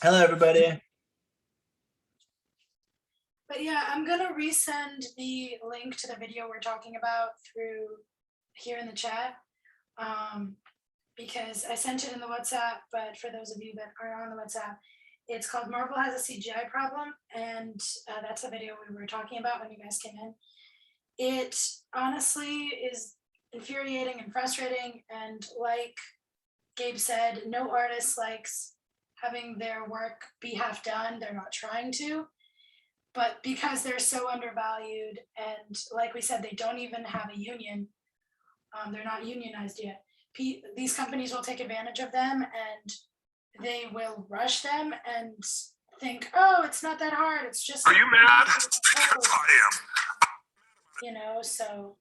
Hello, everybody. But yeah, I'm gonna resend the link to the video we're talking about through here in the chat. Because I sent it in the WhatsApp, but for those of you that are on the WhatsApp, it's called Marvel has a CGI problem, and that's the video we were talking about when you guys came in. It honestly is infuriating and frustrating, and like Gabe said, no artist likes having their work be half done. They're not trying to, but because they're so undervalued, and like we said, they don't even have a union, they're not unionized yet. These companies will take advantage of them, and they will rush them and think, oh, it's not that hard, it's just Are you mad? so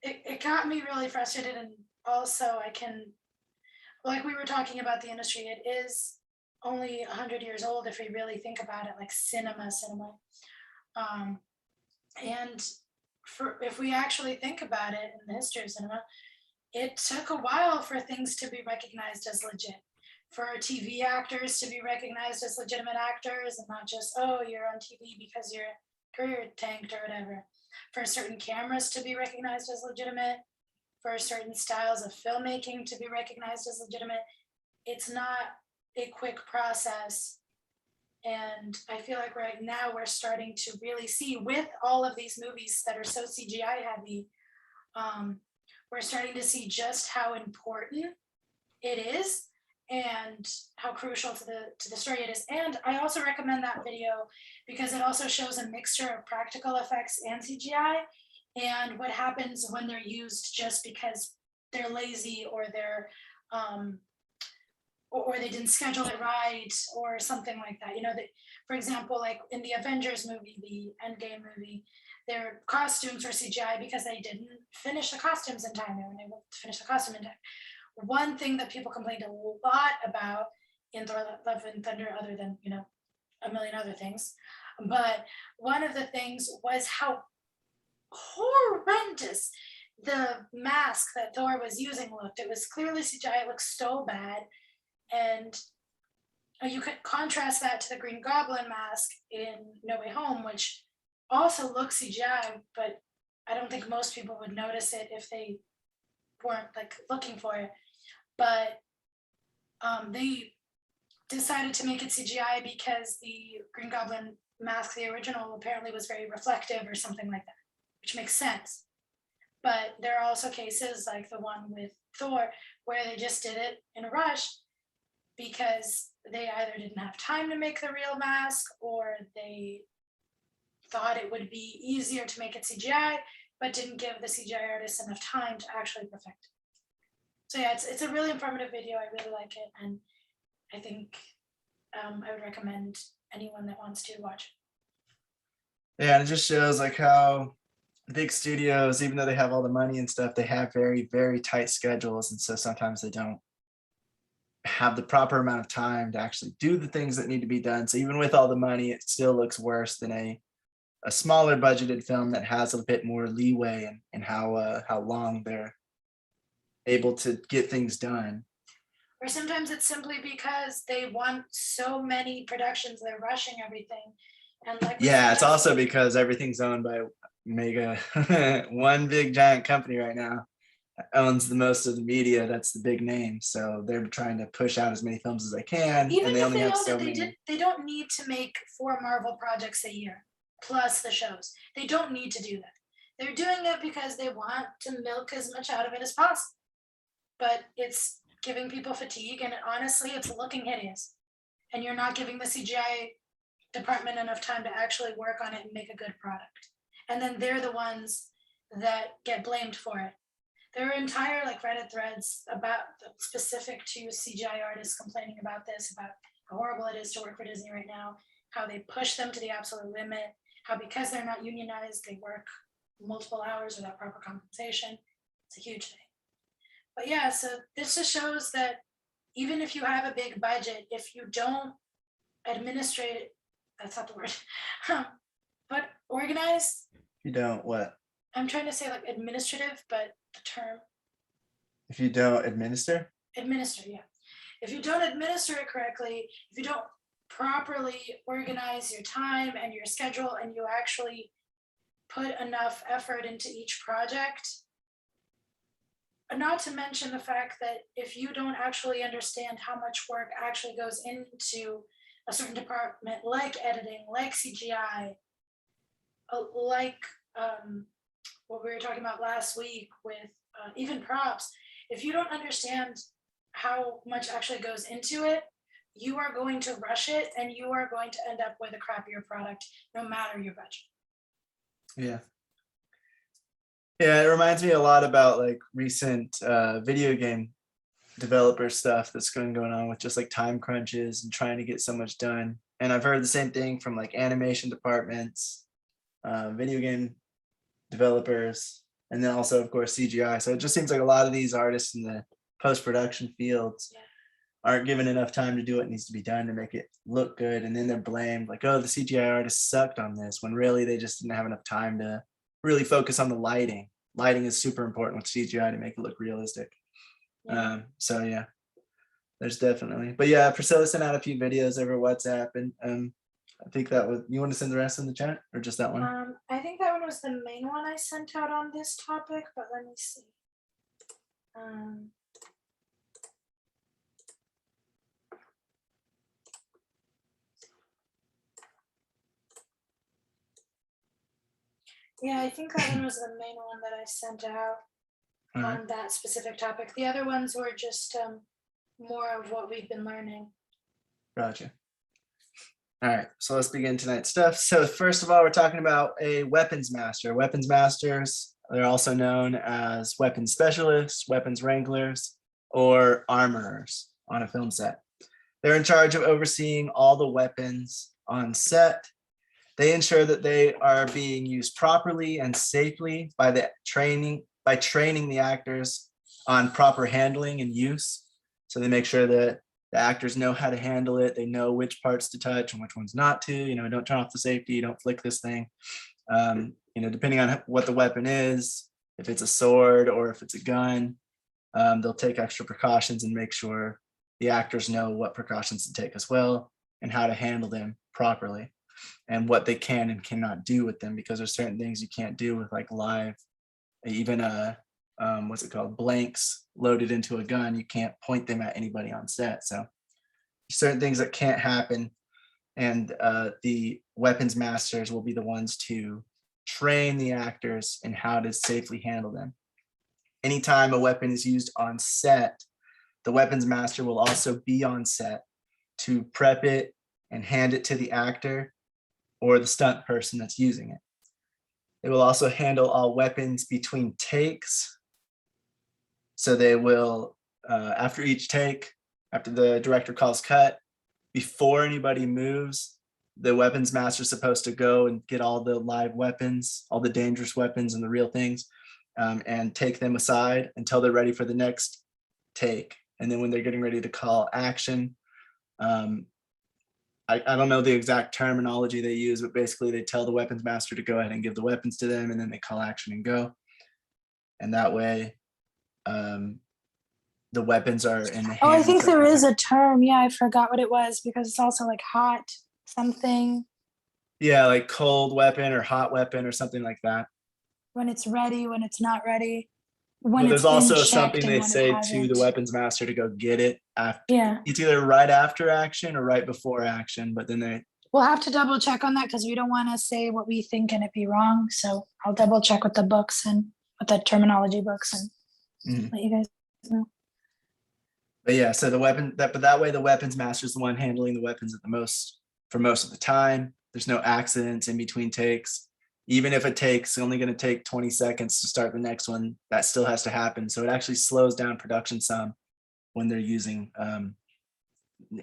it got me really frustrated. And also I can, like we were talking about the industry, it is only 100 years old if we really think about it, like cinema. um, and if we actually think about it in the history of cinema, it took a while for things to be recognized as legit, for TV actors to be recognized as legitimate actors and not just, oh, you're on TV because your career tanked or whatever, for certain cameras to be recognized as legitimate, for certain styles of filmmaking to be recognized as legitimate. It's not a quick process. And I feel like right now we're starting to really see, with all of these movies that are so CGI heavy, we're starting to see just how important it is and how crucial to the story it is. And I also recommend that video because it also shows a mixture of practical effects and CGI, and what happens when they're used just because they're lazy or they're or they didn't schedule it right or something like that. For example, like in the Avengers movie, the Endgame movie, their costumes were CGI because they didn't finish the costumes in time. They weren't able to finish the costume in time. One thing that people complained a lot about in Thor: Love and Thunder, other than a million other things, but one of the things was how horrendous the mask that Thor was using looked. It was clearly CGI. It looked so bad. And you could contrast that to the Green Goblin mask in No Way Home, which also looks CGI, but I don't think most people would notice it if they weren't like looking for it. But they decided to make it CGI because the Green Goblin mask, the original, apparently was very reflective or something like that, which makes sense. But there are also cases like the one with Thor where they just did it in a rush because they either didn't have time to make the real mask, or they thought it would be easier to make it CGI, but didn't give the CGI artists enough time to actually perfect it. So yeah, it's a really informative video. I really like it, and I think I would recommend anyone that wants to watch it. Yeah, and it just shows like how big studios, even though they have all the money and stuff, they have very, very tight schedules. And so sometimes they don't have the proper amount of time to actually do the things that need to be done. So even with all the money, it still looks worse than a smaller budgeted film that has a bit more leeway in how long they're able to get things done. Or sometimes it's simply because they want so many productions, they're rushing everything. And like yeah, it's also because everything's owned by mega one big giant company right now owns the most of the media. That's the big name, so they're trying to push out as many films as they can. Even and they if only they have know so that many. they don't need to make 4 Marvel projects a year plus the shows. They don't need to do that. They're doing it because they want to milk as much out of it as possible. But it's giving people fatigue, and honestly, it's looking hideous. And you're not giving the CGI department enough time to actually work on it and make a good product. And then they're the ones that get blamed for it. There are entire like Reddit threads about specific to CGI artists complaining about this, about how horrible it is to work for Disney right now, how they push them to the absolute limit, how because they're not unionized, they work multiple hours without proper compensation. It's a huge thing. But yeah, so this just shows that even if you have a big budget, if you don't administrate it, that's not the word, but organize. You don't what? I'm trying to say like administrative, but the term. If you don't administer? Administer, yeah. If you don't administer it correctly, if you don't properly organize your time and your schedule, and you actually put enough effort into each project, not to mention the fact that if you don't actually understand how much work actually goes into a certain department, like editing, like CGI, like what we were talking about last week with even props, if you don't understand how much actually goes into it, you are going to rush it and you are going to end up with a crappier product, no matter your budget. Yeah. Yeah, it reminds me a lot about like recent video game developer stuff that's going on with just like time crunches and trying to get so much done. And I've heard the same thing from like animation departments, video game developers, and then also of course CGI. So it just seems like a lot of these artists in the post-production fields aren't given enough time to do what needs to be done to make it look good, and then they're blamed like, oh, the CGI artist sucked on this, when really they just didn't have enough time to really focus on the lighting. Lighting is super important with CGI to make it look realistic. So yeah, there's definitely, but yeah, Priscilla sent out a few videos over WhatsApp, and I think that was, you want to send the rest in the chat or just that one? I think that one was the main one I sent out on this topic, but let me see. Yeah, I think that one was the main one that I sent out on that specific topic. The other ones were just more of what we've been learning. Gotcha. All right, so let's begin tonight's stuff. So first of all, we're talking about a weapons master. Weapons masters, they're also known as weapons specialists, weapons wranglers, or armorers on a film set. They're in charge of overseeing all the weapons on set. They ensure that they are being used properly and safely by training the actors on proper handling and use. So they make sure that the actors know how to handle it. They know which parts to touch and which ones not to. You know, don't turn off the safety, don't flick this thing. You know, depending on what the weapon is, if it's a sword or if it's a gun, they'll take extra precautions and make sure the actors know what precautions to take as well and how to handle them properly and what they can and cannot do with them, because there's certain things you can't do with like live, even what's it called, blanks loaded into a gun. You can't point them at anybody on set. So certain things that can't happen, and the weapons masters will be the ones to train the actors in how to safely handle them. Anytime a weapon is used on set, the weapons master will also be on set to prep it and hand it to the actor or the stunt person that's using it. They will also handle all weapons between takes. So they will, after each take, after the director calls cut, before anybody moves, the weapons master is supposed to go and get all the live weapons, all the dangerous weapons and the real things, and take them aside until they're ready for the next take. And then when they're getting ready to call action, I don't know the exact terminology they use, but basically they tell the weapons master to go ahead and give the weapons to them, and then they call action and go. And that way, the weapons are in the hands. Oh, I think there is a term. Yeah, I forgot what it was, because it's also like hot something. Yeah, like cold weapon or hot weapon or something like that. When it's ready, when it's not ready. When Well, there's also something they say to the hasn't. weapons master to go get it after. Yeah. It's either right after action or right before action, but then we'll have to double check on that, because we don't want to say what we think and it be wrong. So I'll double check with the books and with the terminology books and let you guys know. But yeah, so that way the weapons master is the one handling the weapons for most of the time. There's no accidents in between takes. Even if a take's only going to take 20 seconds to start the next one, that still has to happen. So it actually slows down production some when they're using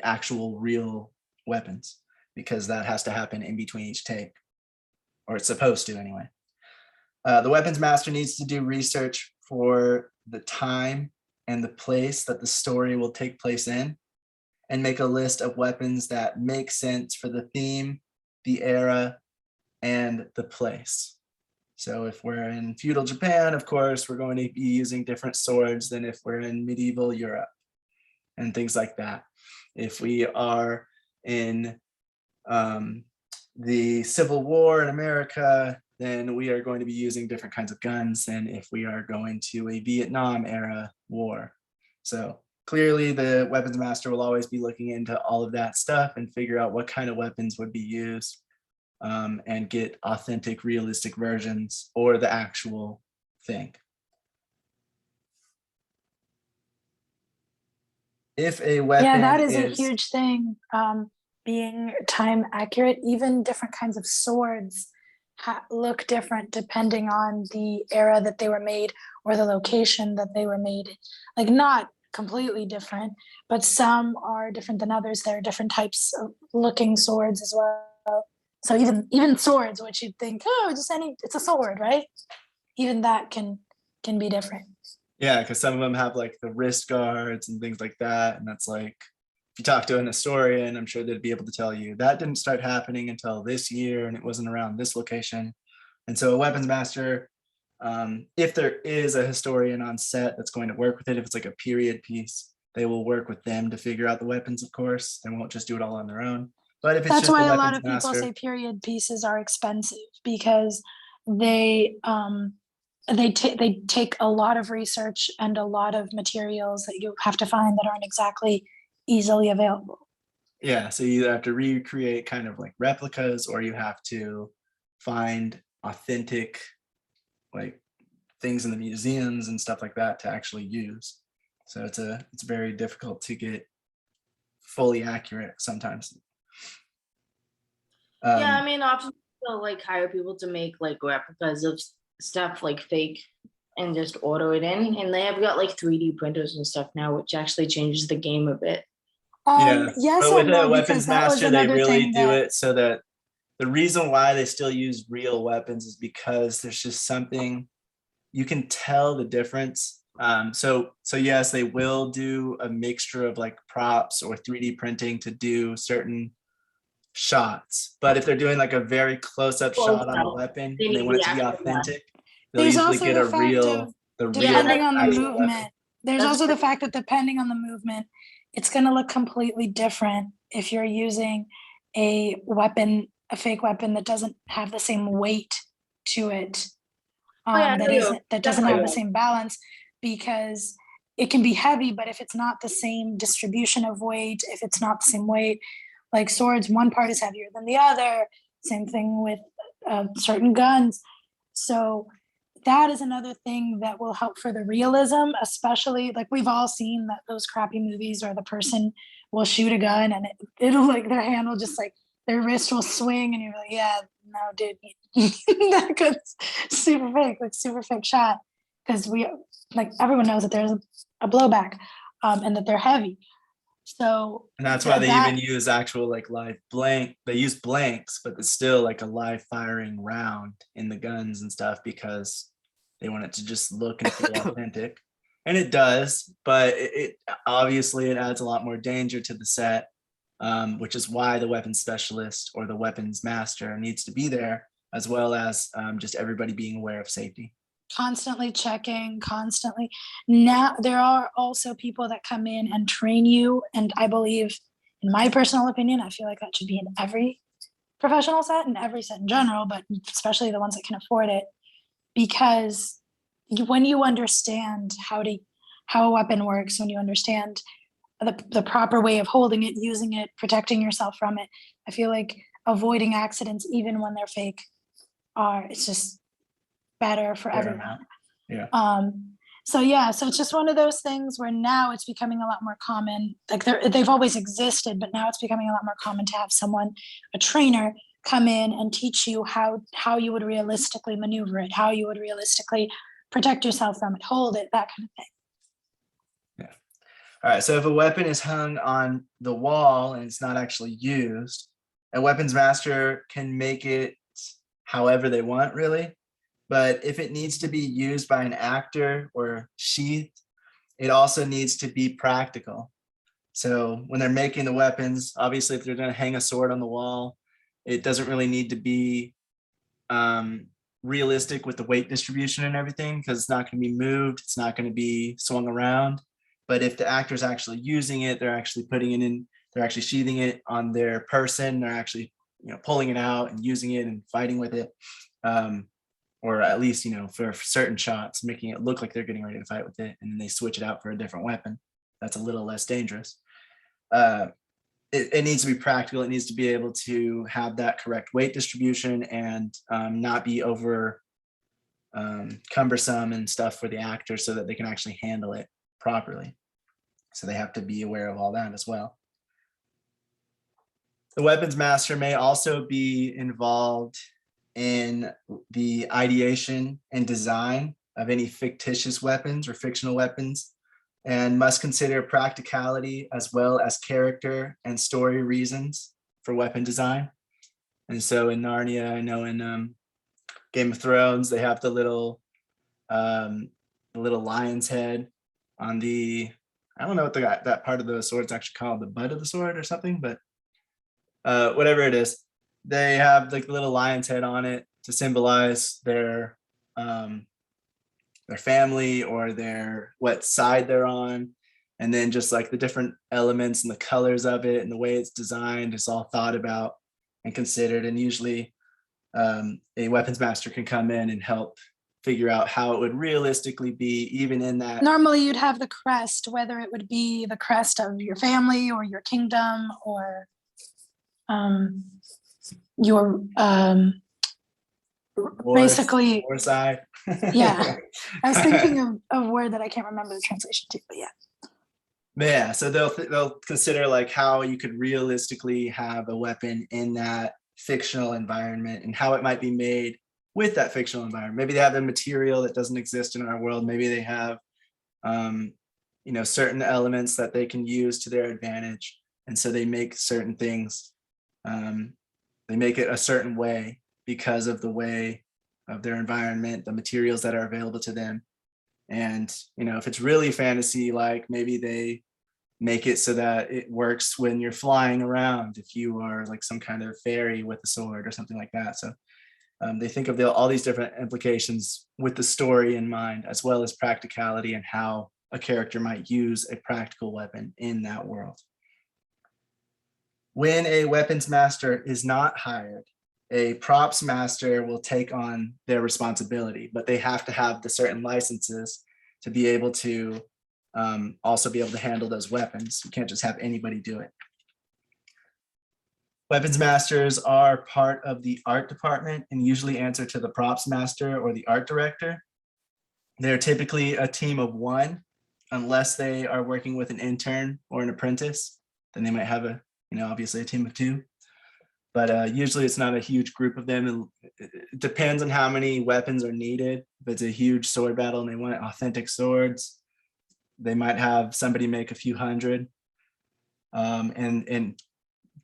actual real weapons, because that has to happen in between each take, or it's supposed to anyway. The weapons master needs to do research for the time and the place that the story will take place in, and make a list of weapons that make sense for the theme, the era, and the place. So if we're in feudal Japan, of course, we're going to be using different swords than if we're in medieval Europe. and things like that. If we are in the Civil War in America, then we are going to be using different kinds of guns than if we are going to a Vietnam era war. So clearly the weapons master will always be looking into all of that stuff and figure out what kind of weapons would be used, and get authentic, realistic versions or the actual thing. If a Yeah, that weapon is a is, huge thing. Being time accurate, even different kinds of swords look different depending on the era that they were made or the location that they were made. Like not completely different, but some are different than others. There are different types of looking swords as well. So even swords, which you'd think, oh, it's a sword, right? Even that can be different. yeah, because some of them have like the wrist guards and things like that. And that's like, if you talk to an historian, I'm sure they'd be able to tell you that didn't start happening until this year and it wasn't around this location. And so a weapons master, if there is a historian on set that's going to work with it, if it's like a period piece, they will work with them to figure out the weapons, of course. They won't just do it all on their own. But if it's That's just a why a lot weapons of people master, say period pieces are expensive because they take a lot of research and a lot of materials that you have to find that aren't exactly easily available. yeah, so you either have to recreate kind of like replicas or you have to find authentic like things in the museums and stuff like that to actually use. So it's very difficult to get fully accurate sometimes. Yeah, I Um, mean, options to like hire people to make like replicas of stuff like fake and just order it in. And they have got like 3D printers and stuff now, which actually changes the game a bit. yeah, Yes but with and a no, because weapons that was master, they another really thing do that it so that the reason why they still use real weapons is because there's just something you can tell the difference. So yes, they will do a mixture of like props or 3D printing to do certain shots. But if they're doing like a very close-up Well, shot on a weapon they and they need want the it to be actual one. authentic, they'll there's usually also get the fact of the Yeah, real depending on the actual weapon. movement. There's That's also the true. fact that depending on the movement, it's going to look completely different if you're using a weapon, a fake weapon that doesn't have the same weight to it, Yeah, no, that doesn't definitely have the right. same balance, because it can be heavy, but if it's not the same distribution of weight, if it's not the same weight, like swords, one part is heavier than the other. Same thing with certain guns. So that is another thing that will help for the realism, especially like we've all seen that those crappy movies where the person will shoot a gun and it'll like their hand will just like their wrist will swing and you're like, yeah, no, dude, that goes super fake, like super fake shot. Because we like everyone knows that there's a blowback, and that they're heavy. So And that's why they that even use actual like live blank. They use blanks, but it's still like a live firing round in the guns and stuff because they want it to just look and feel authentic. And it does, but it obviously it adds a lot more danger to the set, which is why the weapons specialist or the weapons master needs to be there, as well as just everybody being aware of safety. constantly checking, constantly. Now there are also people that come in and train you, and I believe, in my personal opinion, I feel like that should be in every professional set and every set in general, but especially the ones that can afford it, because when you understand how a weapon works, when you understand the proper way of holding it, using it, protecting yourself from it, I feel like avoiding accidents, even when they're fake, it's just better for everyone. Yeah. So yeah, so it's just one of those things where now it's becoming a lot more common. Like they've always existed, but now it's becoming a lot more common to have someone, a trainer, come in and teach you how you would realistically maneuver it, how you would realistically protect yourself from it, hold it, that kind of thing. Yeah. All right. So if a weapon is hung on the wall and it's not actually used, a weapons master can make it however they want, really. But if it needs to be used by an actor or sheathed, it also needs to be practical. So when they're making the weapons, obviously, if they're going to hang a sword on the wall, it doesn't really need to be realistic with the weight distribution and everything, because it's not going to be moved. It's not going to be swung around. But if the actor's actually using it, they're actually putting it in, they're actually sheathing it on their person, they're actually, pulling it out and using it and fighting with it. Or at least, for certain shots, making it look like they're getting ready to fight with it, and then they switch it out for a different weapon that's a little less dangerous. It needs to be practical. It needs to be able to have that correct weight distribution and not be over cumbersome and stuff for the actor, so that they can actually handle it properly. So they have to be aware of all that as well. The weapons master may also be involved in the ideation and design of any fictitious weapons or fictional weapons, and must consider practicality as well as character and story reasons for weapon design. And so in Narnia, I know in Game of Thrones, they have the little lion's head on the, I don't know what that part of the sword's actually called, the butt of the sword or something, but whatever it is, they have like the little lion's head on it to symbolize their family or what side they're on. And then just like the different elements and the colors of it and the way it's designed is all thought about and considered. And usually a weapons master can come in and help figure out how it would realistically be, even in that. Normally you'd have the crest, whether it would be the crest of your family or your kingdom or your basically or side. Yeah. I was thinking of a word that I can't remember the translation to, but yeah. Yeah, so they'll consider like how you could realistically have a weapon in that fictional environment and how it might be made with that fictional environment. Maybe they have a material that doesn't exist in our world. Maybe they have certain elements that they can use to their advantage, and so they make certain things. They make it a certain way because of the way of their environment, the materials that are available to them. And if it's really fantasy, like maybe they make it so that it works when you're flying around, if you are like some kind of fairy with a sword or something like that. So they think of all these different implications with the story in mind, as well as practicality and how a character might use a practical weapon in that world. When a weapons master is not hired, a props master will take on their responsibility, but they have to have the certain licenses to be able to also be able to handle those weapons. You can't just have anybody do it. Weapons masters are part of the art department and usually answer to the props master or the art director. They're typically a team of one, unless they are working with an intern or an apprentice. Then they might have obviously a team of two. But usually it's not a huge group of them. And it depends on how many weapons are needed. If it's a huge sword battle and they want authentic swords, they might have somebody make a few hundred. And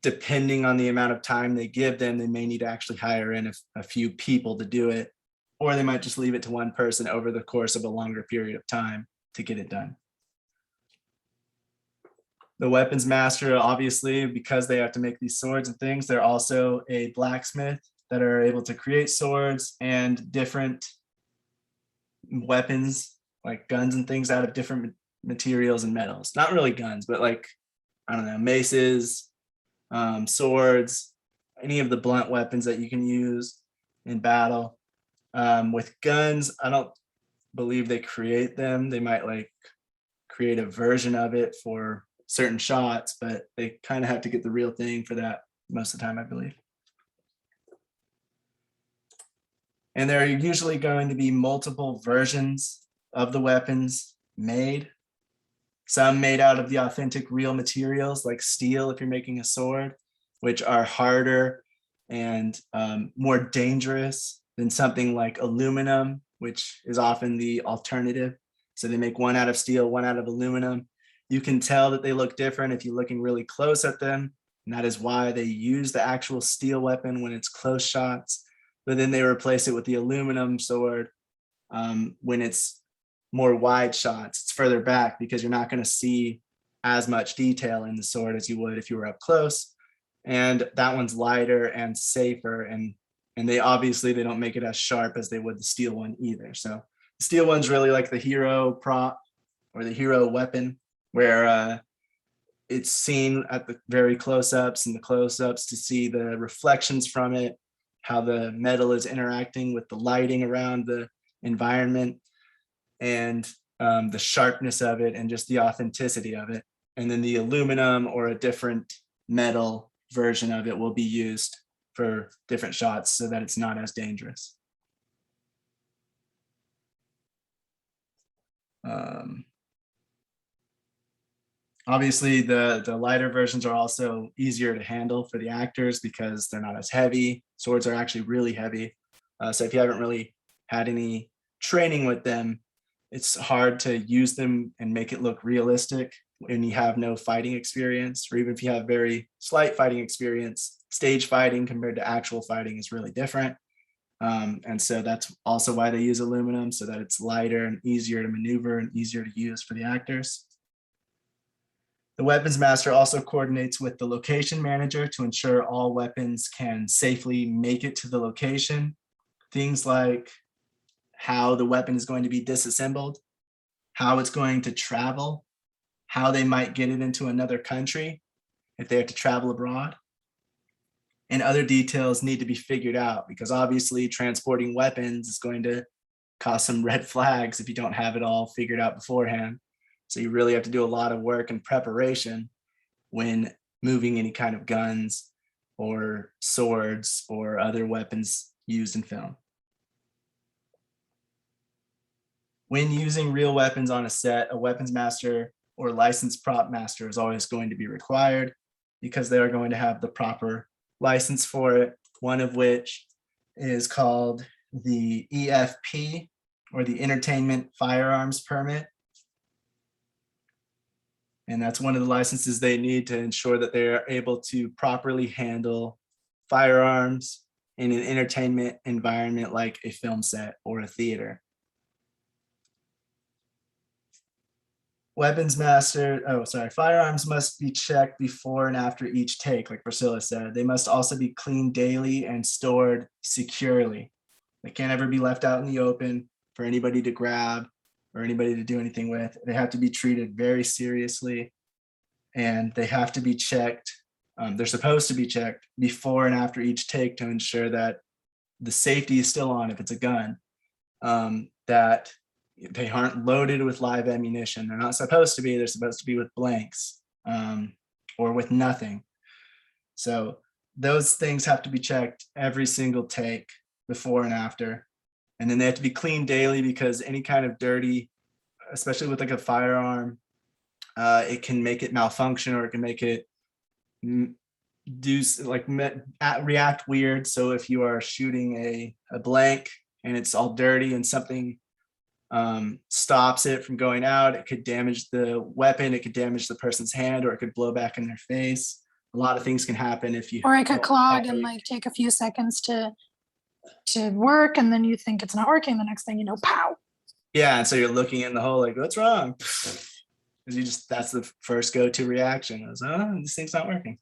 depending on the amount of time they give them, they may need to actually hire in a few people to do it, or they might just leave it to one person over the course of a longer period of time to get it done. The weapons master, obviously, because they have to make these swords and things, they're also a blacksmith that are able to create swords and different weapons, like guns and things, out of different materials and metals. Not really guns, but like, I don't know, maces, swords, any of the blunt weapons that you can use in battle. With guns, I don't believe they create them. They might like create a version of it for certain shots, but they kind of have to get the real thing for that most of the time, I believe. And there are usually going to be multiple versions of the weapons made. Some made out of the authentic real materials like steel if you're making a sword, which are harder and more dangerous than something like aluminum, which is often the alternative. So they make one out of steel, one out of aluminum. You can tell that they look different if you're looking really close at them. And that is why they use the actual steel weapon when it's close shots, but then they replace it with the aluminum sword when it's more wide shots. It's further back because you're not going to see as much detail in the sword as you would if you were up close. And that one's lighter and safer. And they obviously, they don't make it as sharp as they would the steel one either. So the steel one's really like the hero prop or the hero weapon. where it's seen at the very close-ups and the close-ups to see the reflections from it, how the metal is interacting with the lighting around the environment, and the sharpness of it and just the authenticity of it. And then the aluminum or a different metal version of it will be used for different shots so that it's not as dangerous. Obviously, the lighter versions are also easier to handle for the actors because they're not as heavy. Swords are actually really heavy. So if you haven't really had any training with them, it's hard to use them and make it look realistic when you have no fighting experience, or even if you have very slight fighting experience. Stage fighting compared to actual fighting is really different. And so that's also why they use aluminum, so that it's lighter and easier to maneuver and easier to use for the actors. The weapons master also coordinates with the location manager to ensure all weapons can safely make it to the location. Things like how the weapon is going to be disassembled, how it's going to travel, how they might get it into another country if they have to travel abroad. And other details need to be figured out, because obviously transporting weapons is going to cause some red flags if you don't have it all figured out beforehand. So you really have to do a lot of work and preparation when moving any kind of guns or swords or other weapons used in film. When using real weapons on a set, a weapons master or licensed prop master is always going to be required, because they are going to have the proper license for it, one of which is called the EFP, or the Entertainment Firearms Permit. And that's one of the licenses they need to ensure that they are able to properly handle firearms in an entertainment environment like a film set or a theater. Firearms must be checked before and after each take, like Priscilla said. They must also be cleaned daily and stored securely. They can't ever be left out in the open for anybody to grab or anybody to do anything with. They have to be treated very seriously, and they have to be checked. They're supposed to be checked before and after each take to ensure that the safety is still on if it's a gun, that they aren't loaded with live ammunition. They're not supposed to be. They're supposed to be with blanks or with nothing. So those things have to be checked every single take before and after. And then they have to be cleaned daily, because any kind of dirty, especially with like a firearm, it can make it malfunction, or it can make it react weird. So if you are shooting a blank and it's all dirty and something stops it from going out, it could damage the weapon, it could damage the person's hand, or it could blow back in their face. A lot of things can happen if you, Or it could clog and like take a few seconds to work, and then you think it's not working. The next thing you know, pow. Yeah, and so you're looking in the hole like, what's wrong? Because that's the first go-to reaction is, oh, this thing's not working.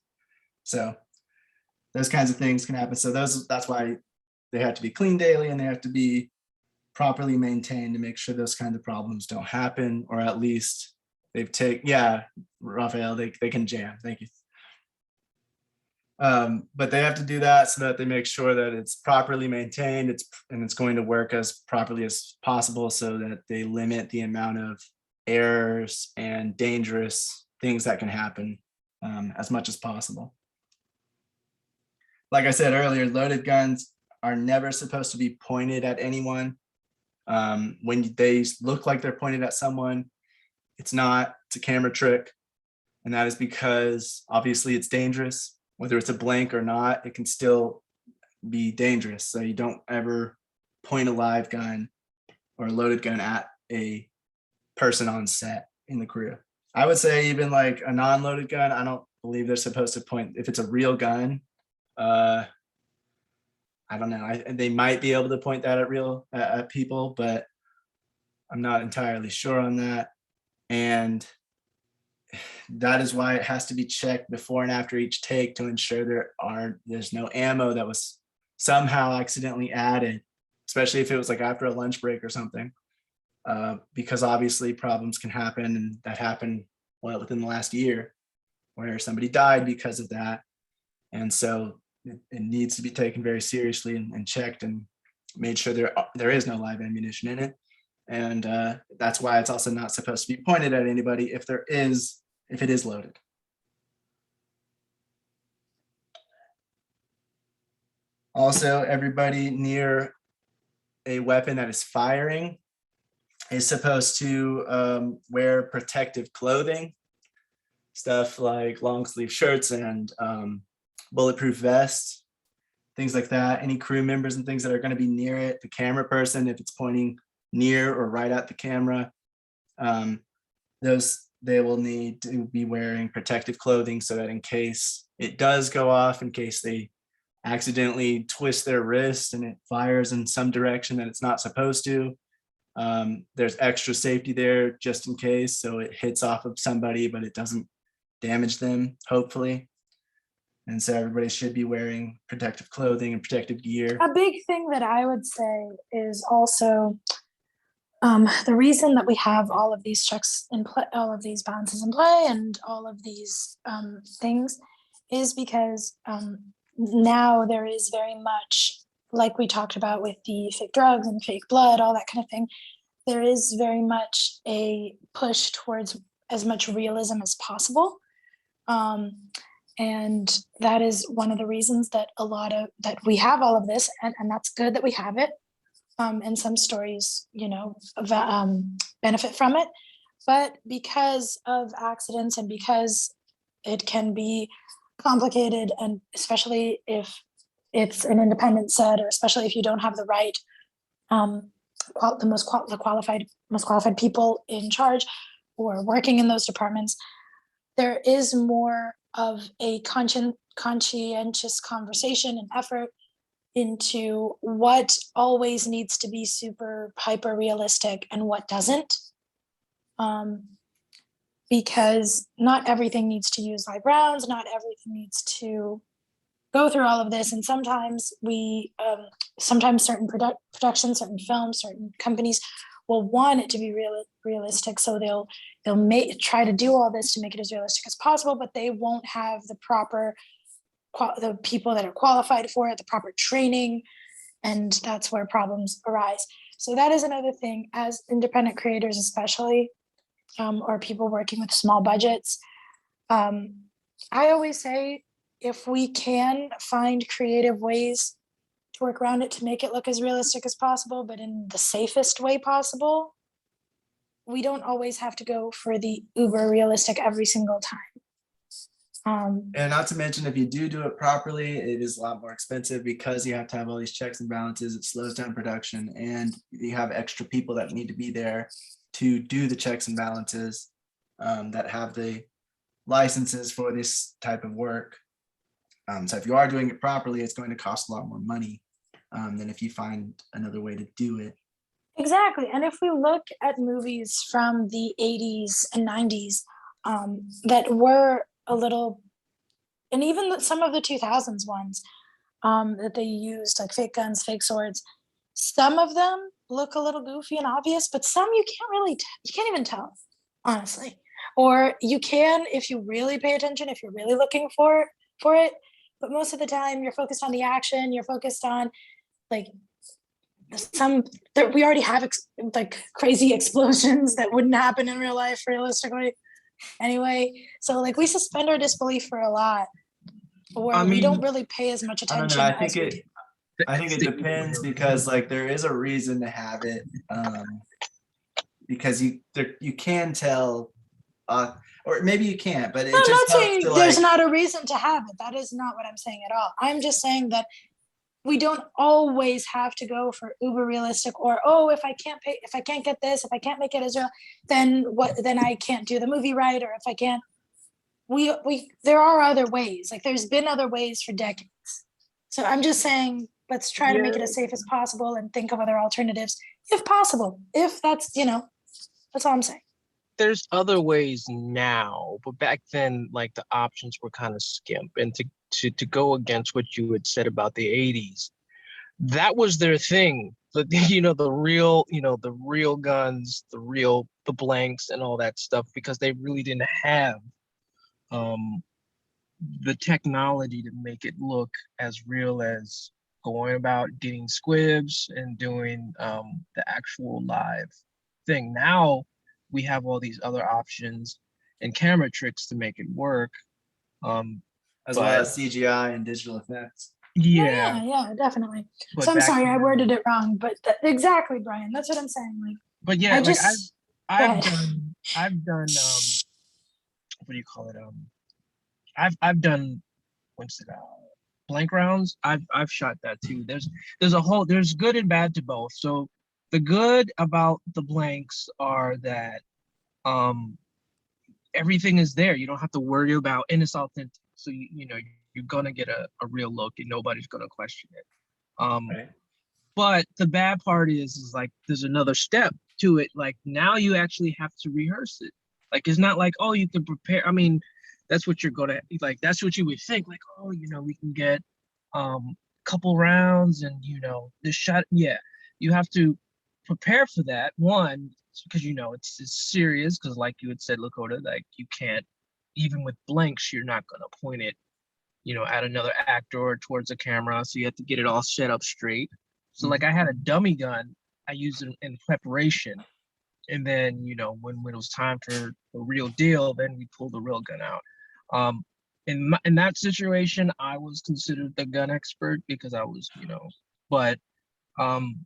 So those kinds of things can happen. So that's why they have to be cleaned daily, and they have to be properly maintained to make sure those kinds of problems don't happen, or at least Raphael, they can jam. Thank you. But they have to do that so that they make sure that it's properly maintained, and it's going to work as properly as possible, so that they limit the amount of errors and dangerous things that can happen as much as possible. Like I said earlier, loaded guns are never supposed to be pointed at anyone. When they look like they're pointed at someone, it's not. It's a camera trick, and that is because obviously it's dangerous. Whether it's a blank or not, it can still be dangerous. So you don't ever point a live gun or a loaded gun at a person on set in the crew. I would say even like a non-loaded gun, I don't believe they're supposed to point. If it's a real gun, I don't know. They might be able to point that at people, but I'm not entirely sure on that. And that is why it has to be checked before and after each take to ensure there's no ammo that was somehow accidentally added, especially if it was like after a lunch break or something, because obviously problems can happen, and that happened within the last year, where somebody died because of that. And so it needs to be taken very seriously and checked and made sure there is no live ammunition in it. And that's why it's also not supposed to be pointed at anybody if it is loaded. Also, everybody near a weapon that is firing is supposed to wear protective clothing, stuff like long sleeve shirts and bulletproof vests, things like that. Any crew members and things that are going to be near it, the camera person, if it's pointing near or right at the camera, they will need to be wearing protective clothing so that in case it does go off, in case they accidentally twist their wrist and it fires in some direction that it's not supposed to, there's extra safety there just in case, so it hits off of somebody but it doesn't damage them, hopefully. And so everybody should be wearing protective clothing and protective gear. A big thing that I would say is also the reason that we have all of these checks in play, all of these balances in play, and all of these things is because now there is very much, like we talked about with the fake drugs and fake blood, all that kind of thing, there is very much a push towards as much realism as possible. And that is one of the reasons that that we have all of this, and that's good that we have it. And some stories, benefit from it. But because of accidents and because it can be complicated, and especially if it's an independent set, or especially if you don't have the right, the most qualified people in charge or working in those departments, there is more of a conscientious conversation and effort into what always needs to be super hyper realistic and what doesn't. Because not everything needs to use live rounds, not everything needs to go through all of this. And sometimes sometimes certain productions, certain films, certain companies will want it to be realistic. So they'll try to do all this to make it as realistic as possible, but they won't have the proper, the people that are qualified for it, the proper training, and that's where problems arise. So that is another thing, as independent creators especially, or people working with small budgets. I always say, if we can find creative ways to work around it to make it look as realistic as possible, but in the safest way possible, we don't always have to go for the uber realistic every single time. And not to mention, if you do it properly, it is a lot more expensive because you have to have all these checks and balances. It slows down production, and you have extra people that need to be there to do the checks and balances, that have the licenses for this type of work. So if you are doing it properly, it's going to cost a lot more money than if you find another way to do it. Exactly. And if we look at movies from the 80s and 90s that were a little, and even some of the 2000s ones that they used, like fake guns, fake swords, some of them look a little goofy and obvious, but some you can't even tell, honestly. Or you can if you really pay attention, if you're really looking for it. But most of the time you're focused on the action, you're focused on like we already have like crazy explosions that wouldn't happen in real life realistically anyway. So like we suspend our disbelief for a lot, or we don't really pay as much attention. I think it depends, because like there is a reason to have it, because you can tell, or maybe you can't, but I'm not saying there's not a reason to have it. That is not what I'm saying at all. I'm just saying that we don't always have to go for uber realistic, or if I can't get this, if I can't make it as real, then I can't do the movie right, or if I can't, there are other ways. Like there's been other ways for decades. So I'm just saying, let's try to make it as safe as possible and think of other alternatives if possible. If that's, that's all I'm saying. There's other ways now, but back then, like the options were kind of skimp. And to go against what you had said about the 80s, that was their thing the the real guns, the blanks and all that stuff, because they really didn't have um the technology to make it look as real as going about getting squibs and doing the actual live thing. Now we have all these other options and camera tricks to make it work. Um, As well but as CGI and digital effects. yeah, Yeah, definitely. but So I'm back sorry, I then, worded it wrong, but exactly, Brian. That's what I'm saying. Like, but yeah, I like just go I've ahead. done what do you call it? I've done what's it blank rounds. I've shot that too. There's good and bad to both. So the good about the blanks are that um everything is there. You don't have to worry about, and it's authentic. So you're gonna get a real look and nobody's gonna question it. Right. But the bad part is like there's another step to it. Like now you actually have to rehearse it. Like it's not like, oh, you can prepare. I mean, that's what you're gonna like. That's what you would think. Like, oh, we can get couple rounds and this shot. Yeah, you have to prepare for that. One, because it's serious. Because like you had said, Lakota, like you can't, even with blanks, you're not gonna point it at another actor or towards a camera. So you have to get it all set up straight. So like I had a dummy gun, I used it in preparation. And then, when it was time for the real deal, then we pulled the real gun out. In that situation, I was considered the gun expert because I was, but um,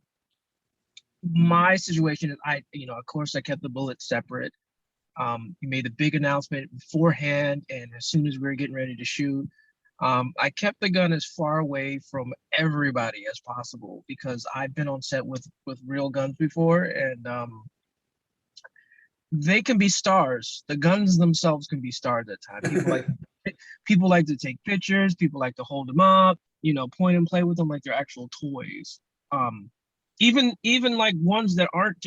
my situation is of course I kept the bullets separate. We made the big announcement beforehand, and as soon as we were getting ready to shoot, I kept the gun as far away from everybody as possible because I've been on set with real guns before, and they can be stars. The guns themselves can be stars at times. People like to take pictures. People like to hold them up, point and play with them like they're actual toys. Um, even like ones that aren't,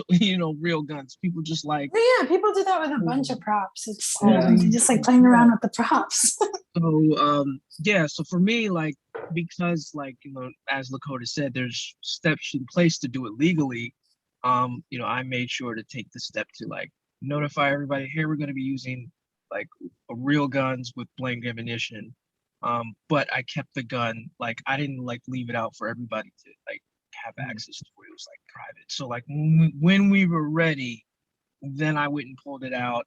real guns. People just like, Yeah, people do that with a bunch of props. It's Yeah. they just like playing around with the props. So yeah, so for me, like, because like as Lakota said, there's steps in place to do it legally. I made sure to take the step to like notify everybody, here we're going to be using like real guns with blank ammunition. But I kept the gun, like I didn't like leave it out for everybody to like have access to it. It was like private. So like when we were ready, then I went and pulled it out.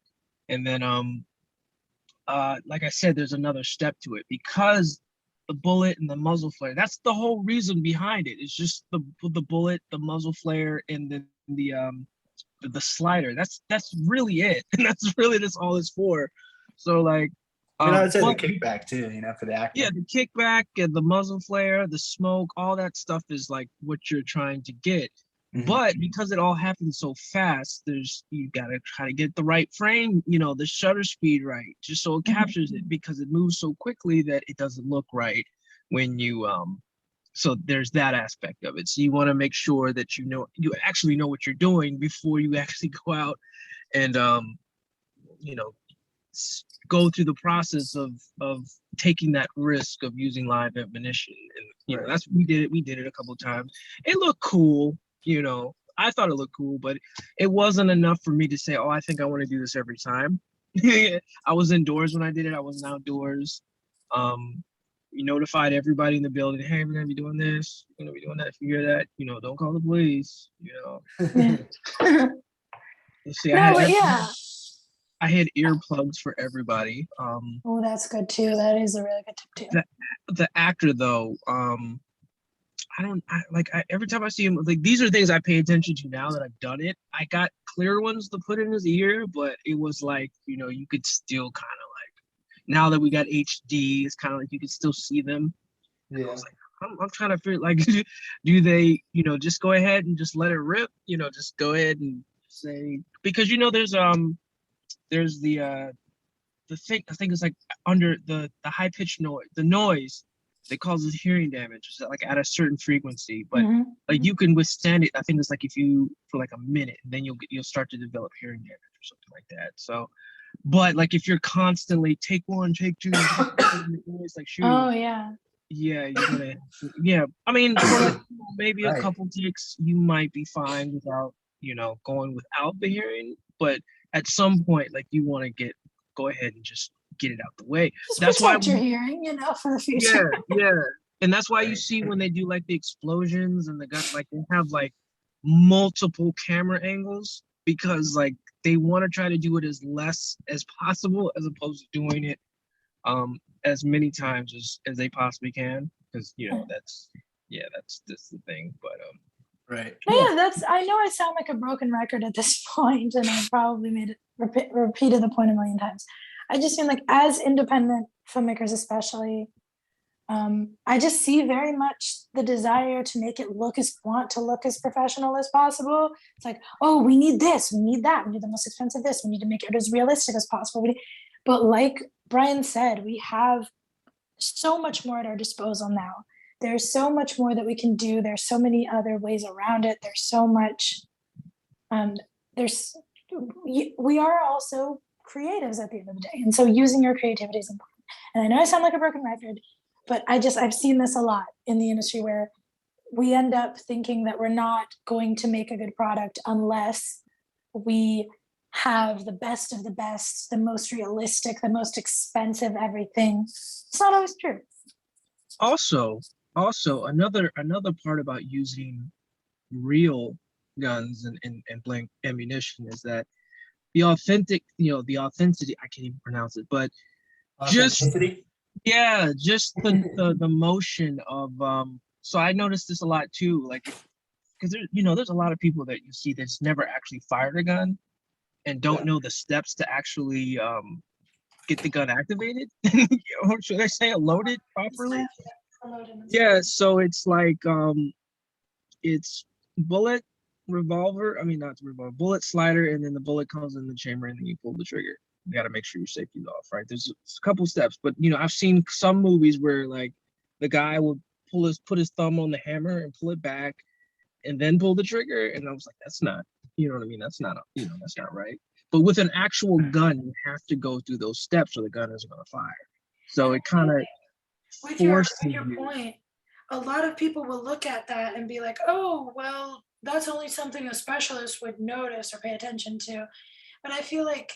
And then like I said, there's another step to it because the bullet and the muzzle flare. That's the whole reason behind it. It's just the bullet, the muzzle flare, and the slider. That's really it, and that's all it's for. So like, I mean, I would say the but kickback too, for the actor. yeah, the kickback and the muzzle flare, the smoke, all that stuff is like what you're trying to get. Mhm. But because it all happens so fast, you gotta try to get the right frame, the shutter speed right, just so it captures it, because it moves so quickly that it doesn't look right when you so there's that aspect of it. So you want to make sure that you actually know what you're doing before you actually go out and you know go through the process of taking that risk of using live ammunition. And Right. that's we did it a couple of times. It looked cool. I thought it looked cool, but it wasn't enough for me to say, oh, I think I want to do this every time. I was indoors when I did it. I wasn't outdoors. We notified everybody in the building, hey, we're gonna be doing this, we're gonna be doing that. If you hear that, don't call the police. Yeah. See, No, but yeah. I had earplugs for everybody. Oh, that's good too. That is a really good tip too. The actor though, every time I see him, like these are things I pay attention to now that I've done it. I got clear ones to put in his ear, but it was like, you could still kind of like, now that we got HD, it's kind of like you could still see them. Yeah. I was like, I'm trying to figure, like, do they, just go ahead and just let it rip, just go ahead and say, because there's the thing, I think it's like under the high pitched noise, the noise that causes hearing damage, so like at a certain frequency, but like you can withstand it. I think it's like if you for like a minute, and then you'll start to develop hearing damage or something like that. So, but like if you're constantly take one, take two, it's like shooting. Oh yeah. yeah, you're gonna, yeah. I mean, for like maybe a Right. couple ticks, you might be fine without, going without the hearing. But at some point, like you want to go ahead and just get it out the way. Just That's why, protect your hearing, for the yeah, future. yeah, and that's why you Right. see when they do like the explosions and the gun, like they have like multiple camera angles because like they want to try to do it as less as possible as opposed to doing it as many times as they possibly can because that's the thing. But Right. No, yeah. yeah, I know I sound like a broken record at this point, and I've probably made it repeated the point a million times. I just feel like as independent filmmakers, especially, I just see very much the desire to want to look as professional as possible. It's like, oh, we need this, we need that, we need the most expensive this, we need to make it as realistic as possible. But like Brian said, we have so much more at our disposal now. There's so much more that we can do. There's so many other ways around it. There's so much. We are also creatives at the end of the day, and so using your creativity is important. And I know I sound like a broken record, but I've seen this a lot in the industry where we end up thinking that we're not going to make a good product unless we have the best of the best, the most realistic, the most expensive everything. It's not always true. Also another part about using real guns and blank ammunition is that the authenticity, I can't even pronounce it, but just Authenticity. just the motion of so I noticed this a lot too, like because there's a lot of people that you see that's never actually fired a gun and don't know the steps to actually get the gun activated, or should I say loaded properly? Yeah, so it's like it's bullet, revolver, I mean not revolver, bullet, slider, and then the bullet comes in the chamber and then you pull the trigger. You got to make sure your safety's off, right? There's a couple steps, but I've seen some movies where like the guy will put his thumb on the hammer and pull it back and then pull the trigger, and I was like, that's not, you know what I mean? That's not that's not right. But with an actual gun, you have to go through those steps or the gun isn't going to fire. So it kind of with forces your point, a lot of people will look at that and be like, oh, well, that's only something a specialist would notice or pay attention to. But I feel like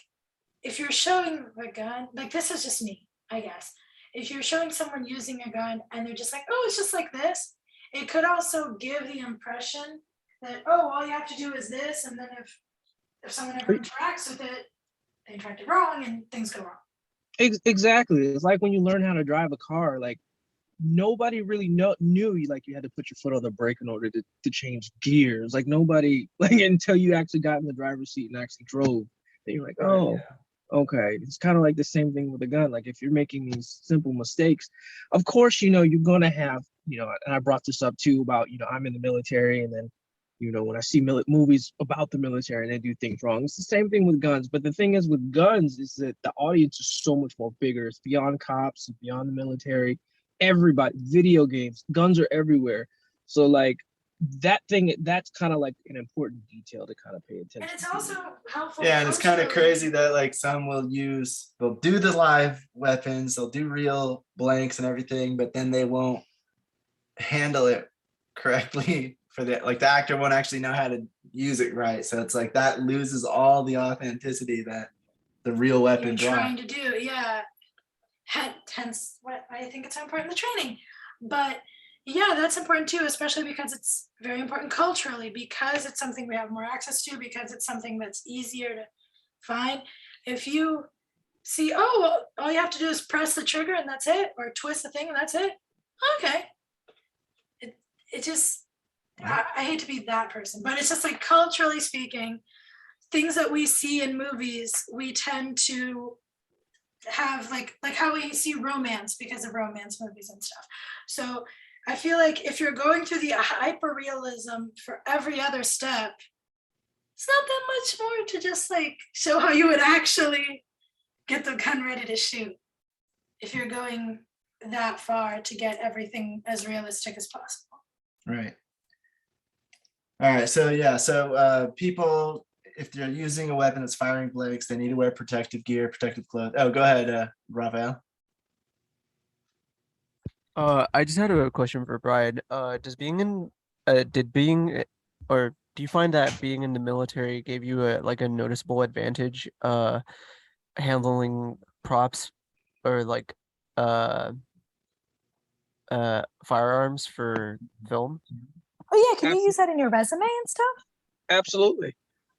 if you're showing a gun, like this is just me, I guess. If you're showing someone using a gun and they're just like, oh, it's just like this, it could also give the impression that, oh, all you have to do is this. And then if someone ever interacts with it, they interact it wrong and things go wrong. Exactly. It's like when you learn how to drive a car, like nobody really knew like you had to put your foot on the brake in order to change gears. Like nobody, like until you actually got in the driver's seat and actually drove, then you're like, oh, okay. It's kind of like the same thing with a gun. Like if you're making these simple mistakes, of course, you're gonna have, and I brought this up too about, I'm in the military, and then, when I see movies about the military and they do things wrong, it's the same thing with guns. But the thing is with guns is that the audience is so much more bigger. It's beyond cops, it's beyond the military. Everybody, video games, guns are everywhere. So like that's kind of like an important detail to kind of pay attention And it's to. also helpful. Yeah, and it's kind of crazy that like some they'll do the live weapons, they'll do real blanks and everything, but then they won't handle it correctly for the actor won't actually know how to use it right. So it's like that loses all the authenticity that the real weapon you're trying brought. to do, yeah. Hence what I think it's so important, the training. But yeah, that's important too, especially because it's very important culturally, because it's something we have more access to, because it's something that's easier to find. If you see, oh, well, all you have to do is press the trigger and that's it, or twist the thing and that's it. Okay. It just, I hate to be that person, but it's just like culturally speaking, things that we see in movies, we tend to have like how we see romance because of romance movies and stuff. So I feel like if you're going through the hyper realism for every other step, it's not that much more to just like show how you would actually get the gun ready to shoot if you're going that far to get everything as realistic as possible. Right. All right. So yeah. So people, if they're using a weapon that's firing blanks, they need to wear protective gear, protective clothes. Oh, go ahead, Raphael. I just had a question for Brian. Does being in, did being, or do you find that being in the military gave you a like a noticeable advantage, handling props or like, uh, firearms for film? Oh yeah, can you Abs- use that in your resume and stuff? Absolutely.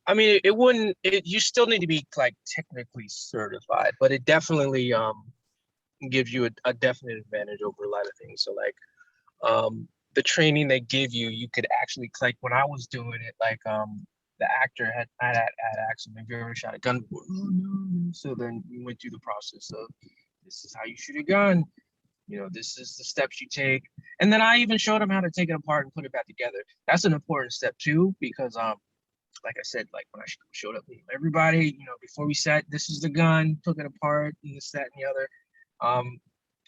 I mean, it wouldn't. You still need to be like technically certified, but it definitely gives you a definite advantage over a lot of things. So like the training they give you, you could actually like when I was doing it, like the actor had asked him, have you ever shot a gun before? Oh no. So then we went through the process of this is how you shoot a gun. You know, this is the steps you take. And then I even showed him how to take it apart and put it back together. That's an important step too, because like I said, like when I showed up, everybody, you know, before we sat, this is the gun, took it apart, and this, that, and the other.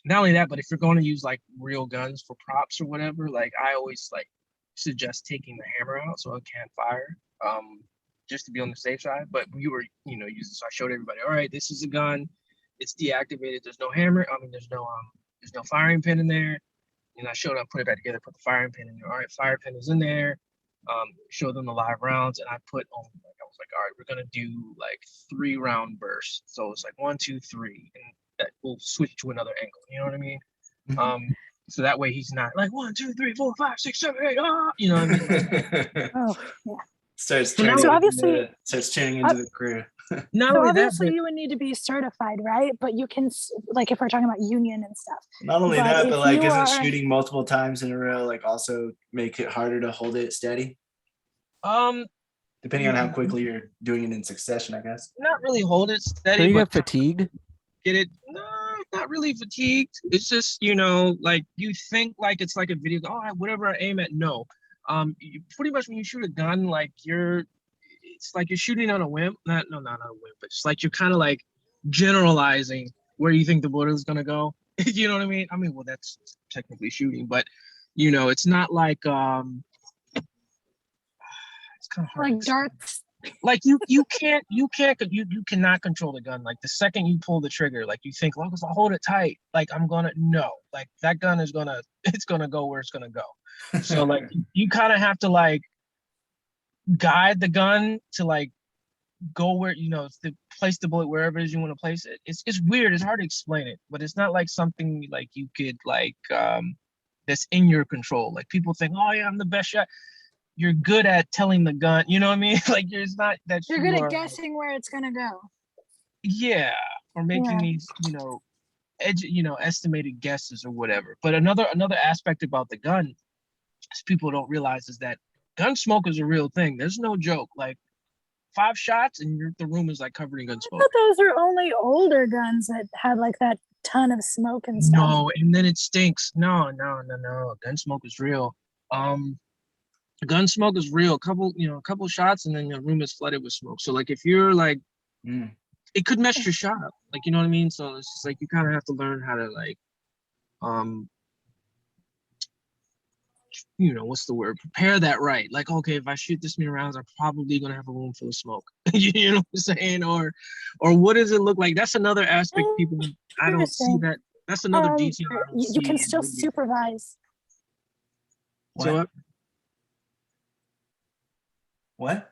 Not only that, but if you're going to use like real guns for props or whatever, like I always like suggest taking the hammer out so it can't fire, just to be on the safe side. But we were, you know, using, so I showed everybody, all right, this is a gun, it's deactivated, there's no hammer, I mean, there's no firing pin in there. And I showed up, put it back together, put the firing pin in there. All right, fire pin is in there. Show them the live rounds, and I put on like I was like, all right, we're gonna do like 3-round bursts. So it's like 1, 2, 3, and that we'll switch to another angle. You know what I mean? So that way he's not like 1, 2, 3, 4, 5, 6, 7, 8. You know what I mean? Like, Oh yeah. Starts So now- turning So obviously- into the crew. not So only that, obviously but you would need to be certified, right? But you can like if we're talking about union and stuff. Not only But that, if but like you isn't are- shooting multiple times in a row like also make it harder to hold it steady? Depending on how quickly you're doing it in succession, I guess. not really hold it Do steady, you but get fatigue? get it. No, not really fatigued. It's just, you know, like you think like it's like a video. Oh, whatever I aim at. No. You, pretty much when you shoot a gun, like it's like you're shooting on a whim. Not a whim, but it's like you're kind of like generalizing where you think the bullet is gonna go. You know what I mean? I mean, well, that's technically shooting, but you know, it's not like it's kind of hard. to Like explain. darts. Like you cannot control the gun. Like the second you pull the trigger, like you think, well, if I hold it tight, like I'm gonna no, like that gun is gonna it's gonna go where it's gonna go. So like you kind of have to like guide the gun to like go where, you know, to place the bullet wherever it is you want to place it. It's weird. It's hard to explain it, but it's not like something like you could like that's in your control. Like people think, oh yeah, I'm the best shot. You're good at telling the gun, you know what I mean? Like it's not that You're you good are, at guessing where it's gonna go. yeah, or making Yeah. these, you know, estimated guesses or whatever. But another aspect about the gun is people don't realize is that gun smoke is a real thing. There's no joke. Like 5 shots and the room is like covered in gun I smoke. thought those were only older guns that had like that ton of smoke and stuff. No, and then it stinks. No. Gun smoke is real. Gun smoke is real. Couple shots and then the room is flooded with smoke. So like if you're like, Mm. it could mess your shot up. Like, you know what I mean? So it's just like you kind of have to learn how to like, you know, what's the word? Prepare that right. Like, okay, if I shoot this many rounds, I'm probably gonna have a room full of smoke. You know what I'm saying? Or what does it look like? That's another aspect people I don't see Interesting. that. That's another detail I don't You can see in still movies. supervise. So What? What?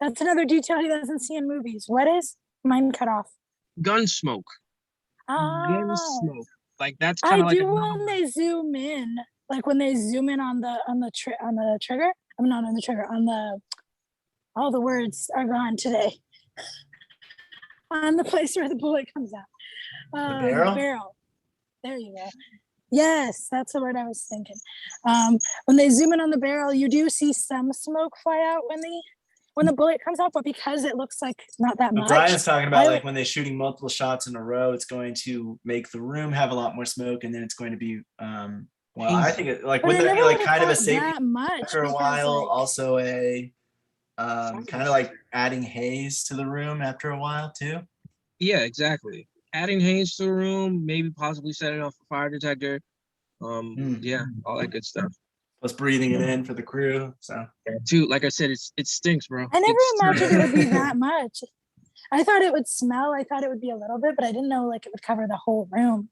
That's another detail he doesn't see in movies. What is? Mine cut off. gun smoke. Gun Oh, smoke. Like that's kind I of like do another when they zoom in, like when they zoom in on the trigger. I'm not on the trigger. On the all the words are gone today. On the place where the bullet comes out. barrel? Barrel. There you go. Yes, that's the word I was thinking. When they zoom in on the barrel, you do see some smoke fly out when the bullet comes out, but because it looks like not that But much. Brian's talking about I like would- when they're shooting multiple shots in a row, it's going to make the room have a lot more smoke, and then it's going to be well, I think it like But wouldn't I that be never like would've kind of a thought safety that much after a because, while, like, also a kind of like adding haze to the room after a while too. Yeah, exactly. Adding haze to the room, maybe possibly set it off a fire detector. Yeah, all that good stuff. Plus breathing it in for the crew. So Yeah, too, like I said, it stinks, bro. I never It's imagined it would be terrible. that much. I thought it would smell. I thought it would be a little bit, but I didn't know like it would cover the whole room.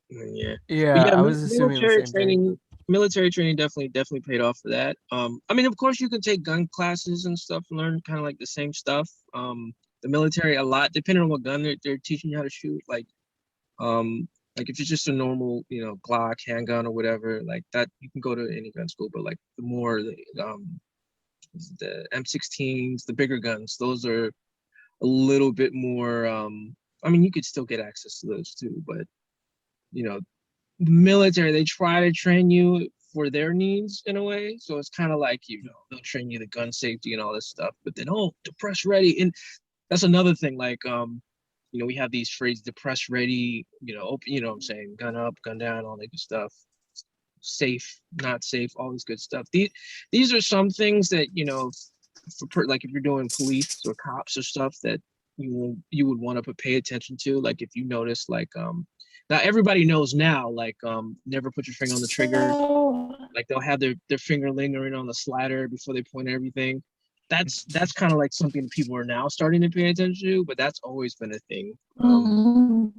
Yeah. But Yeah, I was assuming the military same thing. training, military training definitely paid off for that. I mean, of course, you can take gun classes and stuff and learn kind of like the same stuff. The military a lot, depending on what gun they're teaching you how to shoot. Like if it's just a normal, Glock handgun or whatever, like that, you can go to any gun school. But like the M16s, the bigger guns, those are a little bit more. I mean, you could still get access to those too, but the military, they try to train you for their needs in a way. So it's kind of like, they'll train you the gun safety and all this stuff, but then, depress ready. And that's another thing. Like, we have these phrases, depress ready, open, what I'm saying, gun up, gun down, all that good stuff. Safe, not safe, all this good stuff. These are some things that, like if you're doing police or cops or stuff that you would want to pay attention to. Like if you notice, like, now everybody knows now, like, never put your finger on the trigger. So, Like they'll have their finger lingering on the slider before they point everything. That's kind of like something that people are now starting to pay attention to, but that's always been a thing. mhm.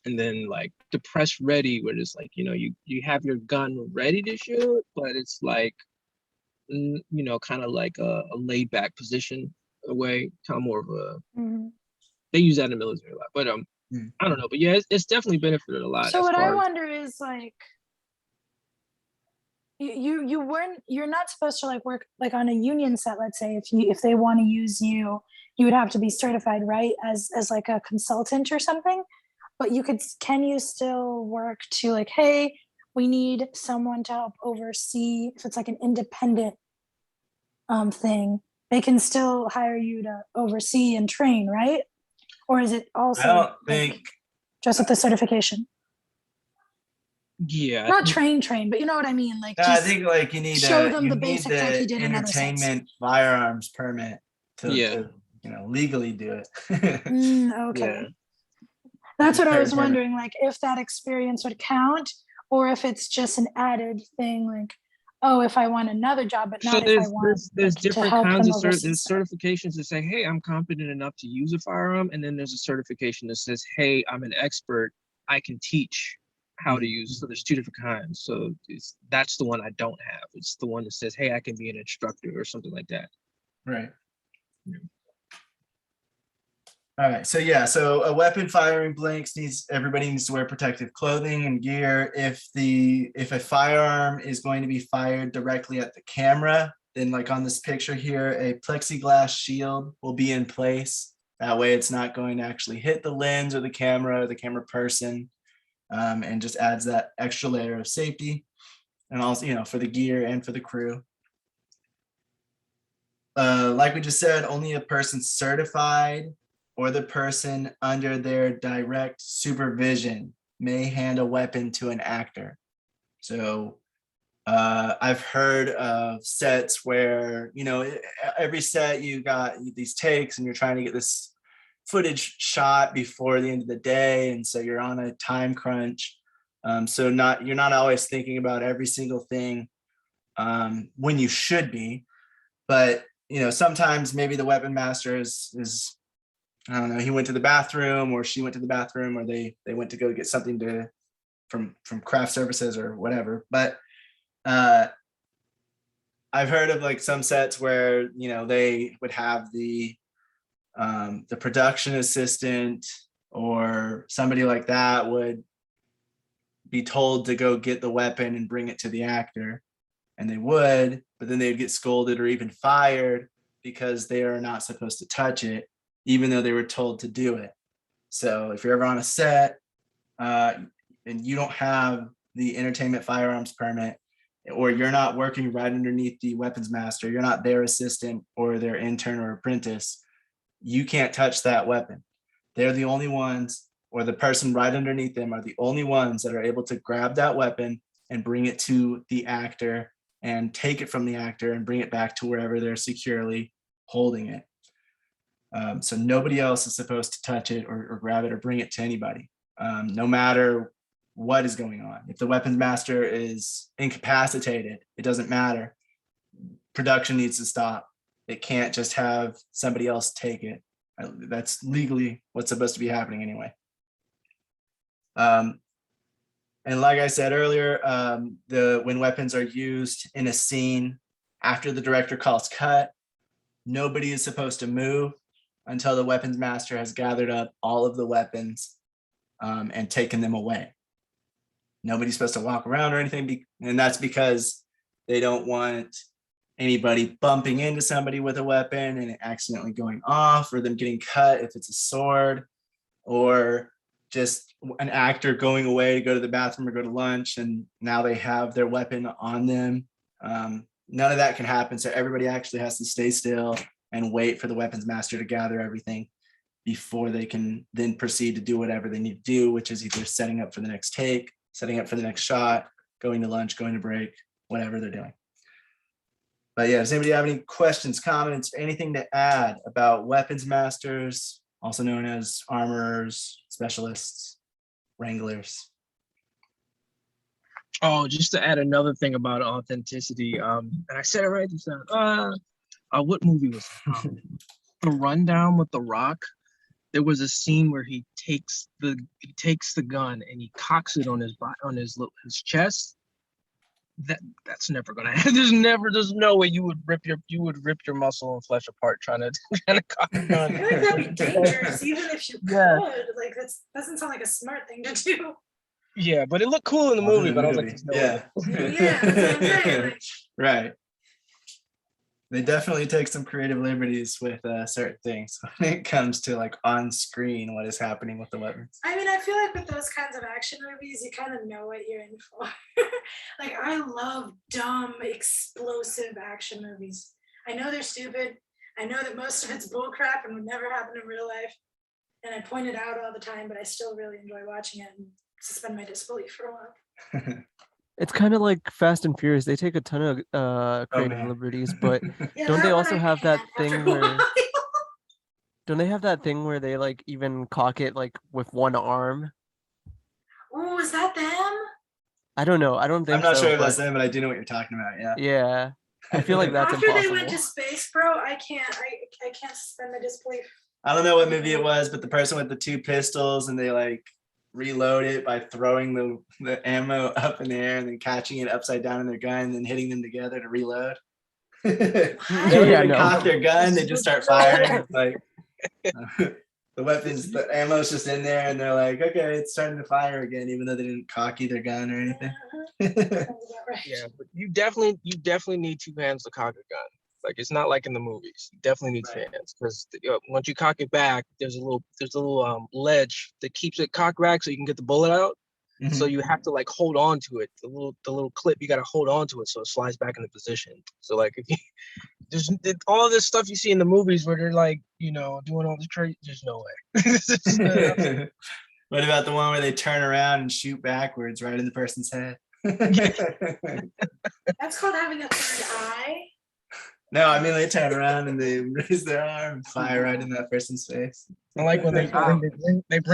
And then like depress ready, where it's like, you have your gun ready to shoot, but it's like, kind of like a laid back position away, kind of more of a, Mhm. they use that in the military a lot, but Mm. I don't know, but yeah, it's definitely benefited a lot. So as what far I as, wonder is like, you're not supposed to like work like on a union set. Let's say if they want to use you, you would have to be certified, right, as like a consultant or something. But can you still work to like, hey, we need someone to help oversee, if it's like an independent thing, they can still hire you to oversee and train, right? Or is it I also don't like think just with the certification? yeah, Not train, but you know what I mean? Like no, I just think like you need show a them you the need basics like you the did in other sets. entertainment firearms permit Yeah. to legally do it. Okay. yeah. That's what I Certain was permit. wondering, like if that experience would count, or if it's just an added thing, like, oh, if I want another job, but So not if I want there's like, to different help kinds them of oversee there's stuff. certifications that say, hey, I'm competent enough to use a firearm, and then there's a certification that says, hey, I'm an expert, I can teach how to use. So there's two different kinds. So that's the one I don't have. It's the one that says, hey, I can be an instructor or something like that. Right. Yeah. All right. So yeah. So a weapon firing blanks everybody needs to wear protective clothing and gear. If a firearm is going to be fired directly at the camera, then like on this picture here, a plexiglass shield will be in place. That way it's not going to actually hit the lens or the camera person, and just adds that extra layer of safety. And also, for the gear and for the crew. Like we just said, only a person certified or the person under their direct supervision may hand a weapon to an actor. So I've heard of sets where, every set you got these takes and you're trying to get this footage shot before the end of the day. And so you're on a time crunch. So you're not always thinking about every single thing when you should be. But, sometimes maybe the weapon master is I don't know, he went to the bathroom or she went to the bathroom or they went to go get something from craft services or whatever. But I've heard of like some sets where, they would have the production assistant or somebody like that would be told to go get the weapon and bring it to the actor. And they would, but then they'd get scolded or even fired because they are not supposed to touch it, even though they were told to do it. So if you're ever on a set and you don't have the entertainment firearms permit, or you're not working right underneath the weapons master, you're not their assistant or their intern or apprentice, you can't touch that weapon. They're the only ones, or the person right underneath them are the only ones that are able to grab that weapon and bring it to the actor and take it from the actor and bring it back to wherever they're securely holding it. So nobody else is supposed to touch it or grab it or bring it to anybody, no matter what is going on. If the weapons master is incapacitated, it doesn't matter. Production needs to stop. It can't just have somebody else take it. That's legally what's supposed to be happening anyway. And like I said earlier, when weapons are used in a scene after the director calls cut, nobody is supposed to move until the weapons master has gathered up all of the weapons and taken them away. Nobody's supposed to walk around or anything, and that's because they don't want anybody bumping into somebody with a weapon and it accidentally going off, or them getting cut if it's a sword, or just an actor going away to go to the bathroom or go to lunch and now they have their weapon on them. None of that can happen. So everybody actually has to stay still and wait for the weapons master to gather everything before they can then proceed to do whatever they need to do, which is either setting up for the next take, setting up for the next shot, going to lunch, going to break, whatever they're doing. But yeah, does anybody have any questions, comments, anything to add about weapons masters, also known as armorers, specialists, wranglers? Oh, just to add another thing about authenticity, and I said it right this time. What movie was it? The Rundown with The Rock. There was a scene where he takes the gun and he cocks it on his chest. That's never gonna happen. There's no way you would rip your muscle and flesh apart trying to cock a gun. I feel like that'd be dangerous, even if you Yeah. could. Like, that doesn't sound like a smart thing to do. Yeah, but it looked cool in the movie. But I was like, there's no way. Yeah, that's what I'm saying. Like, Right. They definitely take some creative liberties with certain things when it comes to like on screen what is happening with the weapons. I mean, I feel like with those kinds of action movies, you kind of know what you're in for. Like, I love dumb, explosive action movies. I know they're stupid. I know that most of it's bullcrap and would never happen in real life. And I point it out all the time, but I still really enjoy watching it and suspend my disbelief for a while. It's kind of like Fast and Furious. They take a ton of creative man. liberties, but Yeah, don't that they one also I have that can't after thing a where while. don't they have that thing where they like even cock it like with one arm? Oh, is that them? I don't know. I don't think I'm not so, sure if but that's them, but I do know what you're talking about. Yeah. yeah, I feel like that's After impossible. they went to space, bro, I can't suspend my disbelief. I don't know what movie it was, but the person with the two pistols and they like reload it by throwing the ammo up in the air and then catching it upside down in their gun and then hitting them together to reload. They don't Yeah, even no. cock their gun, they just start firing. It's like the weapons, the ammo's just in there and they're like, okay, it's starting to fire again, even though they didn't cock either gun or anything. Sounds about right. Yeah, but you definitely need two hands to cock a gun. Like, it's not like in the movies. You definitely need two Right. hands because once you cock it back, there's a little ledge that keeps it cocked back so you can get the bullet out. So Mhm. you have to like hold on to it. The little clip, you got to hold on to it so it slides back into position. So like if you there's all this stuff you see in the movies where they're like, doing all this crazy, there's no way. What about the one where they turn around and shoot backwards right in the person's head? That's called having a third eye. No, I mean they turn around and they raise their arm and fire right in that person's face. I like when they bring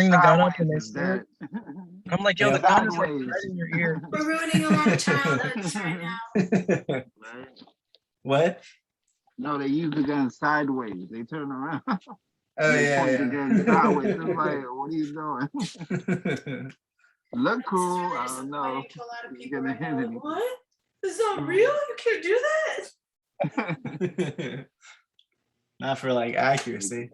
the gun up and they stare. I'm like, yo, Yeah. the gun is like Sideways. right in your ear. We're ruining a lot of childhoods right now. Right? What? No, they use the gun sideways. They turn around. Oh They point the yeah, gun sideways. It's like, what are you doing? yeah. Look This cool. is very I don't know. disappointing to a lot of You're people gonna right now. hit Like, anything. what? This is not real? You can't do that? Not for like accuracy.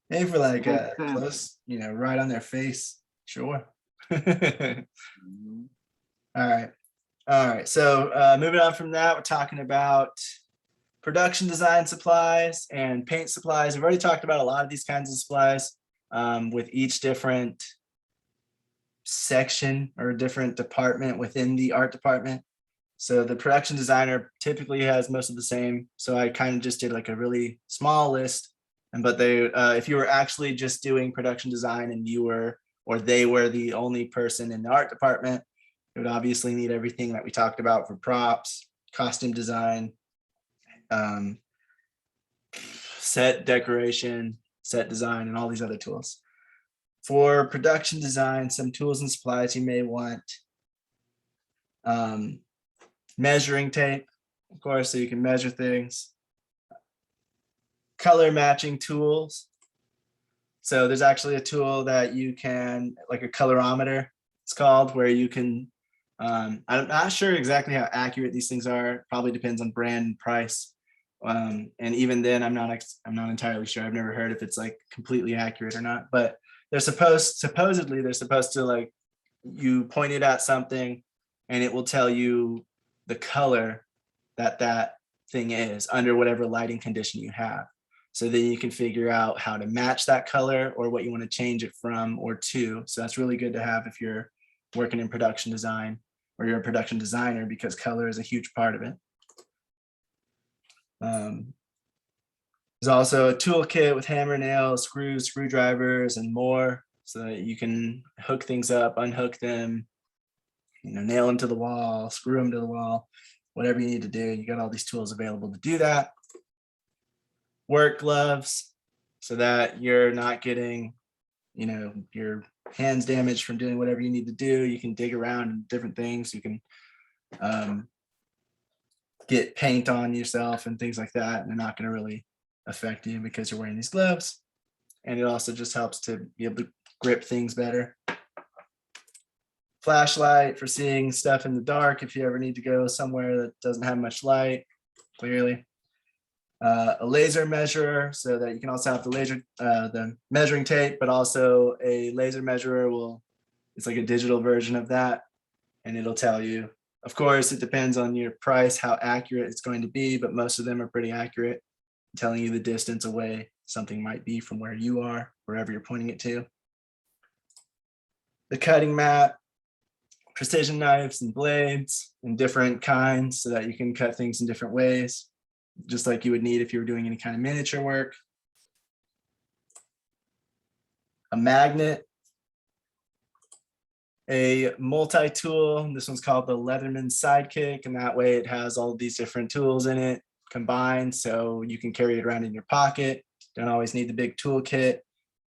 Maybe for like Makes sense. close, right on their face. Sure. All Mhm. right. All right. So moving on from that, we're talking about production design supplies and paint supplies. We've already talked about a lot of these kinds of supplies with each different section or different department within the art department. So the production designer typically has most of the same. So I kind of just did like a really small list. But if you were actually just doing production design and they were the only person in the art department, it would obviously need everything that we talked about for props, costume design, set decoration, set design, and all these other tools. For production design, some tools and supplies you may want. Measuring tape, of course, so you can measure things. Color matching tools. So there's actually a tool that you can, like a colorimeter, it's called, where you can, I'm not sure exactly how accurate these things are. Probably depends on brand and price. And even then, I'm not entirely sure. I've never heard if it's like completely accurate or not, but supposedly they're supposed to, like, you point it at something and it will tell you the color that thing is under whatever lighting condition you have. So then you can figure out how to match that color or what you want to change it from or to. So that's really good to have if you're working in production design or you're a production designer, because color is a huge part of it. There's also a toolkit with hammer, nails, screws, screwdrivers, and more, so that you can hook things up, unhook them, nail them to the wall, screw them to the wall, whatever you need to do. You got all these tools available to do that. Work gloves, so that you're not getting, your hands damaged from doing whatever you need to do. You can dig around in different things. You can get paint on yourself and things like that, and they're not going to really affect you because you're wearing these gloves. And it also just helps to be able to grip things better. Flashlight for seeing stuff in the dark if you ever need to go somewhere that doesn't have much light, clearly. A laser measurer, so that you can also have the measuring tape, but also a laser measurer it's like a digital version of that, and it'll tell you. Of course, it depends on your price, how accurate it's going to be, but most of them are pretty accurate, telling you the distance away something might be from where you are, wherever you're pointing it to. The cutting mat, precision knives and blades in different kinds, so that you can cut things in different ways, just like you would need if you were doing any kind of miniature work. A magnet, a multi-tool. This one's called the Leatherman Sidekick, and that way it has all of these different tools in it combined, so you can carry it around in your pocket. Don't always need the big toolkit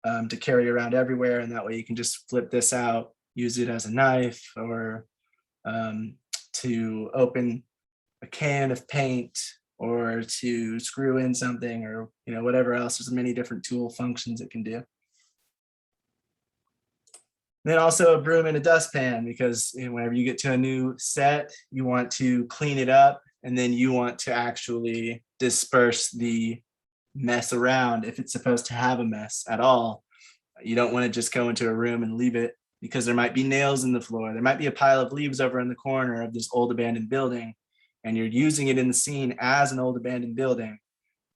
to carry around everywhere, and that way you can just flip this out, use it as a knife, or to open a can of paint, or to screw in something, or whatever else. There's many different tool functions it can do. Then also a broom and a dustpan, because whenever you get to a new set, you want to clean it up, and then you want to actually disperse the mess around if it's supposed to have a mess at all. You don't want to just go into a room and leave it, because there might be nails in the floor. There might be a pile of leaves over in the corner of this old abandoned building, and you're using it in the scene as an old abandoned building.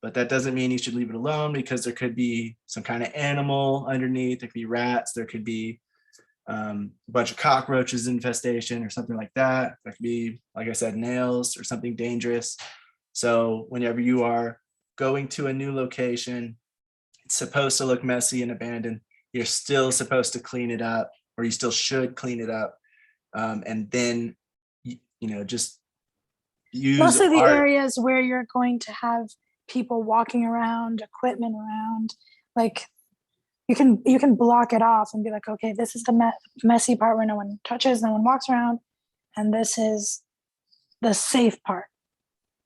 But that doesn't mean you should leave it alone, because there could be some kind of animal underneath. There could be rats. There could be a bunch of cockroaches infestation or something like that. There could be, like I said, nails or something dangerous. So whenever you are going to a new location, it's supposed to look messy and abandoned. You're still supposed to clean it up, or you still should clean it up. And then, just use Mostly the art. areas where you're going to have people walking around, equipment around, like you can block it off and be like, okay, this is the messy part where no one touches, no one walks around, and this is the safe part.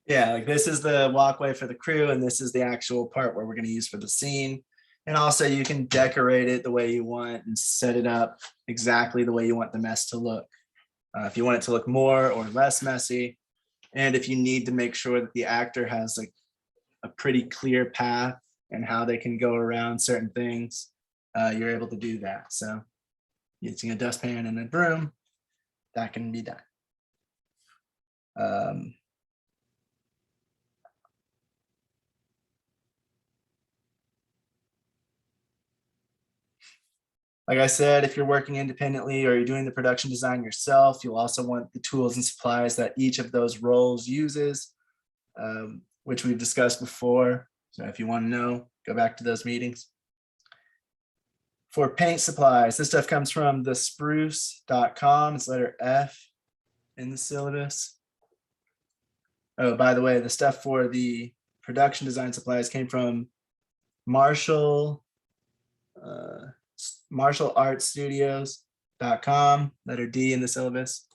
Yeah, like this is the walkway for the crew, and this is the actual part where we're going to use for the scene. And also you can decorate it the way you want and set it up exactly the way you want the mess to look. If you want it to look more or less messy, and if you need to make sure that the actor has like a pretty clear path and how they can go around certain things, you're able to do that. So using a dustpan and a broom, that can be done. Like I said, if you're working independently or you're doing the production design yourself, you'll also want the tools and supplies that each of those roles uses, which we've discussed before. So if you want to know, go back to those meetings. For paint supplies, this stuff comes from thespruce.com. It's letter F in the syllabus. Oh, by the way, the stuff for the production design supplies came from martialartstudios.com, letter D in the syllabus.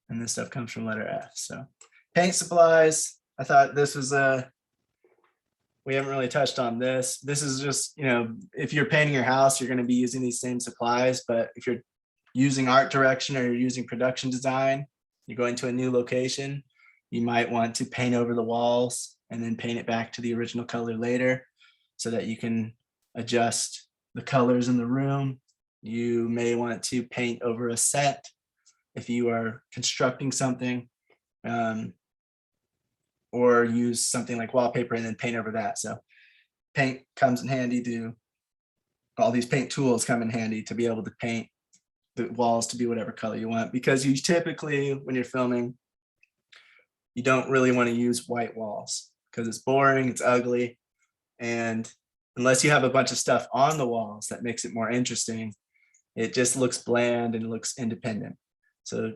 And this stuff comes from letter F. So paint supplies, I thought this was we haven't really touched on this. This is just, if you're painting your house, you're going to be using these same supplies, but if you're using art direction or you're using production design, you're going to a new location, you might want to paint over the walls and then paint it back to the original color later so that you can adjust the colors in the room. You may want to paint over a set if you are constructing something, or use something like wallpaper and then paint over that. So paint comes in handy to, all these paint tools come in handy to be able to paint the walls to be whatever color you want, because you typically, when you're filming, you don't really want to use white walls because it's boring, it's ugly. And unless you have a bunch of stuff on the walls that makes it more interesting, it just looks bland and it looks independent. So if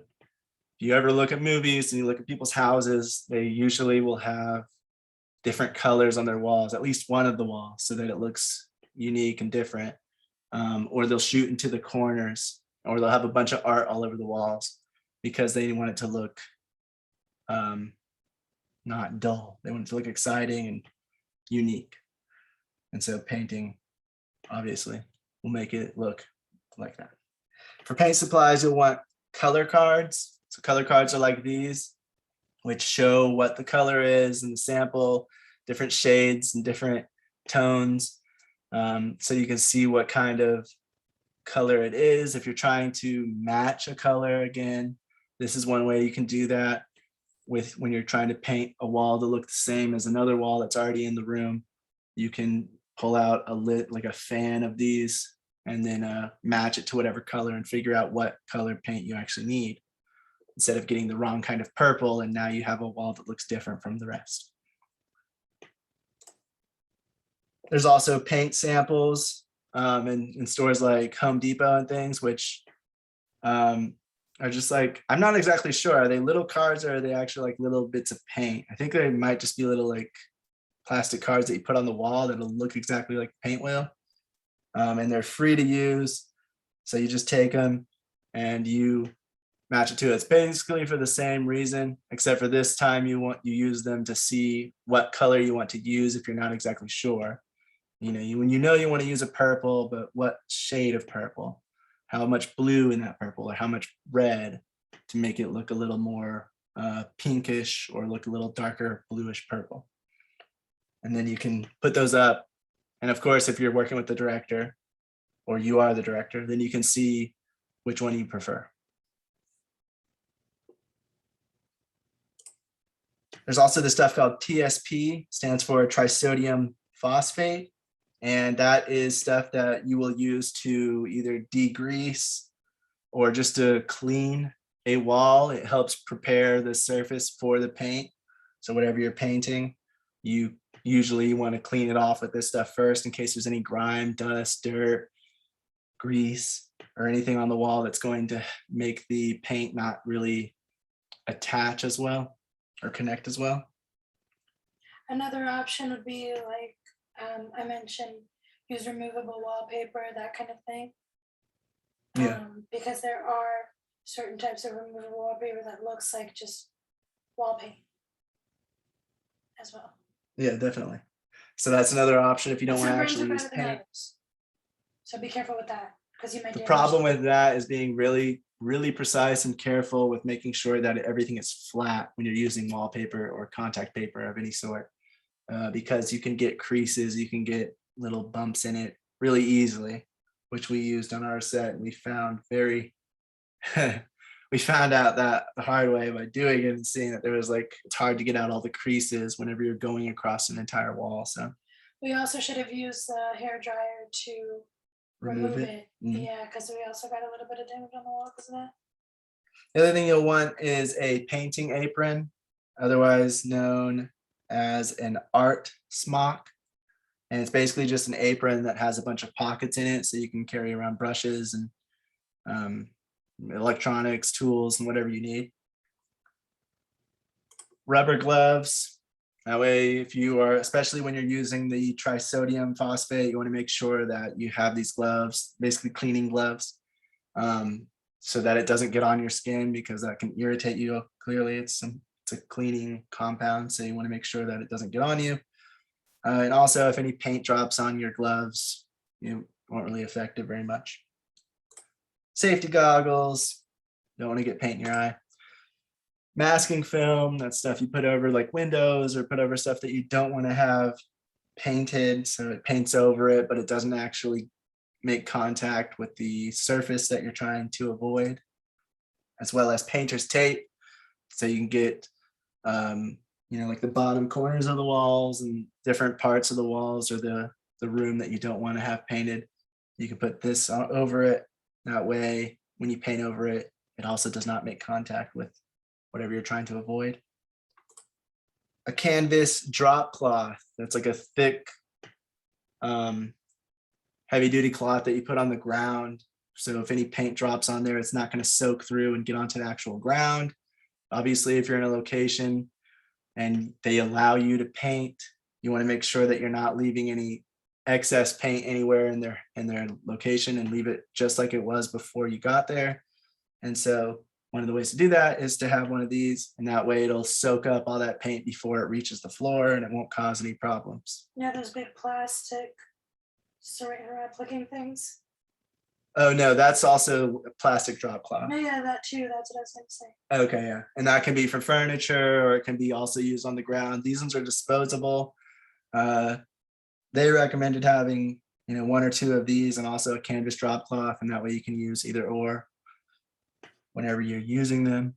you ever look at movies and you look at people's houses, they usually will have different colors on their walls, at least one of the walls, so that it looks unique and different. Or they'll shoot into the corners, or they'll have a bunch of art all over the walls because they want it to look not dull. They want it to look exciting and unique. And so painting, obviously, will make it look like that. For paint supplies, you'll want color cards. So color cards are like these, which show what the color is in the sample, different shades and different tones. So you can see what kind of color it is. If you're trying to match a color, again, this is one way you can do that with when you're trying to paint a wall to look the same as another wall that's already in the room. You can pull out a lit, like a fan of these, and then match it to whatever color and figure out what color paint you actually need, instead of getting the wrong kind of purple and now you have a wall that looks different from the rest. There's also paint samples in stores like Home Depot and things, which are just like, I'm not exactly sure. Are they little cards or are they actually like little bits of paint? I think they might just be little like plastic cards that you put on the wall that'll look exactly like a paint wheel. And they're free to use. So you just take them and you match it to it. It's basically for the same reason, except for this time you use them to see what color you want to use if you're not exactly sure. When you want to use a purple, but what shade of purple, how much blue in that purple, or how much red to make it look a little more pinkish or look a little darker bluish purple. And then you can put those up. And of course, if you're working with the director or you are the director, then you can see which one you prefer. There's also this stuff called TSP, stands for trisodium phosphate. And that is stuff that you will use to either degrease or just to clean a wall. It helps prepare the surface for the paint. So whatever you're painting, you usually want to clean it off with this stuff first in case there's any grime, dust, dirt, grease, or anything on the wall that's going to make the paint not really attach as well or connect as well. Another option would be like, I mentioned, use removable wallpaper, that kind of thing. Yeah. Because there are certain types of removable wallpaper that looks like just wall paint as well. Yeah, definitely. So that's another option if you don't want to Some brands are actually use better than paint. others. So be careful with that, because you might The damage problem it. with that is being really, really precise and careful with making sure that everything is flat when you're using wallpaper or contact paper of any sort, because you can get creases, you can get little bumps in it really easily, which we used on our set. And we found we found out that the hard way by doing it and seeing that there was it's hard to get out all the creases whenever you're going across an entire wall. So We also should have used the hair dryer to remove it. Mhm. Yeah, because we also got a little bit of damage on the wall because of that. The other thing you'll want is a painting apron, otherwise known as an art smock. And it's basically just an apron that has a bunch of pockets in it so you can carry around brushes and electronics, tools, and whatever you need. Rubber gloves. That way, if you are, especially when you're using the trisodium phosphate, you want to make sure that you have these gloves, basically cleaning gloves, so that it doesn't get on your skin, because that can irritate you. Clearly, it's a cleaning compound, so you want to make sure that it doesn't get on you. And also, if any paint drops on your gloves, you won't really affect it very much. Safety goggles, don't want to get paint in your eye. Masking film, that's stuff you put over like windows or put over stuff that you don't want to have painted, so it paints over it, but it doesn't actually make contact with the surface that you're trying to avoid. As well as painter's tape, so you can get like the bottom corners of the walls and different parts of the walls or the room that you don't want to have painted. You can put this over it. That way, when you paint over it, it also does not make contact with whatever you're trying to avoid. A canvas drop cloth. That's like a thick, heavy duty cloth that you put on the ground. So if any paint drops on there, it's not going to soak through and get onto the actual ground. Obviously, if you're in a location and they allow you to paint, you want to make sure that you're not leaving any excess paint anywhere in their location, and leave it just like it was before you got there. And so one of the ways to do that is to have one of these, and that way it'll soak up all that paint before it reaches the floor and it won't cause any problems. Yeah, those big plastic saran wrap looking things. Oh no, that's also a plastic drop cloth. Oh, yeah, that too. That's what I was going to say. Okay, yeah. And that can be for furniture, or it can be also used on the ground. These ones are disposable. They recommended having, one or two of these and also a canvas drop cloth, and that way you can use either or whenever you're using them.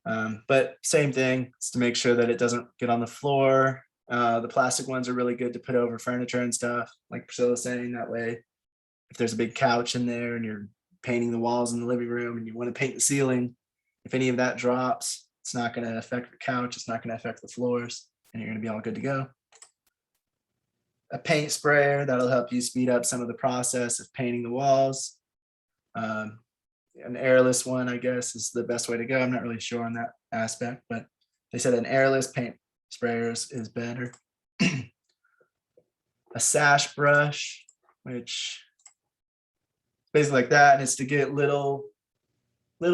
But same thing, it's to make sure that it doesn't get on the floor. The plastic ones are really good to put over furniture and stuff, like Priscilla was saying. That way, if there's a big couch in there and you're painting the walls in the living room and you want to paint the ceiling, if any of that drops, it's not going to affect the couch, it's not going to affect the floors, and you're going to be all good to go. A paint sprayer, that'll help you speed up some of the process of painting the walls. An airless one, I guess, is the best way to go. I'm not really sure on that aspect, but they said an airless paint sprayer is better. A sash brush, which basically like that, and it's to get little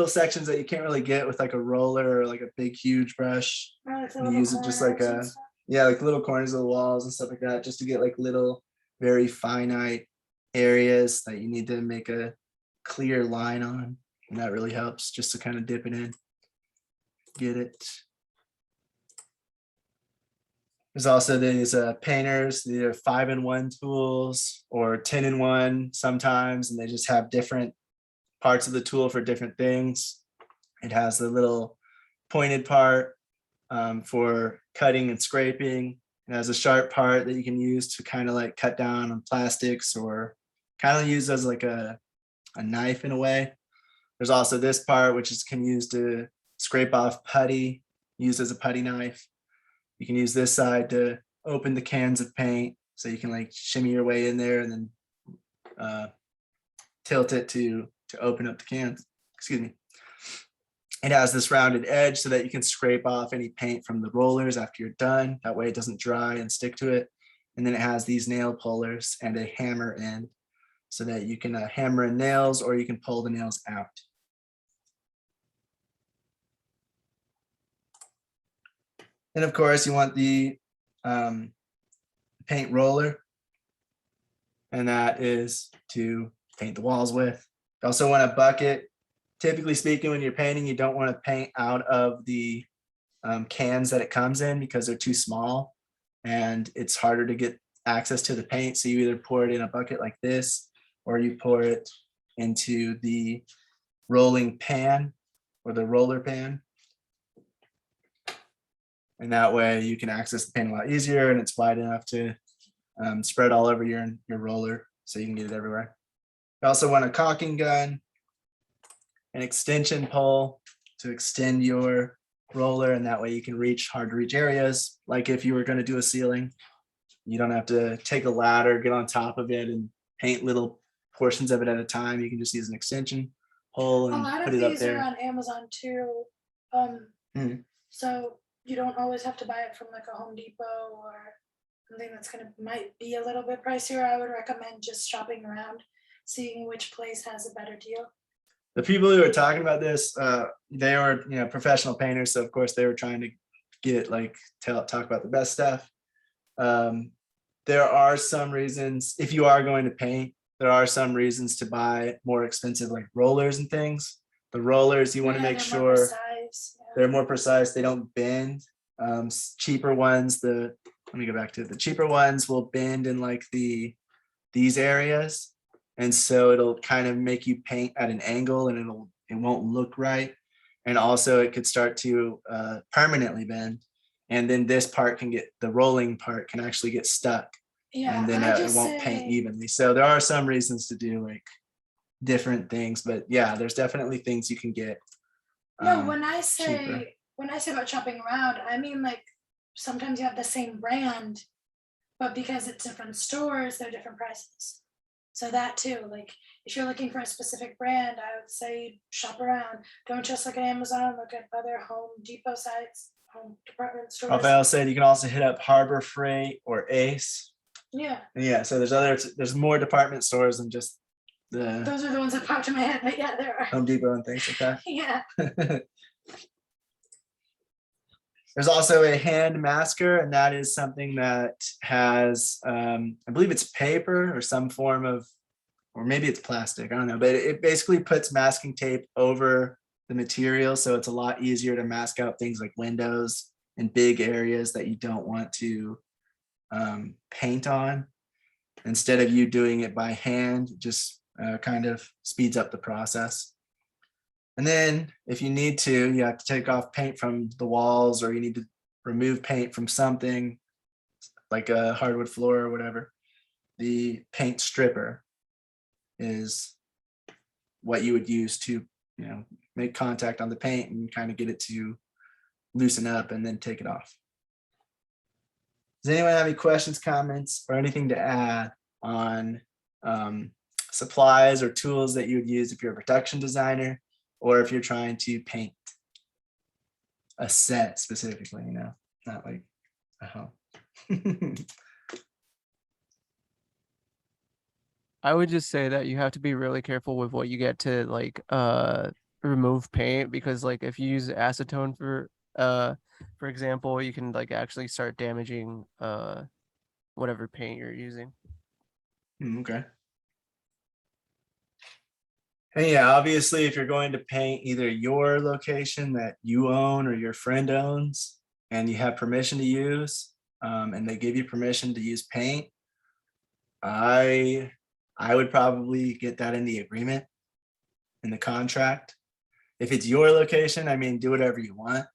sections that you can't really get with like a roller or like a big huge brush. Or like the You little use it just like corners a and stuff. like little corners of the walls and stuff like that, just to get like little very finite areas that you need to make a clear line on, and that really helps just to kind of dip it in, get it. There's also these painters, they're 5-in-1 tools or 10-in-1 sometimes, and they just have different parts of the tool for different things. It has the little pointed part for cutting and scraping. It has a sharp part that you can use to kind of like cut down on plastics, or kind of use as like a knife in a way. There's also this part, which can use to scrape off putty, used as a putty knife. You can use this side to open the cans of paint, so you can like shimmy your way in there and then tilt it to open up the cans. Excuse me. It has this rounded edge so that you can scrape off any paint from the rollers after you're done. That way it doesn't dry and stick to it. And then it has these nail pullers and a hammer end, so that you can hammer in nails, or you can pull the nails out. And of course, you want the paint roller, and that is to paint the walls with. You also want a bucket. Typically speaking, when you're painting, you don't want to paint out of the cans that it comes in, because they're too small and it's harder to get access to the paint. So you either pour it in a bucket like this, or you pour it into the rolling pan or the roller pan. And that way you can access the paint a lot easier, and it's wide enough to spread all over your roller, so you can get it everywhere. You also want a caulking gun, an extension pole to extend your roller, and that way you can reach hard to reach areas. Like if you were going to do a ceiling, you don't have to take a ladder, get on top of it, and paint little portions of it at a time. You can just use an extension pole A and lot put of it up these are there. on Amazon too. So you don't always have to buy it from like a Home Depot or something that's might be a little bit pricier. I would recommend just shopping around, seeing which place has a better deal. The people who were talking about this, they were professional painters, so of course they were trying to get talk about the best stuff. There are some reasons, if you are going to paint, there there are some reasons to buy more expensive like rollers and things. The rollers, you want to Yeah, make they're more sure precise, yeah. they're more precise, they don't bend. Cheaper ones, let me go back to it. The cheaper ones will bend in like these areas. And so it'll kind of make you paint at an angle and it won't look right. And also it could start to permanently bend. And then this part the rolling part can actually get stuck. Yeah, And then I it just won't paint say- evenly. So there are some reasons to do like different things, but yeah, there's definitely things you can get. No, um, when I cheaper. say about shopping around, I mean like sometimes you have the same brand, but because it's different stores, they're different prices. So that too, like if you're looking for a specific brand, I would say shop around. Don't just look at Amazon, look at other Home Depot sites, home department stores. Rafael said you can also hit up Harbor Freight or Ace. Yeah, And yeah, so there's more department stores than just the those are the ones that popped in my head, but yeah, there are. Home Depot and things like that. Yeah, There's also a hand masker, and that is something that has, I believe it's paper or some form of, or maybe it's plastic, I don't know, but it basically puts masking tape over the material. So it's a lot easier to mask out things like windows and big areas that you don't want to paint on. Instead of you doing it by hand, just kind of speeds up the process. And then if you need to, you have to take off paint from the walls, or you need to remove paint from something like a hardwood floor or whatever. The paint stripper is what you would use to, make contact on the paint and kind of get it to loosen up and then take it off. Does anyone have any questions, comments, or anything to add on supplies or tools that you would use if you're a production designer, or if you're trying to paint a set specifically, not like a home. I would just say that you have to be really careful with what you get to like remove paint, because like if you use acetone for example, you can like actually start damaging whatever paint you're using. Okay. And yeah, obviously, if you're going to paint either your location that you own or your friend owns, and you have permission to use, and they give you permission to use paint, I would probably get that in the agreement, in the contract. If it's your location, I mean, do whatever you want,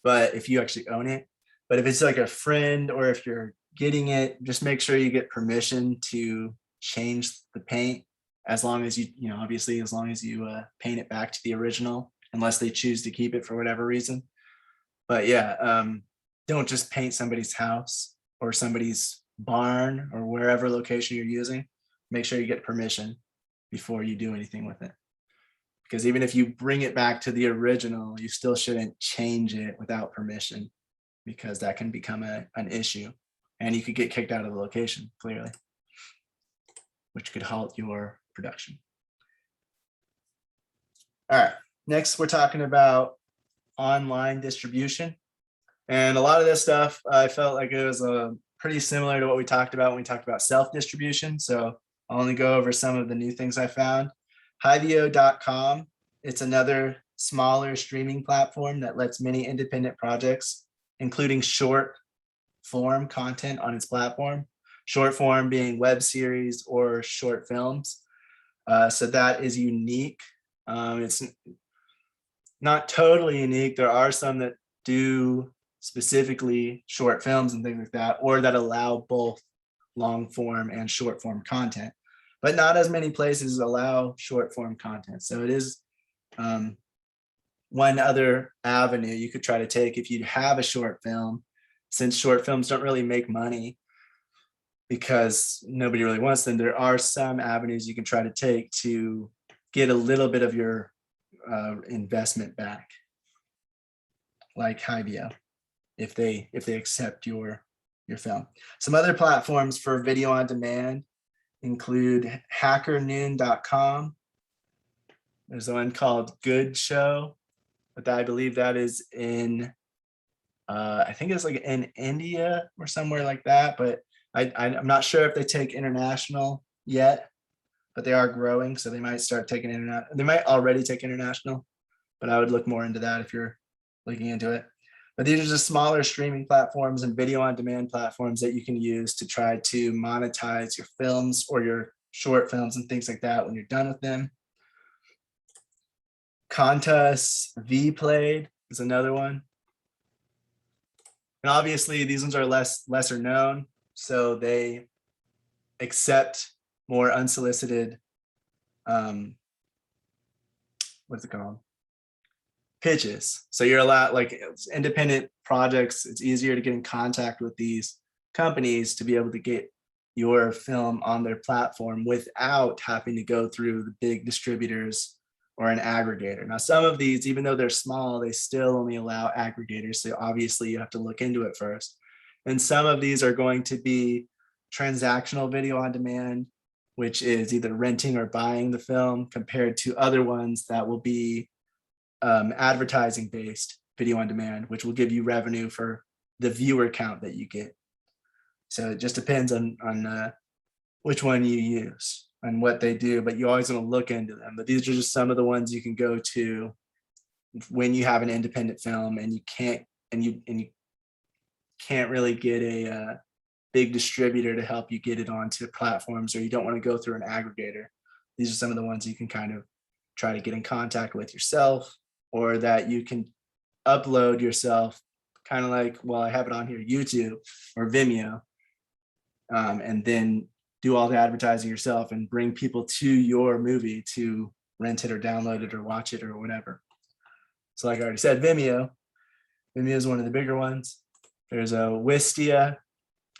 but if you actually own it. But if it's like a friend, or if you're getting it, just make sure you get permission to change the paint, as long as obviously, as long as you paint it back to the original, unless they choose to keep it for whatever reason. But yeah, don't just paint somebody's house or somebody's barn or wherever location you're using. Make sure you get permission before you do anything with it. Because even if you bring it back to the original, you still shouldn't change it without permission, because that can become an issue, and you could get kicked out of the location, clearly, which could halt your production. All right, next we're talking about online distribution. And a lot of this stuff, I felt like it was pretty similar to what we talked about when we talked about self-distribution. So I'll only go over some of the new things I found. Hyvio.com, it's another smaller streaming platform that lets many independent projects, including short form content on its platform. Short form being web series or short films. So that is unique. It's not totally unique. There are some that do specifically short films and things like that, or that allow both long form and short form content, but not as many places allow short form content. So it is one other avenue you could try to take if you have a short film, since short films don't really make money because nobody really wants them. There are some avenues you can try to take to get a little bit of your investment back, like Hyvio, if they accept your film. Some other platforms for video on demand include hackernoon.com. There's one called Good Show, but I believe that is in I think it's like in India or somewhere like that, but I'm not sure if they take international yet. but they are growing. So they might start taking internet. They might already take international, but I would look more into that if you're looking into it. But these are just smaller streaming platforms and video on demand platforms that you can use to try to monetize your films or your short films and things like that when you're done with them. Contests, Vplayed is another one. And obviously these ones are lesser known, so they accept more unsolicited, what's it called? Pitches. So you're allowed, like independent projects, it's easier to get in contact with these companies to be able to get your film on their platform without having to go through the big distributors or an aggregator. Now, some of these, even though they're small, they still only allow aggregators. So obviously you have to look into it first. And some of these are going to be transactional video on demand, which is either renting or buying the film, compared to other ones that will be advertising based video on demand, which will give you revenue for the viewer count that you get. So it just depends on which one you use and what they do, but you always want to look into them. But these are just some of the ones you can go to when you have an independent film and you can't really get a big distributor to help you get it onto platforms, or you don't want to go through an aggregator. These are some of the ones you can kind of try to get in contact with yourself, or that you can upload yourself, kind of like, well, I have it on here, YouTube or Vimeo, and then do all the advertising yourself and bring people to your movie to rent it or download it or watch it or whatever. So like I already said, Vimeo is one of the bigger ones. There's a Wistia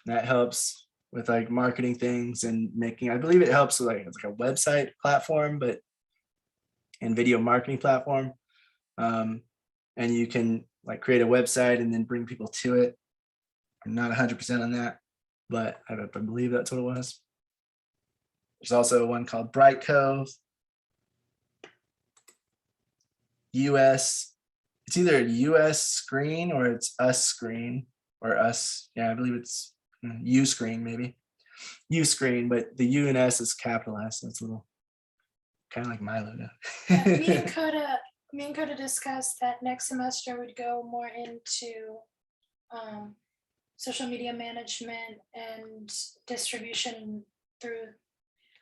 that helps with like marketing things and making, I believe it helps with it's like a website platform, but and video marketing platform. And you can like create a website and then bring people to it. I'm not 100% on that, but I believe that's what it was. There's also one called Bright Cove. US, it's either US Screen or it's Us Screen or Us. Yeah, I believe it's U Screen, maybe. U Screen, but the U and S is capitalized. So it's a little kind of like my logo. Me and Coda discussed that next semester would go more into social media management and distribution through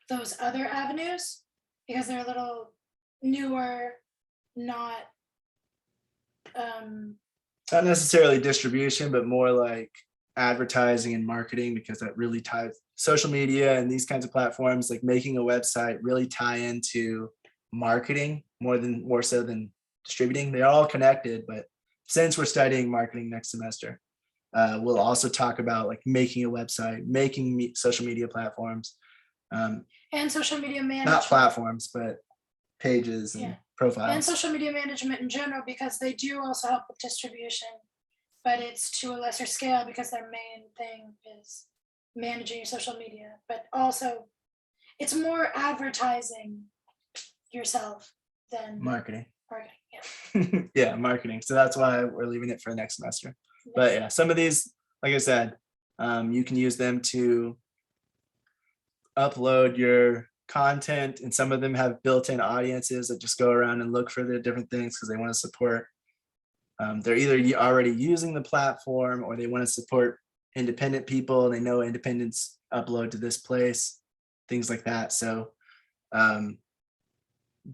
those other avenues, because they're a little newer, not necessarily distribution, but more like advertising and marketing, because that really ties social media and these kinds of platforms, like making a website, really tie into marketing more so than distributing. They're all connected, but since we're studying marketing next semester, we'll also talk about like making a website, making social media platforms, and social media management. not platforms, but pages and profiles. And social media management in general, because they do also help with distribution, but it's to a lesser scale because their main thing is managing your social media, but also it's more advertising yourself than marketing. Yeah. Yeah, marketing. So that's why we're leaving it for the next semester. But yeah, some of these, like I said, you can use them to upload your content, and some of them have built-in audiences that just go around and look for the different things because they want to support. They're either already using the platform or they want to support independent people and they know independents upload to this place, things like that. So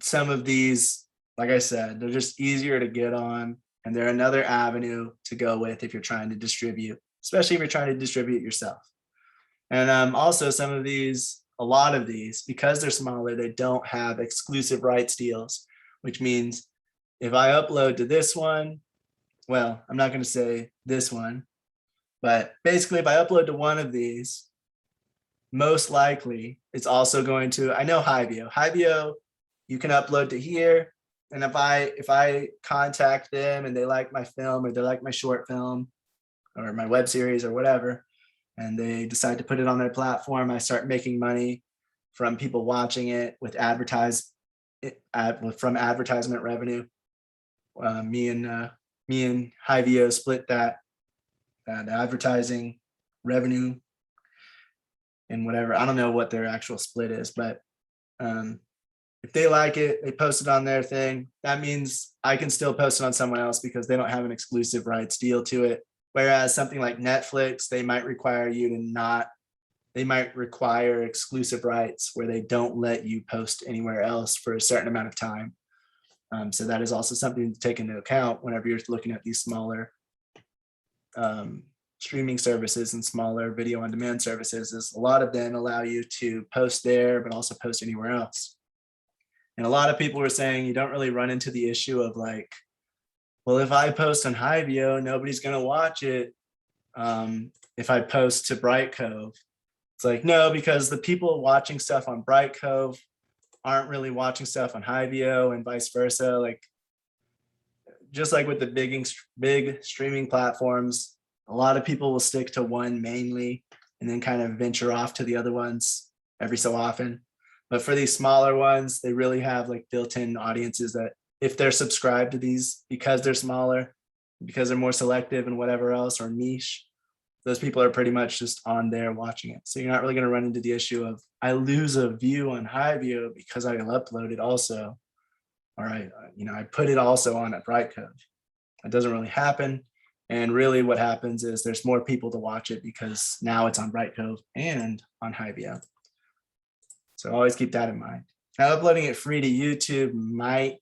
some of these, like I said, they're just easier to get on, and they're another avenue to go with if you're trying to distribute, especially if you're trying to distribute yourself. And also some of these, a lot of these, because they're smaller, they don't have exclusive rights deals, which means if I upload to this one, well, I'm not going to say this one, but basically if I upload to one of these, most likely it's also going to, I know Hyveo, you can upload to here. And if I contact them and they like my film or they like my short film or my web series or whatever, and they decide to put it on their platform, I start making money from people watching it with from advertisement revenue. Me and Hyveo split that advertising revenue and whatever. I don't know what their actual split is, but If they like it, they post it on their thing. That means I can still post it on someone else because they don't have an exclusive rights deal to it. Whereas something like Netflix, they might require you to not, they might require exclusive rights where they don't let you post anywhere else for a certain amount of time. So that is also something to take into account whenever you're looking at these smaller streaming services and smaller video on demand services. Is a lot of them allow you to post there, but also post anywhere else. And a lot of people were saying you don't really run into the issue of like, well, if I post on Hyveo, nobody's going to watch it. If I post to Bright Cove, it's like, no, because the people watching stuff on Bright Cove aren't really watching stuff on Hyveo and vice versa. Like, just like with the big streaming platforms, a lot of people will stick to one mainly and then kind of venture off to the other ones every so often. But for these smaller ones, they really have like built-in audiences that if they're subscribed to these because they're smaller, because they're more selective and whatever else or niche, those people are pretty much just on there watching it. So you're not really going to run into the issue of I lose a view on Hyveo because I upload it also. Or I put it also on at Bright Cove. That doesn't really happen. And really what happens is there's more people to watch it because now it's on Bright Cove and on Hyveo. So always keep that in mind. Now uploading it free to YouTube might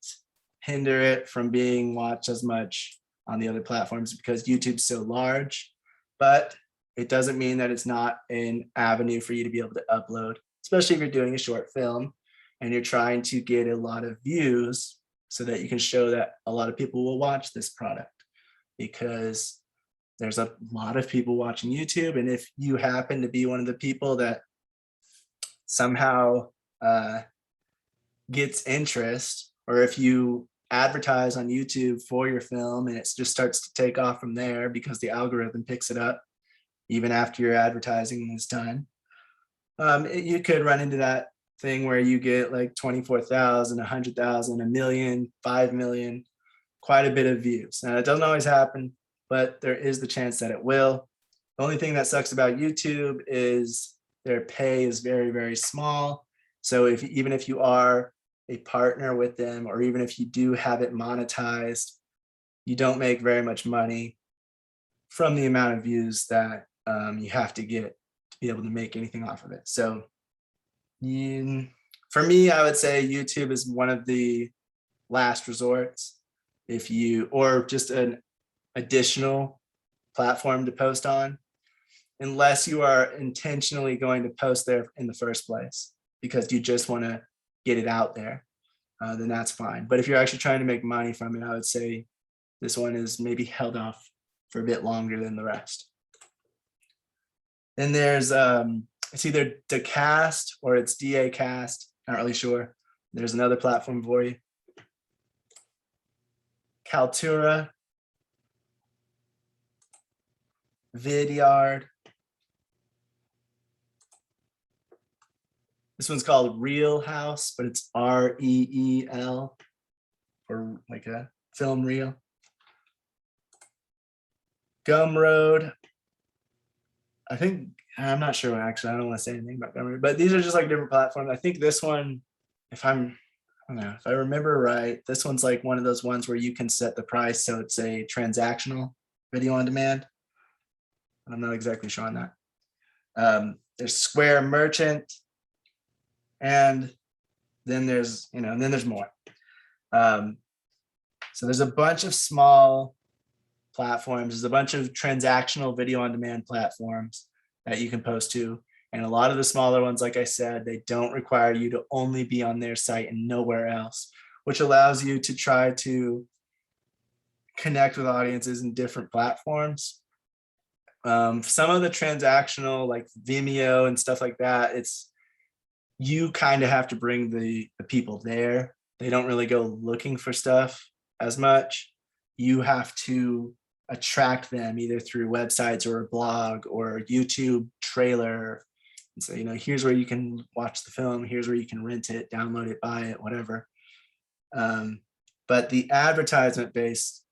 hinder it from being watched as much on the other platforms because YouTube's so large, but it doesn't mean that it's not an avenue for you to be able to upload, especially if you're doing a short film and you're trying to get a lot of views so that you can show that a lot of people will watch this product, because there's a lot of people watching YouTube. And if you happen to be one of the people that somehow gets interest, or if you advertise on YouTube for your film and it just starts to take off from there because the algorithm picks it up even after your advertising is done, you could run into that thing where you get like 24,000, 100,000, a million, 5 million, quite a bit of views. Now it doesn't always happen, but there is the chance that it will. The only thing that sucks about YouTube is their pay is very, very small. So even if you are a partner with them, or even if you do have it monetized, you don't make very much money from the amount of views that you have to get to be able to make anything off of it. So for me, I would say YouTube is one of the last resorts, or just an additional platform to post on, unless you are intentionally going to post there in the first place because you just want to get it out there, then that's fine. But if you're actually trying to make money from it, I would say this one is maybe held off for a bit longer than the rest. Then there's it's either Dacast or it's Dacast, not really sure. There's another platform for you. Kaltura, Vidyard. This one's called Reel House, but it's REEL, or like a film reel. Gumroad. I think, I'm not sure actually, I don't want to say anything about Gumroad, but these are just like different platforms. I think this one, if I remember right, this one's like one of those ones where you can set the price. So it's a transactional video on demand. I'm not exactly sure on that. There's Square Merchant. And then there's, then there's more. So there's a bunch of small platforms. There's a bunch of transactional video on demand platforms that you can post to. And a lot of the smaller ones, like I said, they don't require you to only be on their site and nowhere else, which allows you to try to connect with audiences in different platforms. Some of the transactional, like Vimeo and stuff like that, you kind of have to bring the people there. They don't really go looking for stuff as much. You have to attract them either through websites or a blog or a YouTube trailer. And so, here's where you can watch the film. Here's where you can rent it, download it, buy it, whatever. But the advertisement-based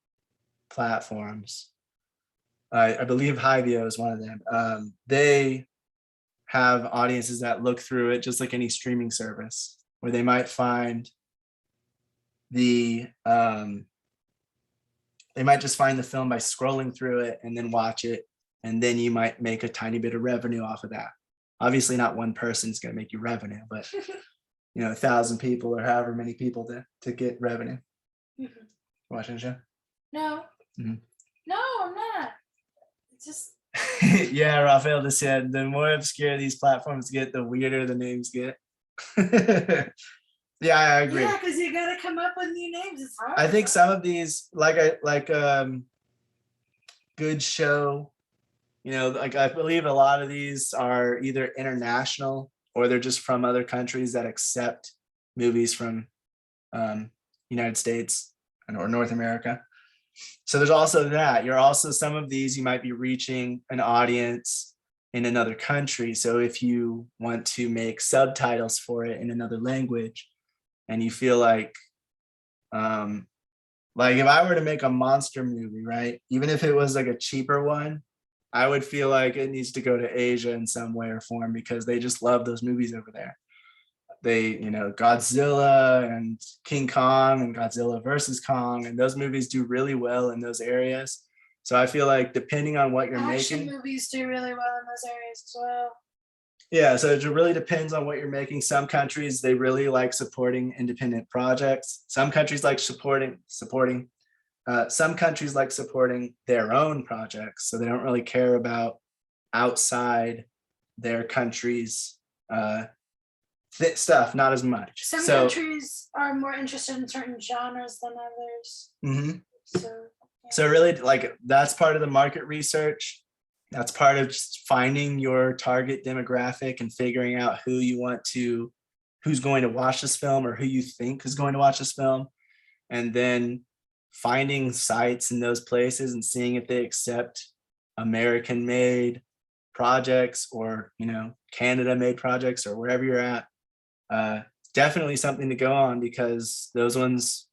platforms, I believe Hyveo is one of them. They have audiences that look through it just like any streaming service. where they might find the they might just find the film by scrolling through it and then watch it, and then you might make a tiny bit of revenue off of that. Obviously not one person's going to make you revenue, but 1,000 people or however many people to get revenue. Mhm. Watching the show? No. Mhm. No, I'm not. It's just Yeah, Raphael just said the more obscure these platforms get, the weirder the names get. Yeah, I agree. yeah, because you gotta come up with new names. It's hard. I think some of these, like Good Show, like I believe a lot of these are either international or they're just from other countries that accept movies from United States or North America. So there's also that. You're also, some of these you might be reaching an audience in another country. So if you want to make subtitles for it in another language and you feel like if I were to make a monster movie, right? Even if it was like a cheaper one, I would feel like it needs to go to Asia in some way or form because they just love those movies over there. They, Godzilla and King Kong and Godzilla versus Kong, and those movies do really well in those areas. So I feel like depending on what you're action making, movies do really well in those areas as well. yeah, so it really depends on what you're making. Some countries, they really like supporting independent projects. Some countries like supporting some countries like supporting their own projects. So they don't really care about outside their country's stuff, not as much. Some countries are more interested in certain genres than others. Mhm. So, So really, like, that's part of the market research. That's part of just finding your target demographic and figuring out who's going to watch this film or who you think is going to watch this film. And then finding sites in those places and seeing if they accept American made projects or, Canada made projects or wherever you're at. Definitely something to go on because those ones,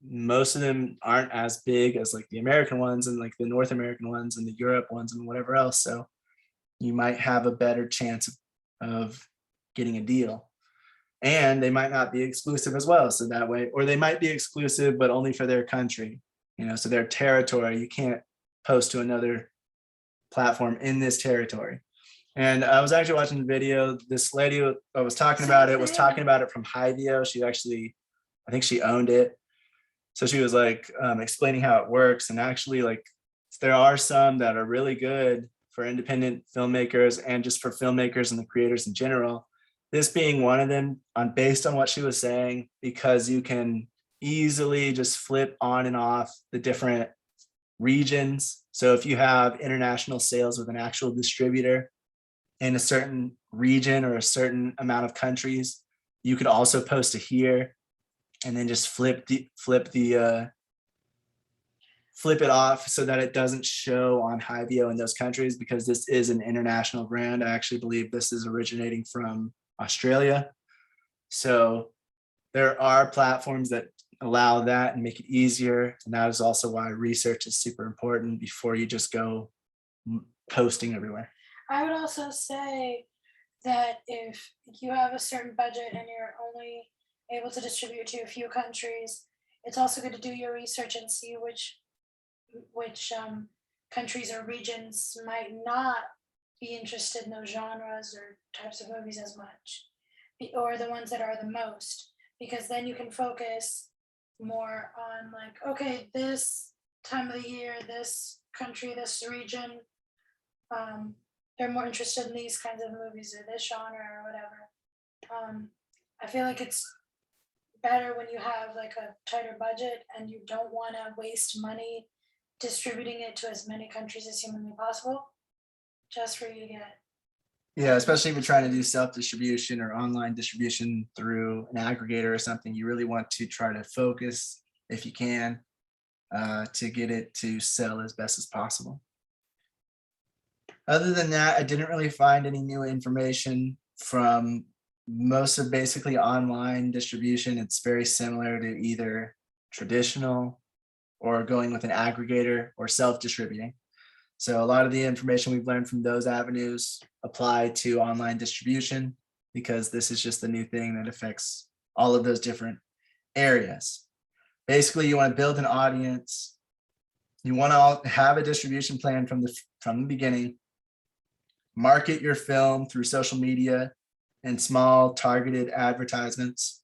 most of them aren't as big as like the American ones and like the North American ones and the Europe ones and whatever else. So you might have a better chance of getting a deal. And they might not be exclusive as well. So that way, or they might be exclusive, but only for their country, so their territory. You can't post to another platform in this territory. And I was actually watching the video. This lady I was talking about it was talking about it from Hiveo. She actually, I think she owned it. So she was like explaining how it works. And actually, like, there are some that are really good for independent filmmakers and just for filmmakers and the creators in general. This being one of them, based on what she was saying, because you can easily just flip on and off the different regions. So if you have international sales with an actual distributor in a certain region or a certain amount of countries, you could also post to here and then just flip it off so that it doesn't show on Hiveo in those countries, because this is an international brand. I actually believe this is originating from Australia. So there are platforms that allow that and make it easier. And that is also why research is super important before you just go posting everywhere. I would also say that if you have a certain budget and you're only able to distribute to a few countries, it's also good to do your research and see which countries or regions might not be interested in those genres or types of movies as much, or the ones that are the most, because then you can focus more on like, okay, this time of the year, this country, this region, they're more interested in these kinds of movies or this genre or whatever. I feel like it's better when you have like a tighter budget and you don't want to waste money distributing it to as many countries as humanly possible, just for you to get. Yeah, especially if you're trying to do self-distribution or online distribution through an aggregator or something, you really want to try to focus, if you can, to get it to sell as best as possible. Other than that, I didn't really find any new information from most of basically online distribution. It's very similar to either traditional or going with an aggregator or self-distributing. So a lot of the information we've learned from those avenues apply to online distribution. because this is just the new thing that affects all of those different areas. Basically, you want to build an audience. You want to have a distribution plan from the beginning. Market your film through social media and small targeted advertisements.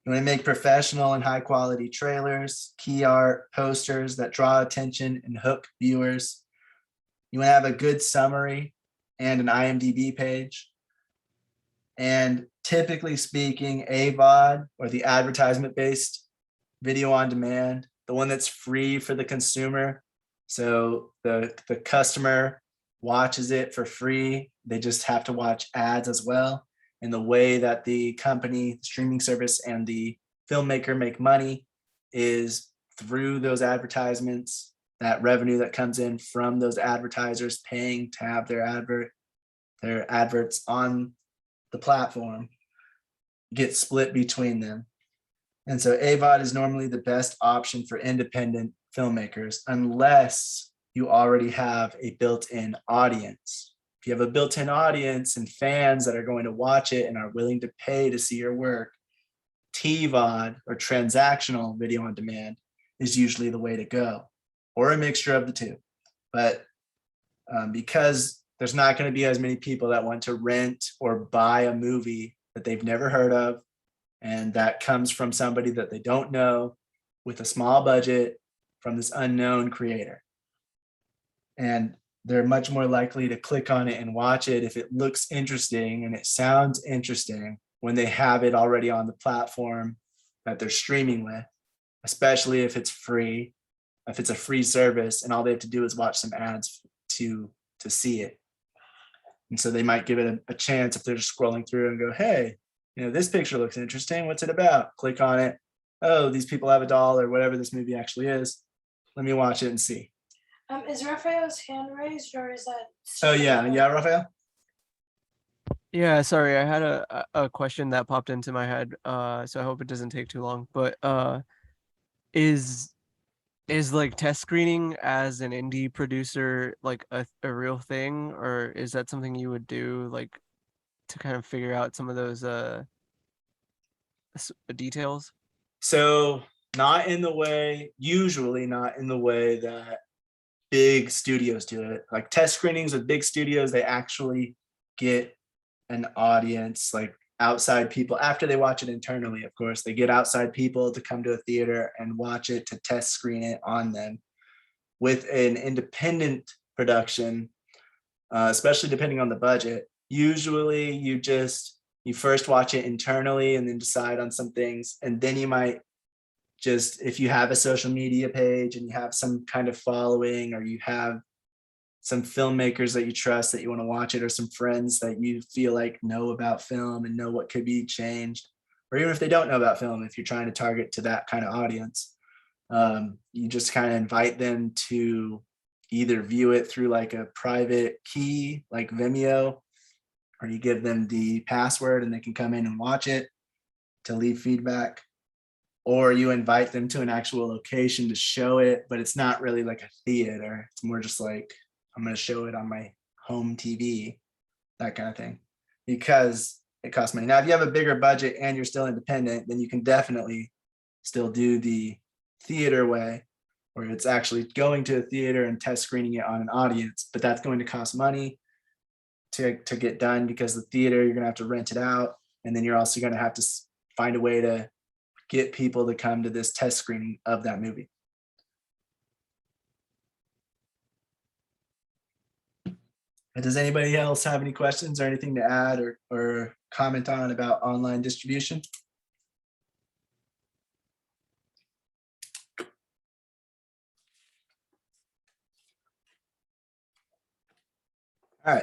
You want to make professional and high quality trailers, key art, posters that draw attention and hook viewers. You want to have a good summary and an IMDb page. And typically speaking, AVOD, or the advertisement-based video on demand, the one that's free for the consumer. So the customer watches it for free. They just have to watch ads as well. And the way that the company, the streaming service, and the filmmaker make money is through those advertisements, that revenue that comes in from those advertisers paying to have their adverts on the platform get split between them. And so AVOD is normally the best option for independent filmmakers, unless you already have a built-in audience. If you have a built-in audience and fans that are going to watch it and are willing to pay to see your work, TVOD, or transactional video on demand, is usually the way to go, or a mixture of the two. But because there's not going to be as many people that want to rent or buy a movie that they've never heard of, and that comes from somebody that they don't know with a small budget from this unknown creator. And they're much more likely to click on it and watch it if it looks interesting and it sounds interesting when they have it already on the platform that they're streaming with, especially if it's free, if it's a free service and all they have to do is watch some ads to see it. And so they might give it a chance if they're just scrolling through and go, hey, this picture looks interesting. What's it about? Click on it. Oh, these people have $1 or whatever this movie actually is. Let me watch it and see. Is Raphael's hand raised, or is that? Oh yeah, Raphael. Yeah, sorry, I had a question that popped into my head. So I hope it doesn't take too long. But is like test screening as an indie producer like a real thing, or is that something you would do like to kind of figure out some of those details? So usually not in the way that big studios do it. Like test screenings with big studios, they actually get an audience, like outside people, after they watch it internally, of course, they get outside people to come to a theater and watch it, to test screen it on them. With an independent production, especially depending on the budget, usually you first watch it internally and then decide on some things. And then you might just, if you have a social media page and you have some kind of following, or you have some filmmakers that you trust that you want to watch it, or some friends that you feel like know about film and know what could be changed, or even if they don't know about film, if you're trying to target to that kind of audience, you just kind of invite them to either view it through like a private key like Vimeo, or you give them the password and they can come in and watch it to leave feedback, or you invite them to an actual location to show it, but it's not really like a theater. It's more just like, I'm going to show it on my home TV, that kind of thing, because it costs money. Now, if you have a bigger budget and you're still independent, then you can definitely still do the theater way, where it's actually going to a theater and test screening it on an audience, but that's going to cost money to get done, because the theater, you're going to have to rent it out. And then you're also going to have to find a way to get people to come to this test screening of that movie. Does anybody else have any questions or anything to add or comment on about online distribution? All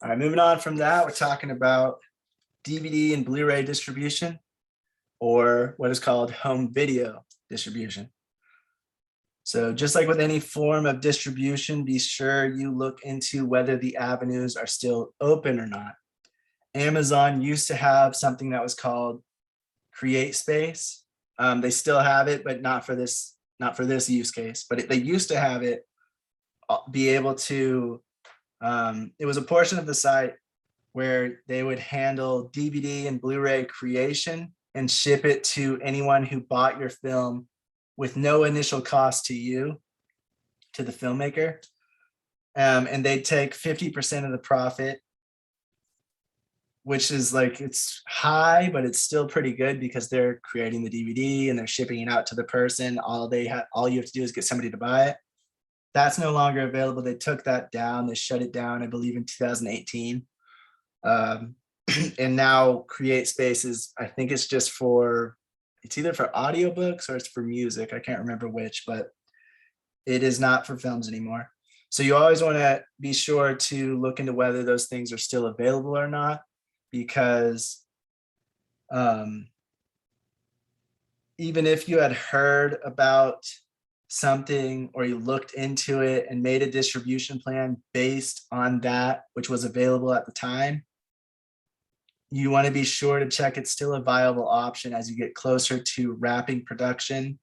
right, moving on from that, we're talking about DVD and Blu-ray distribution, or what is called home video distribution. So just like with any form of distribution, be sure you look into whether the avenues are still open or not. Amazon used to have something that was called Create Space. They still have it, but not for this use case. But they used to have it be able to, it was a portion of the site where they would handle DVD and Blu-ray creation and ship it to anyone who bought your film with no initial cost to you, to the filmmaker. And they'd take 50% of the profit, which is like, it's high, but it's still pretty good because they're creating the DVD and they're shipping it out to the person. All you have to do is get somebody to buy it. That's no longer available. They took that down. They shut it down, I believe, in 2018. And now Create Space is, I think it's just for, it's either for audiobooks or it's for music. I can't remember which, but it is not for films anymore. So you always want to be sure to look into whether those things are still available or not, because even if you had heard about something or you looked into it and made a distribution plan based on that, which was available at the time, you want to be sure to check it's still a viable option as you get closer to wrapping production,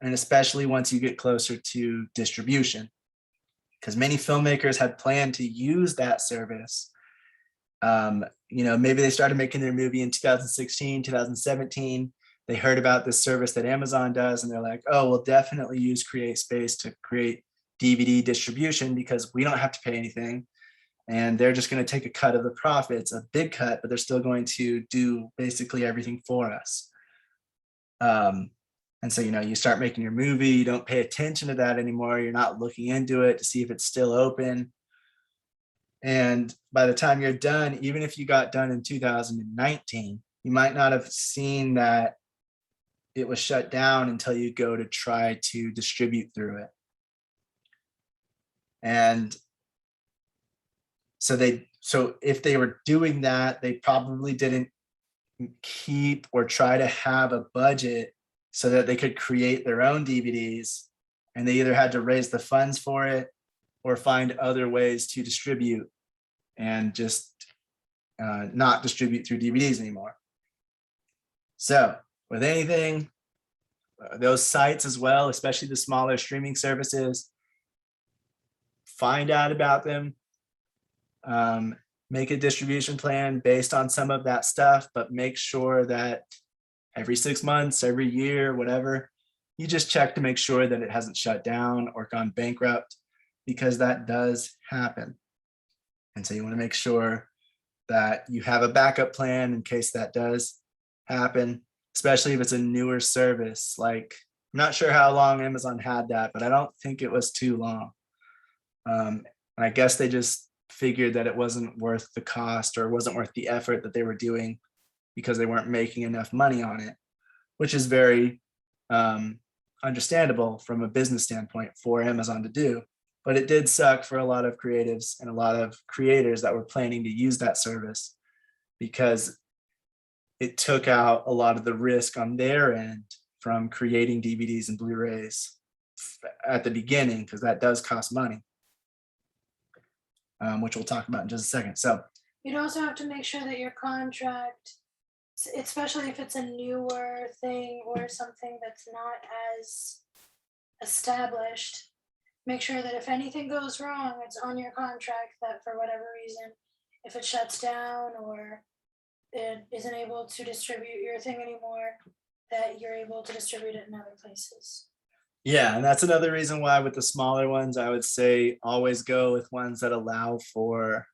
and especially once you get closer to distribution, because many filmmakers had planned to use that service. Maybe they started making their movie in 2016, 2017. They heard about this service that Amazon does, and they're like, oh, we'll definitely use Create Space to create DVD distribution because we don't have to pay anything. And they're just going to take a cut of the profits, a big cut, but they're still going to do basically everything for us. And so, you start making your movie, you don't pay attention to that anymore. You're not looking into it to see if it's still open. And by the time you're done, even if you got done in 2019, you might not have seen that it was shut down until you go to try to distribute through it. And so if they were doing that, they probably didn't keep or try to have a budget so that they could create their own DVDs, and they either had to raise the funds for it or find other ways to distribute and just not distribute through DVDs anymore. So with anything, those sites as well, especially the smaller streaming services, find out about them. Make a distribution plan based on some of that stuff, but make sure that every 6 months, every year, whatever, you just check to make sure that it hasn't shut down or gone bankrupt, because that does happen. And so you want to make sure that you have a backup plan in case that does happen, especially if it's a newer service. Like, I'm not sure how long Amazon had that, but I don't think it was too long. And I guess they just figured that it wasn't worth the cost or wasn't worth the effort that they were doing because they weren't making enough money on it, which is very understandable from a business standpoint for Amazon to do. But it did suck for a lot of creatives and a lot of creators that were planning to use that service, because it took out a lot of the risk on their end from creating DVDs and Blu-rays at the beginning, because that does cost money. Which we'll talk about in just a second. So you'd also have to make sure that your contract, especially if it's a newer thing or something that's not as established, make sure that if anything goes wrong, it's on your contract that for whatever reason, if it shuts down or it isn't able to distribute your thing anymore, that you're able to distribute it in other places. yeah, and that's another reason why with the smaller ones, I would say always go with ones that allow for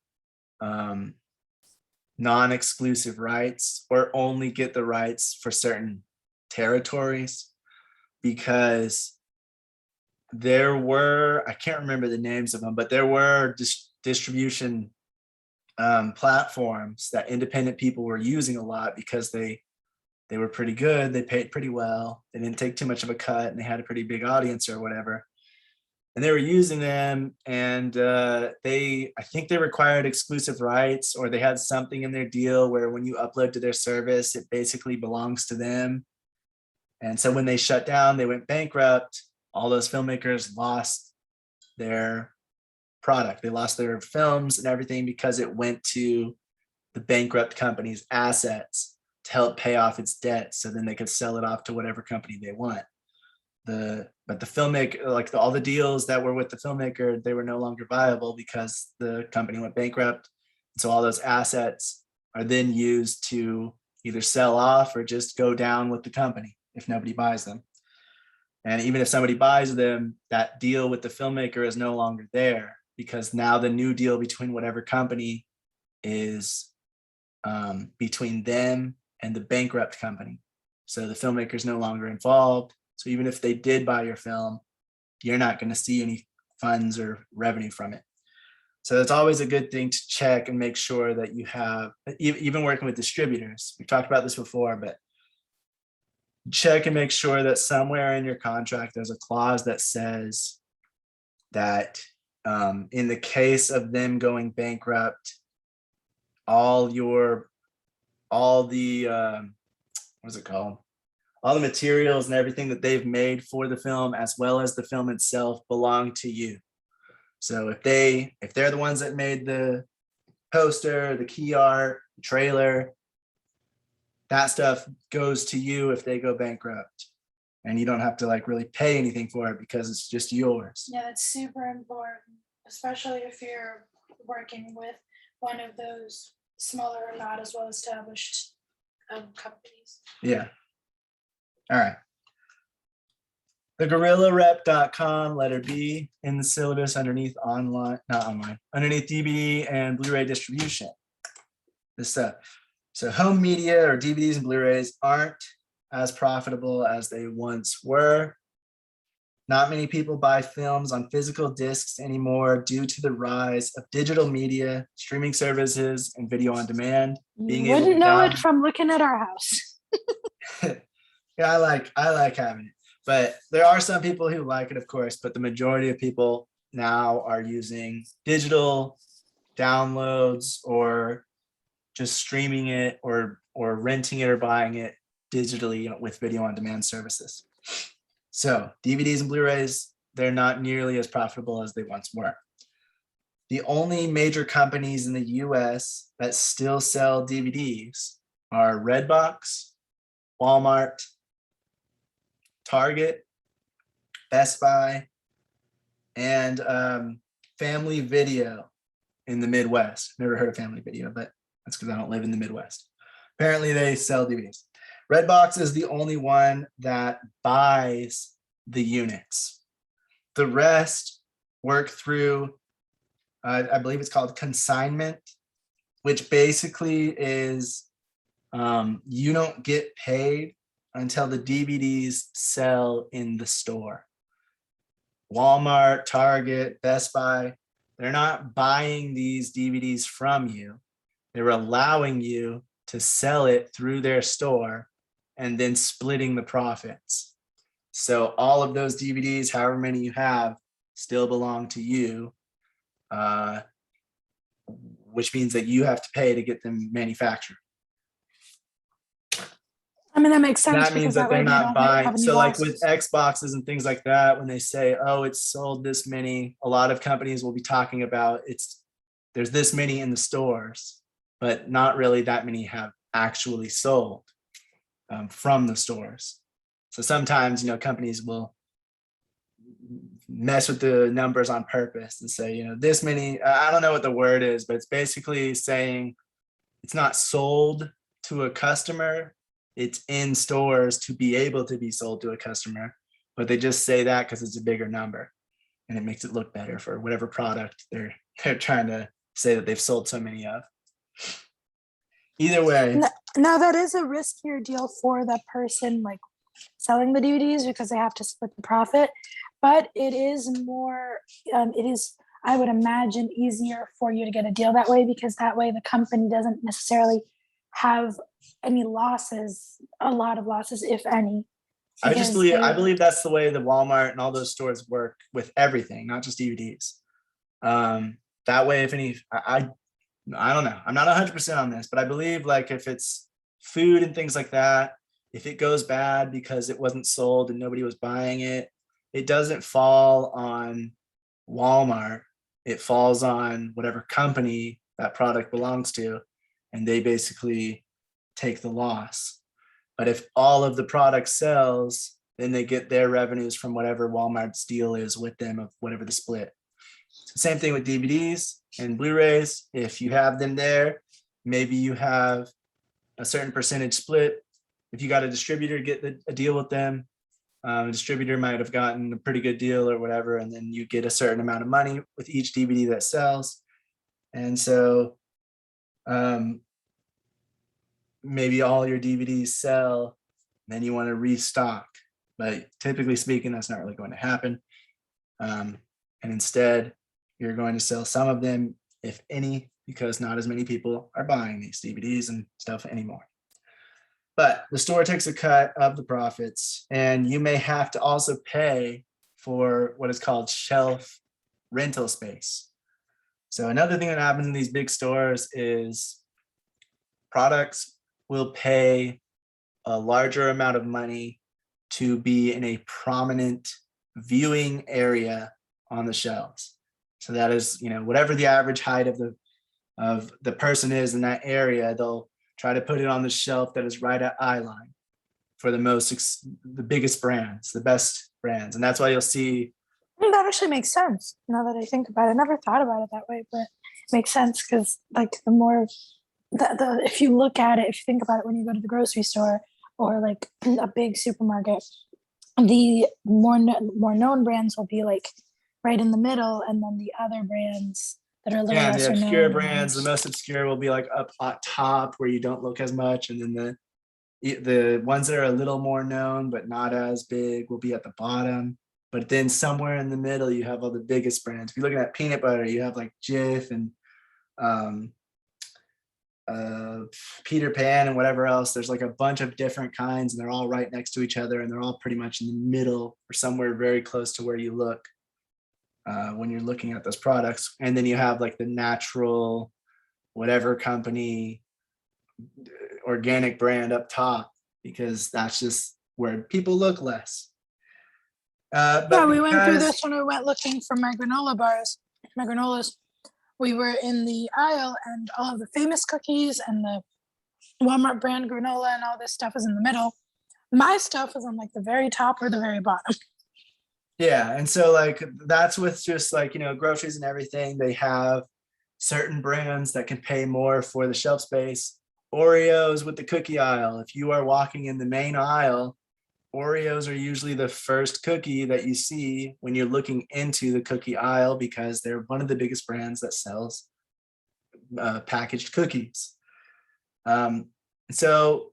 non-exclusive rights, or only get the rights for certain territories, because there were, I can't remember the names of them, but there were distribution platforms that independent people were using a lot because they were pretty good, they paid pretty well, they didn't take too much of a cut, and they had a pretty big audience or whatever. And they were using them, and I think they required exclusive rights, or they had something in their deal where when you upload to their service, it basically belongs to them. And so when they shut down, they went bankrupt, all those filmmakers lost their product. They lost their films and everything because it went to the bankrupt company's assets to help pay off its debt, so then they could sell it off to whatever company they want. But the filmmaker, like all the deals that were with the filmmaker, they were no longer viable because the company went bankrupt. So all those assets are then used to either sell off or just go down with the company if nobody buys them. And even if somebody buys them, that deal with the filmmaker is no longer there, because now the new deal between whatever company is between them and the bankrupt company. So the filmmaker is no longer involved. So even if they did buy your film, you're not going to see any funds or revenue from it. So it's always a good thing to check and make sure that you have, even working with distributors, we've talked about this before, but check and make sure that somewhere in your contract, there's a clause that says that in the case of them going bankrupt, all the what's it called? All the materials and everything that they've made for the film, as well as the film itself, belong to you. So if they're the ones that made the poster, the key art, trailer, that stuff goes to you if they go bankrupt, and you don't have to like really pay anything for it because it's just yours. Yeah, that's super important, especially if you're working with one of those smaller or not as well established companies. Yeah. All right. The GorillaRep.com, letter B in the syllabus underneath underneath DVD and Blu-ray distribution. This stuff. So home media or DVDs and Blu-rays aren't as profitable as they once were. Not many people buy films on physical discs anymore due to the rise of digital media, streaming services, and video on demand. You wouldn't know it from looking at our house. Yeah, I like having it, but there are some people who like it, of course, but the majority of people now are using digital downloads or just streaming it or renting it or buying it digitally with video on demand services. So DVDs and Blu-rays, they're not nearly as profitable as they once were. The only major companies in the US that still sell DVDs are Redbox, Walmart, Target, Best Buy, and Family Video in the Midwest. Never heard of Family Video, but that's because I don't live in the Midwest. Apparently they sell DVDs. Redbox is the only one that buys the units. The rest work through, I believe it's called consignment, which basically is you don't get paid until the DVDs sell in the store. Walmart, Target, Best Buy, they're not buying these DVDs from you. They're allowing you to sell it through their store and then splitting the profits. So all of those DVDs, however many you have, still belong to you, which means that you have to pay to get them manufactured. I mean, that makes sense. That means that they're not buying. So like with Xboxes and things like that, when they say, oh, it's sold this many, a lot of companies will be talking about there's this many in the stores, but not really that many have actually sold from the stores. So sometimes, companies will mess with the numbers on purpose and say, this many, I don't know what the word is, but it's basically saying it's not sold to a customer. It's in stores to be able to be sold to a customer, but they just say that because it's a bigger number and it makes it look better for whatever product they're trying to say that they've sold so many of. Either way. Now that is a riskier deal for the person like selling the DVDs because they have to split the profit, but it is more, I would imagine, easier for you to get a deal that way, because that way the company doesn't necessarily have any losses, a lot of losses, if any. I believe that's the way the Walmart and all those stores work with everything, not just DVDs. That way, if any, I don't know, I'm not 100% on this, but I believe like if it's food and things like that, if it goes bad because it wasn't sold and nobody was buying it, it doesn't fall on Walmart. It falls on whatever company that product belongs to, and they basically take the loss. But if all of the product sells, then they get their revenues from whatever Walmart's deal is with them of whatever the split. Same thing with DVDs and Blu-rays. If you have them there, maybe you have a certain percentage split. If you got a distributor, get a deal with them. A distributor might have gotten a pretty good deal or whatever, and then you get a certain amount of money with each DVD that sells. And so maybe all your DVDs sell, then you want to restock. But typically speaking, that's not really going to happen. And instead, you're going to sell some of them, if any, because not as many people are buying these DVDs and stuff anymore. But the store takes a cut of the profits, and you may have to also pay for what is called shelf rental space. So another thing that happens in these big stores is products will pay a larger amount of money to be in a prominent viewing area on the shelves. So that is, whatever the average height of the person is in that area, they'll try to put it on the shelf that is right at eye line for the biggest brands, the best brands. And that's why you'll see. That actually makes sense now that I think about it. I never thought about it that way, but it makes sense because like the more if you look at it, if you think about it, when you go to the grocery store or like a big supermarket, the more known brands will be like right in the middle, and then the other brands that are a little Yeah, the lesser obscure known brands, the most obscure will be like up at top where you don't look as much, and then the ones that are a little more known but not as big will be at the bottom. But then somewhere in the middle, you have all the biggest brands. If you're looking at peanut butter, you have like Jif and Peter Pan and whatever else. There's like a bunch of different kinds, and they're all right next to each other, and they're all pretty much in the middle or somewhere very close to where you look when you're looking at those products. And then you have like the natural, whatever company, organic brand up top, because that's just where people look less. But we went through this when we went looking for my granola bars, my granolas. We were in the aisle, and all of the famous cookies and the Walmart brand granola and all this stuff is in the middle. My stuff is on like the very top or the very bottom. Yeah, and so like that's with just like groceries and everything. They have certain brands that can pay more for the shelf space. Oreos with the cookie aisle. If you are walking in the main aisle, Oreos are usually the first cookie that you see when you're looking into the cookie aisle, because they're one of the biggest brands that sells packaged cookies. So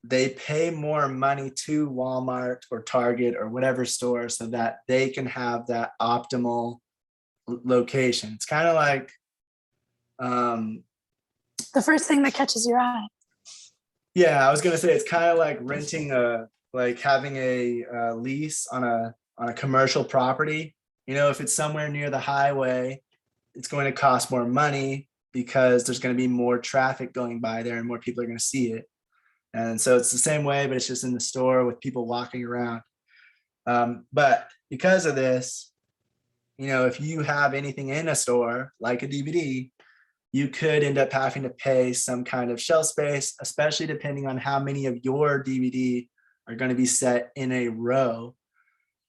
they pay more money to Walmart or Target or whatever store so that they can have that optimal location. It's kind of like The first thing that catches your eye. yeah, I was gonna say it's kind of like renting having a lease on a commercial property. If it's somewhere near the highway, it's going to cost more money because there's going to be more traffic going by there and more people are going to see it. And so it's the same way, but it's just in the store with people walking around. But because of this, if you have anything in a store like a DVD, you could end up having to pay some kind of shelf space, especially depending on how many of your DVD are going to be set in a row.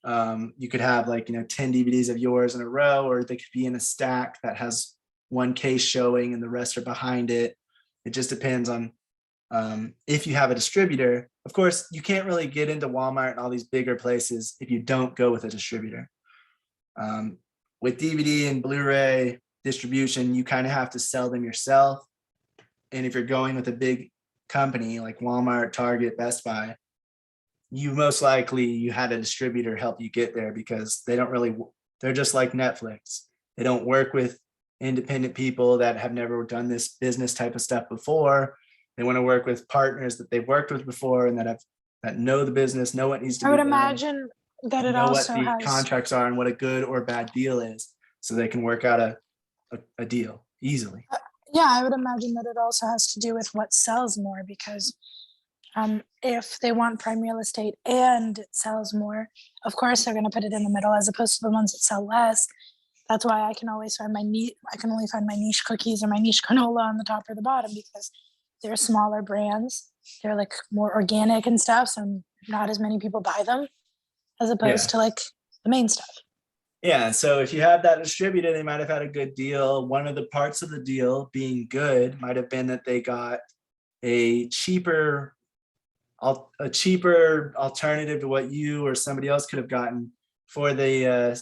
You could have 10 DVDs of yours in a row, or they could be in a stack that has one case showing and the rest are behind it. It just depends on if you have a distributor. Of course, you can't really get into Walmart and all these bigger places if you don't go with a distributor. With DVD and Blu-ray distribution, you kind of have to sell them yourself. And if you're going with a big company like Walmart, Target, Best Buy, you most likely you had a distributor help you get there, because they're just like Netflix. They don't work with independent people that have never done this business type of stuff before. They want to work with partners that they've worked with before and that know the business, know what needs to be I would done, imagine that it know what also the has contracts are and what a good or bad deal is, so they can work out a deal easily. Yeah, I would imagine that it also has to do with what sells more, because if they want prime real estate and it sells more, of course they're going to put it in the middle as opposed to the ones that sell less. That's why I can always find I can only find my niche cookies or my niche granola on the top or the bottom, because they're smaller brands. They're like more organic and stuff, so not as many people buy them as opposed to like the main stuff. Yeah, and so if you have that distributor, they might have had a good deal. One of the parts of the deal being good might have been that they got a cheaper alternative to what you or somebody else could have gotten for the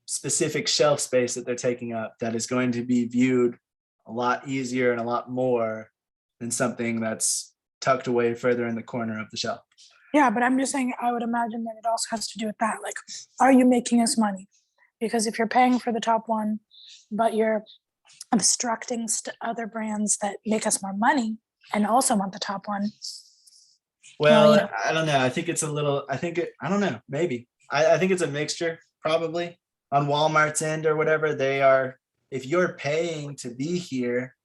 specific shelf space that they're taking up, that is going to be viewed a lot easier and a lot more than something that's tucked away further in the corner of the shelf. Yeah, but I'm just saying, I would imagine that it also has to do with that. Like, are you making us money? Because if you're paying for the top one, but you're obstructing other brands that make us more money and also want the top one. Well, you know. I don't know. I think it's a little, I don't know, maybe. I think it's a mixture, probably. On Walmart's end or whatever, they are, if you're paying to be here,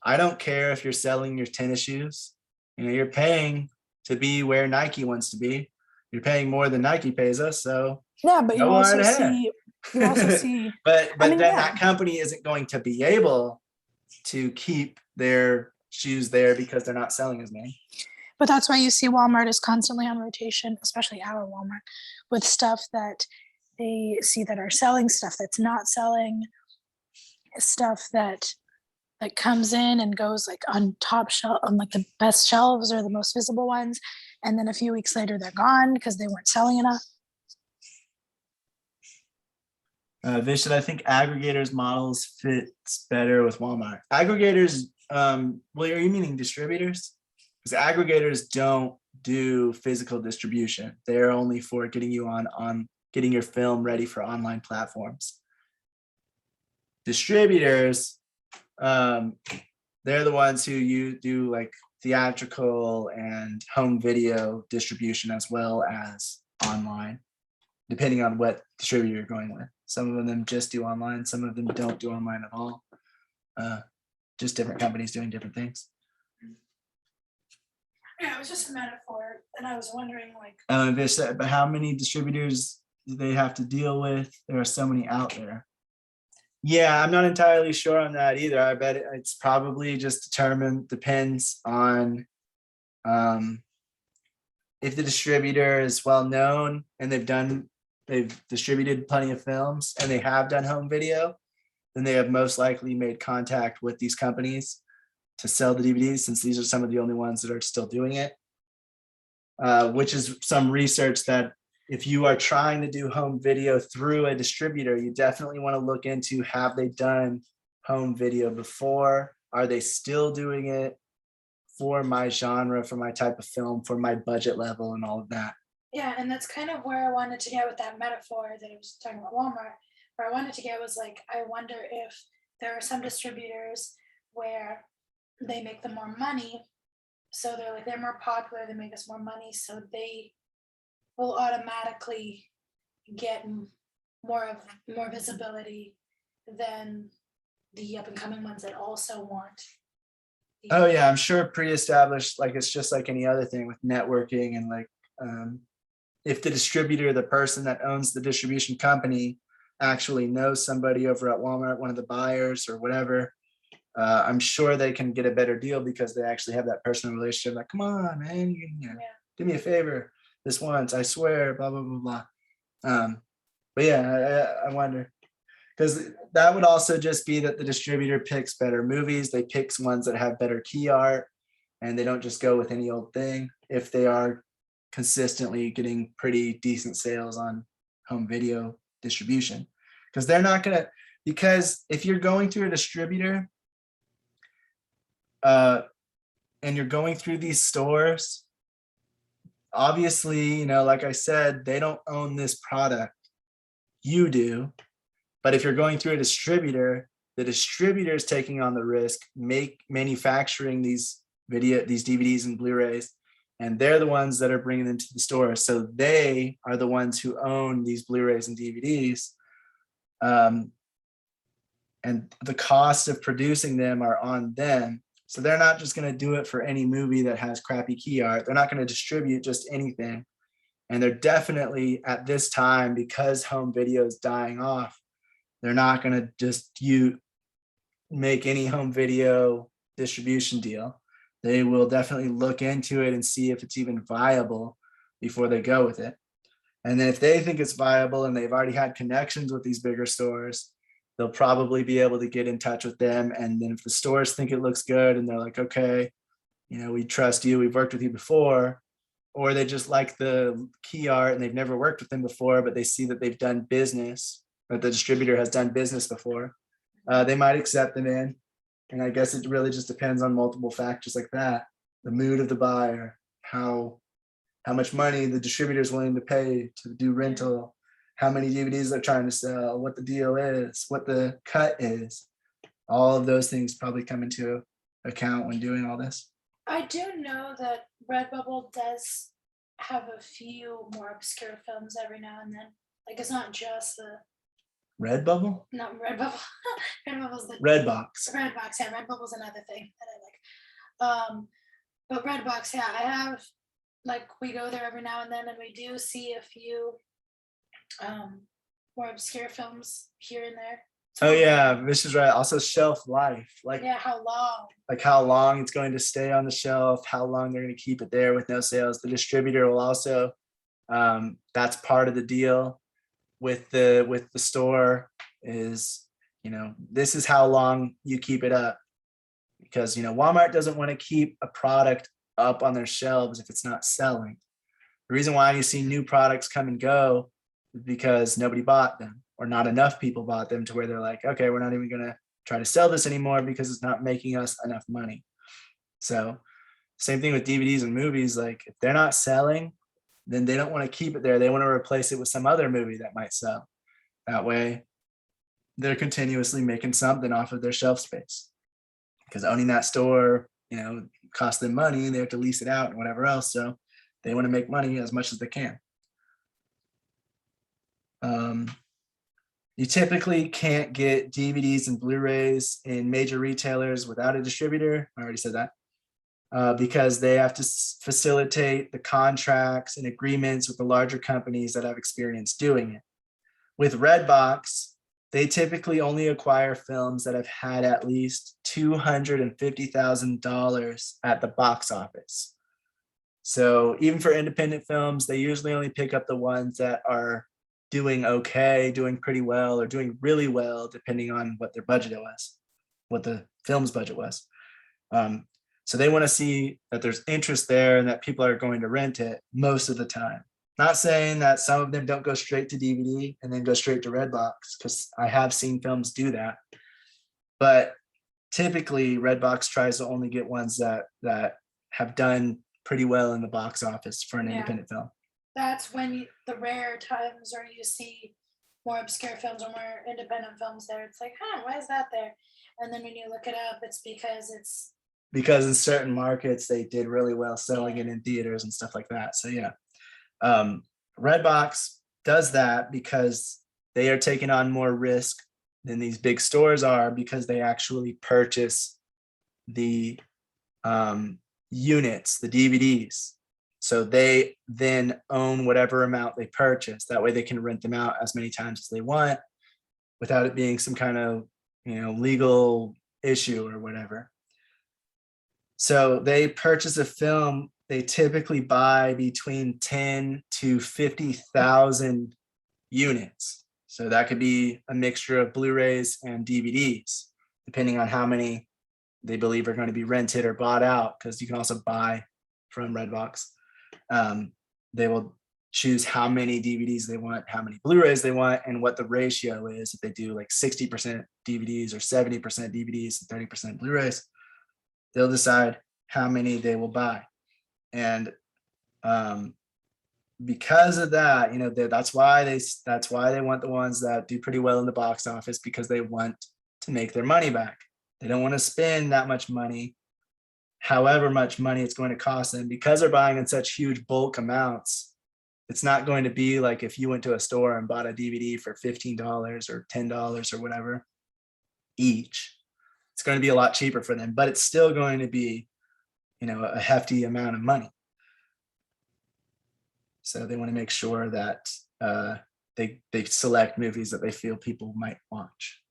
I don't care if you're selling your tennis shoes. You know, you're paying to be where Nike wants to be. You're paying more than Nike pays us, so Yeah, but you go also right ahead. see, you also see, but I mean, then yeah. that company isn't going to be able to keep their shoes there because they're not selling as many. but that's why you see Walmart is constantly on rotation, especially our Walmart, with stuff that they see that are selling, stuff that's not selling, stuff that comes in and goes like on top shelf, on like the best shelves or the most visible ones, and then a few weeks later they're gone because they weren't selling enough. Vish said, I think aggregators models fits better with Walmart. Aggregators, well, are you meaning distributors? Because aggregators don't do physical distribution. They're only for getting you on getting your film ready for online platforms. Distributors, they're the ones who you do like theatrical and home video distribution as well as online, depending on what distributor you're going with. Some of them just do online, some of them don't do online at all. Just different companies doing different things. Yeah, it was just a metaphor, and I was wondering, like, Vish said, but how many distributors do they have to deal with? There are so many out there. Yeah, I'm not entirely sure on that either. I bet it's probably just depends on if the distributor is well known and they've distributed plenty of films and they have done home video, then they have most likely made contact with these companies to sell the DVDs, since these are some of the only ones that are still doing it. Which is some research that if you are trying to do home video through a distributor, you definitely want to look into, have they done home video before? Are they still doing it for my genre, for my type of film, for my budget level and all of that? yeah, and that's kind of where I wanted to get with that metaphor that I was talking about Walmart. Where I wanted to get was like, I wonder if there are some distributors where they make them more money. So they're more popular, they make us more money, so they will automatically get more visibility than the up and coming ones that also want. Oh yeah, I'm sure pre-established, like it's just like any other thing with networking and like if the distributor, the person that owns the distribution company actually knows somebody over at Walmart, one of the buyers or whatever, I'm sure they can get a better deal because they actually have that personal relationship. Like, come on, man, do me a favor this once, I swear, blah, blah, blah, blah. But yeah, I wonder, because that would also just be that the distributor picks better movies. They pick ones that have better key art, and they don't just go with any old thing if they are consistently getting pretty decent sales on home video distribution. Because they're not gonna, because if you're going through a distributor and you're going through these stores, obviously, like I said, they don't own this product, you do. But if you're going through a distributor, the distributor is taking on the risk, manufacturing these DVDs and Blu-rays, and they're the ones that are bringing them to the store. So they are the ones who own these Blu-rays and DVDs. And the cost of producing them are on them. So they're not just going to do it for any movie that has crappy key art. They're not going to distribute just anything. And they're definitely, at this time, because home video is dying off, they're not going to just make any home video distribution deal. They will definitely look into it and see if it's even viable before they go with it. And then if they think it's viable and they've already had connections with these bigger stores, they'll probably be able to get in touch with them. And then if the stores think it looks good and they're like, okay, we trust you, we've worked with you before, or they just like the key art and they've never worked with them before, but they see that they've done business, that the distributor has done business before, they might accept them in. And I guess it really just depends on multiple factors like that. The mood of the buyer, how much money the distributor is willing to pay to do rental, how many DVDs they're trying to sell, what the deal is, what the cut is. All of those things probably come into account when doing all this. I do know that Redbubble does have a few more obscure films every now and then. Like it's not just the Redbubble? not Redbubble. Redbubble's the Redbox. Redbox. Yeah, Redbubble's another thing that I like. But Redbox, yeah, I have like we go there every now and then, and we do see a few more obscure films here and there. Oh yeah, this is right. Also shelf life, like Yeah, how long? like how long it's going to stay on the shelf, how long they're going to keep it there with no sales. The distributor will also, that's part of the deal with the store is, this is how long you keep it up, because Walmart doesn't want to keep a product up on their shelves if it's not selling. The reason why you see new products come and go is because nobody bought them, or not enough people bought them to where they're like, okay, we're not even going to try to sell this anymore because it's not making us enough money. So same thing with DVDs and movies. Like if they're not selling, then they don't want to keep it there. They want to replace it with some other movie that might sell. That way they're continuously making something off of their shelf space, because owning that store, costs them money. They have to lease it out and whatever else. So they want to make money as much as they can. You typically can't get DVDs and Blu-rays in major retailers without a distributor. I already said that, because they have to facilitate the contracts and agreements with the larger companies that have experience doing it. With Redbox, they typically only acquire films that have had at least $250,000 at the box office. So even for independent films, they usually only pick up the ones that are doing okay, doing pretty well, or doing really well, depending on what their budget was, what the film's budget was. So they want to see that there's interest there and that people are going to rent it most of the time. Not saying that some of them don't go straight to DVD and then go straight to Redbox, because I have seen films do that. But typically Redbox tries to only get ones that have done pretty well in the box office for an independent film. That's when the rare times where you see more obscure films or more independent films there. It's like, why is that there? And then when you look it up, it's because in certain markets they did really well selling it in theaters and stuff like that. So yeah, Redbox does that because they are taking on more risk than these big stores are, because they actually purchase the units, the DVDs. So they then own whatever amount they purchase. That way they can rent them out as many times as they want without it being some kind of, legal issue or whatever. So they purchase a film, they typically buy between 10 to 50,000 units. So that could be a mixture of Blu-rays and DVDs, depending on how many they believe are going to be rented or bought out, because you can also buy from Redbox. They will choose how many DVDs they want, how many Blu-rays they want, and what the ratio is. If they do like 60% DVDs or 70% DVDs and 30% Blu-rays, they'll decide how many they will buy. And because of that, that's why they want the ones that do pretty well in the box office, because they want to make their money back. They don't want to spend that much money, however much money it's going to cost them, because they're buying in such huge bulk amounts. It's not going to be like if you went to a store and bought a DVD for $15 or $10 or whatever each. It's going to be a lot cheaper for them, but it's still going to be, a hefty amount of money. So they want to make sure that they select movies that they feel people might watch.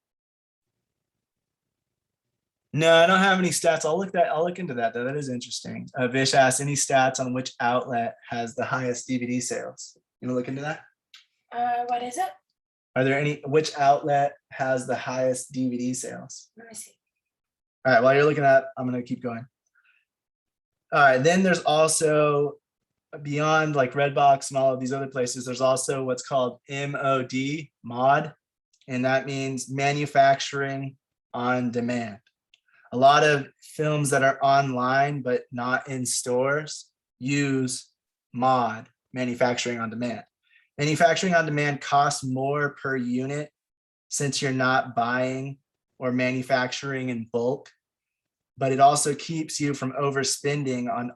No, I don't have any stats. I'll look into that though. That is interesting. Vish asked, any stats on which outlet has the highest DVD sales? You know, look into that. What is it? Are there which outlet has the highest DVD sales? Let me see. All right, while you're looking at, I'm gonna keep going. All right, then there's also beyond like Redbox and all of these other places, there's also what's called mod, and that means manufacturing on demand. A lot of films that are online but not in stores use mod, manufacturing on demand. Manufacturing on demand costs more per unit since you're not buying or manufacturing in bulk, but it also keeps you from overspending on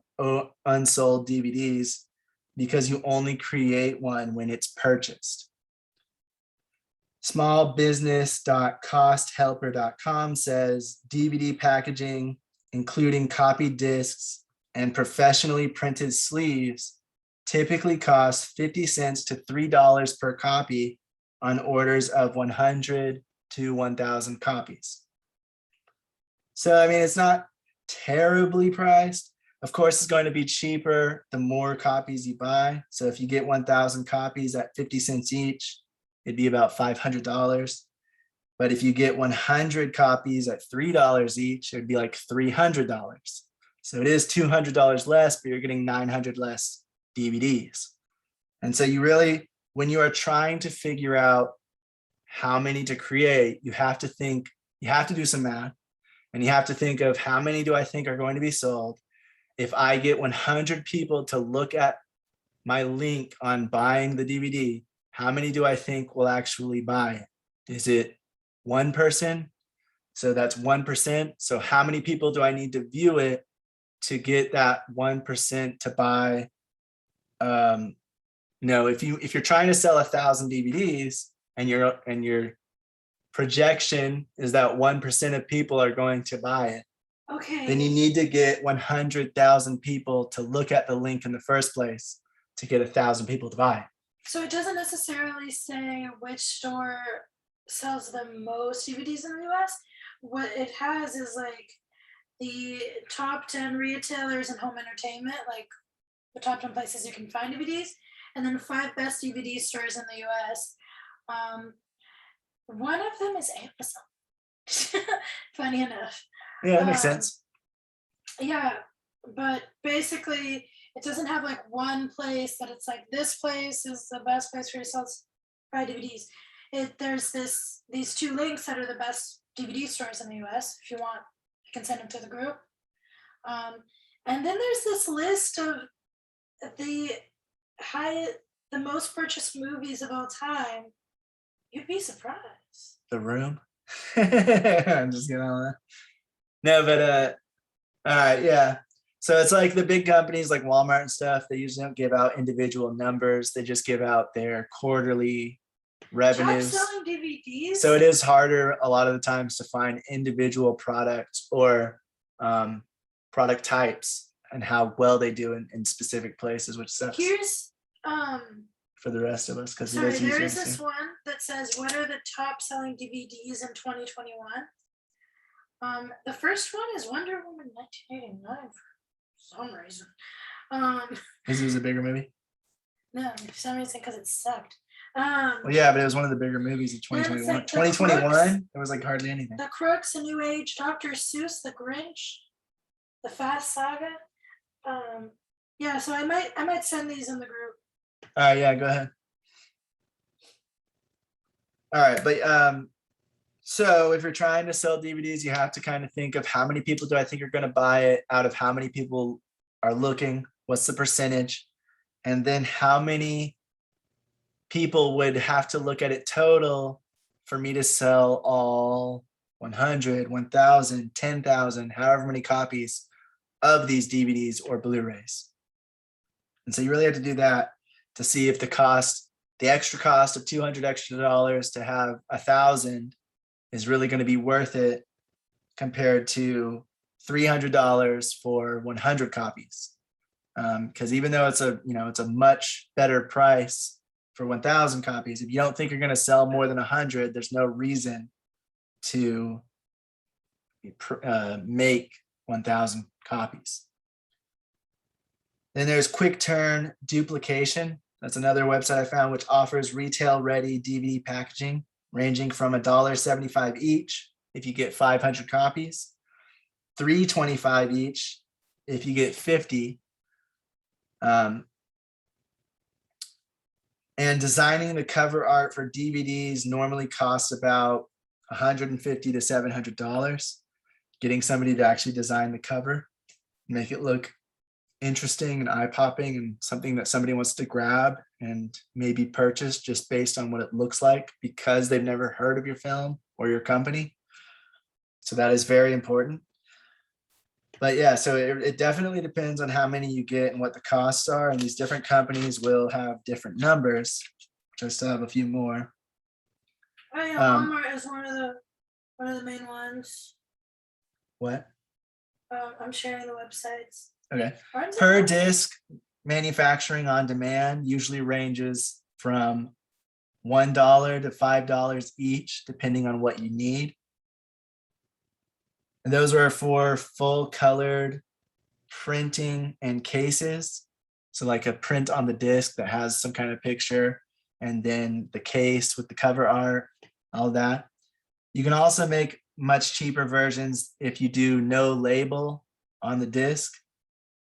unsold DVDs because you only create one when it's purchased. Smallbusiness.costhelper.com says DVD packaging, including copied discs and professionally printed sleeves, typically costs 50 cents to $3 per copy on orders of 100 to 1,000 copies. So, I mean, it's not terribly priced. Of course, it's going to be cheaper the more copies you buy. So if you get 1,000 copies at 50 cents each, it'd be about $500. But if you get 100 copies at $3 each, it'd be like $300. So it is $200 less, but you're getting 900 less DVDs. And so you really, when you are trying to figure out how many to create, you have to think, you have to do some math, and you have to think of how many do I think are going to be sold. If I get 100 people to look at my link on buying the DVD, how many do I think will actually buy it? Is it one person? So that's 1%. So how many people do I need to view it to get that 1% to buy? If you're trying to sell 1,000 DVDs and your projection is that 1% of people are going to buy it, Okay. then you need to get 100,000 people to look at the link in the first place to get 1,000 people to buy it. So it doesn't necessarily say which store sells the most DVDs in the US. What it has is like the top 10 retailers in home entertainment, like the top 10 places you can find DVDs, and then 5 best DVD stores in the US. One of them is Amazon. Funny enough. Yeah, that makes sense. Yeah, but basically it doesn't have like one place that it's like this place is the best place for yourself to buy DVDs. There's these 2 links that are the best DVD stores in the US. If you want, I can send them to the group. And then there's this list of the most purchased movies of all time. You'd be surprised. The Room. I'm just kidding on that. No, but all right, yeah. So it's like the big companies like Walmart and stuff, they usually don't give out individual numbers. They just give out their quarterly revenues. Top selling DVDs. So it is harder a lot of the times to find individual products or product types and how well they do in specific places, which sucks Here's for the rest of us because it sorry, is easier there to is this see. one that says, what are the top selling DVDs in 2021? The first one is Wonder Woman 1989 for some reason. Because it was a bigger movie. No, for some reason because it sucked. Well, yeah, but it was one of the bigger movies of Then it's 2021. like The Crooks. 2021, there was like hardly anything. The Crooks, A New Age, Dr. Seuss, The Grinch, The Fast Saga. Yeah, so I might send these in the group. All right, yeah, go ahead. All right, but so if you're trying to sell DVDs, you have to kind of think of how many people do I think are going to buy it out of how many people are looking, what's the percentage, and then how many people would have to look at it total for me to sell all 100, 1,000, 10,000, however many copies of these DVDs or Blu-rays. And so you really have to do that to see if the extra cost of $200 extra to have 1,000 is really going to be worth it compared to $300 for 100 copies. Because even though it's a much better price for 1,000 copies, if you don't think you're going to sell more than 100, there's no reason to make 1,000 copies. Then there's quick turn duplication. That's another website I found which offers retail-ready DVD packaging ranging from $1.75 each if you get 500 copies, $3.25 each if you get 50. And designing the cover art for DVDs normally costs about $150 to $700. Getting somebody to actually design the cover, make it look interesting and eye-popping and something that somebody wants to grab and maybe purchase just based on what it looks like because they've never heard of your film or your company. So that is very important. But yeah, so it definitely depends on how many you get and what the costs are. And these different companies will have different numbers, which I still have a few more. Oh yeah, Walmart is one of the main ones. What? I'm sharing the websites. Okay. Barnes and Per Noble. disc, manufacturing on demand usually ranges from $1 to $5 each, depending on what you need. And those are for full colored printing and cases. So like a print on the disc that has some kind of picture, and then the case with the cover art, all that. You can also make much cheaper versions if you do no label on the disc,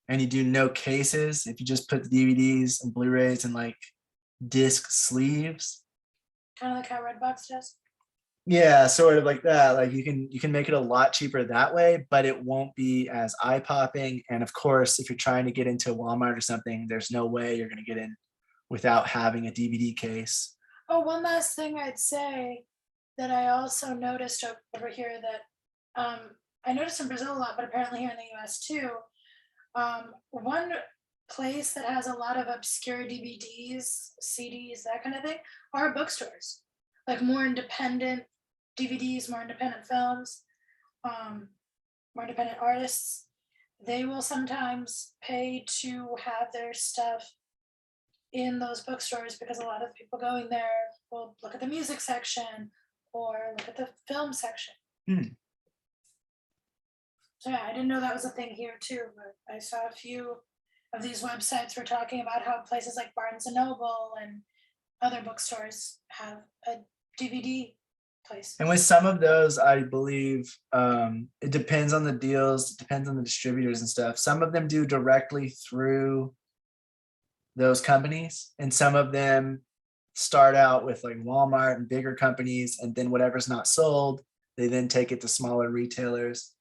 and you do no cases if you just put the DVDs and Blu-rays in like disc sleeves. Kind of like how Redbox does. Yeah, sort of like that. Like you can make it a lot cheaper that way, but it won't be as eye-popping. And of course, if you're trying to get into Walmart or something, there's no way you're going to get in without having a DVD case. Oh, one last thing I'd say that I also noticed over here that I noticed in Brazil a lot, but apparently here in the US too. One place that has a lot of obscure DVDs, CDs, that kind of thing, are bookstores. Like more independent DVDs, more independent films, more independent artists. They will sometimes pay to have their stuff in those bookstores because a lot of people going there will look at the music section or look at the film section. So yeah, I didn't know that was a thing here too, but I saw a few of these websites were talking about how places like Barnes and Noble and other bookstores have a DVD place. And with some of those, I believe it depends on the deals, it depends on the distributors and stuff. Some of them do directly through those companies, and some of them start out with like Walmart and bigger companies, and then whatever's not sold, they then take it to smaller retailers,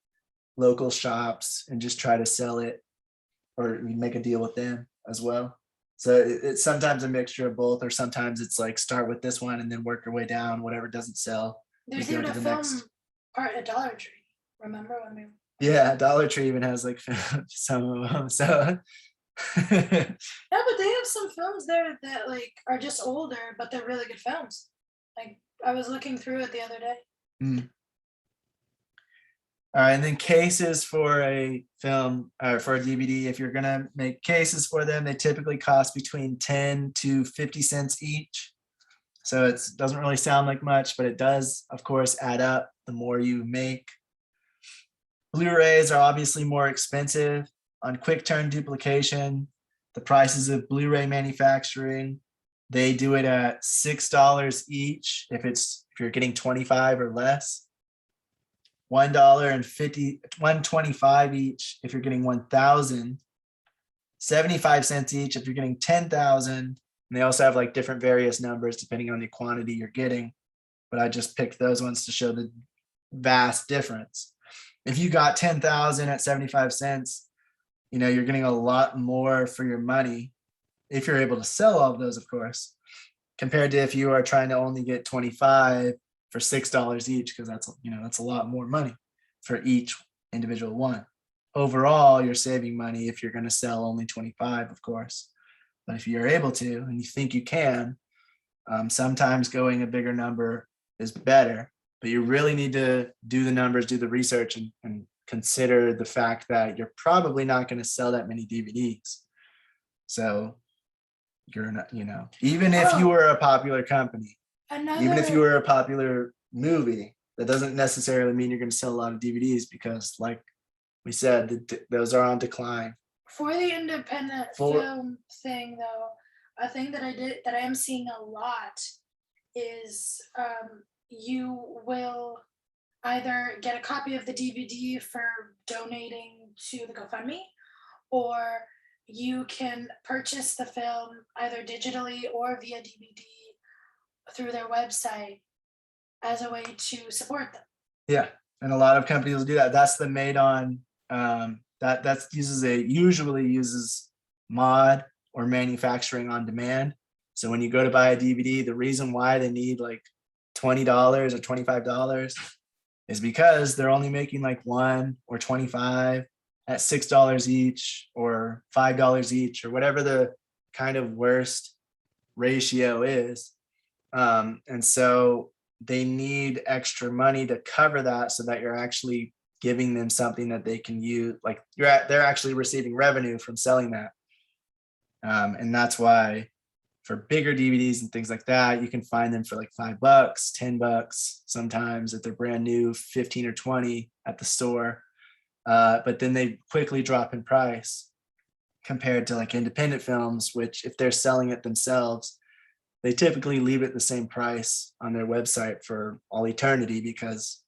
local shops, and just try to sell it or make a deal with them as well. So it's sometimes a mixture of both, or sometimes it's like start with this one and then work your way down, whatever doesn't sell. There's you go even a to the film next. part at Dollar Tree. Remember when we? Yeah, Dollar Tree even has like some of them. So Yeah, but they have some films there that like are just older, but they're really good films. Like I was looking through it the other day. All right, and then cases for a film or for a DVD, if you're gonna make cases for them, they typically cost between 10 to 50 cents each. So it doesn't really sound like much, but it does, of course, add up the more you make. Blu-rays are obviously more expensive. On quick turn duplication, the prices of Blu-ray manufacturing, they do it at $6 each if you're getting 25 or less. $1.25 each if you're getting 1,000, 75 cents each if you're getting 10,000. And they also have like different various numbers depending on the quantity you're getting. But I just picked those ones to show the vast difference. If you got 10,000 at 75 cents, you're getting a lot more for your money if you're able to sell all of those, of course, compared to if you are trying to only get 25 for $6 each, because that's a lot more money for each individual one. Overall, you're saving money if you're going to sell only 25, of course. But if you're able to, and you think you can, sometimes going a bigger number is better, but you really need to do the numbers, do the research, and consider the fact that you're probably not going to sell that many DVDs. So you're not, even if you were a popular company, even if you were a popular movie, that doesn't necessarily mean you're going to sell a lot of DVDs, because like we said, those are on decline. For the independent film thing though, a thing that I am seeing a lot is you will either get a copy of the DVD for donating to the GoFundMe, or you can purchase the film either digitally or via DVD through their website as a way to support them. Yeah, and a lot of companies will do that. That's the made on, that usually uses mod or manufacturing on demand. So when you go to buy a DVD, the reason why they need like $20 or $25 is because they're only making like 1 or 25 at $6 each or $5 each, or whatever the kind of worst ratio is. And so they need extra money to cover that, so that you're actually giving them something that they can use. Like they're actually receiving revenue from selling that. And that's why for bigger DVDs and things like that, you can find them for like $5, $10 sometimes if they're brand new, 15 or 20 at the store. But then they quickly drop in price compared to like independent films, which if they're selling it themselves, they typically leave it the same price on their website for all eternity, because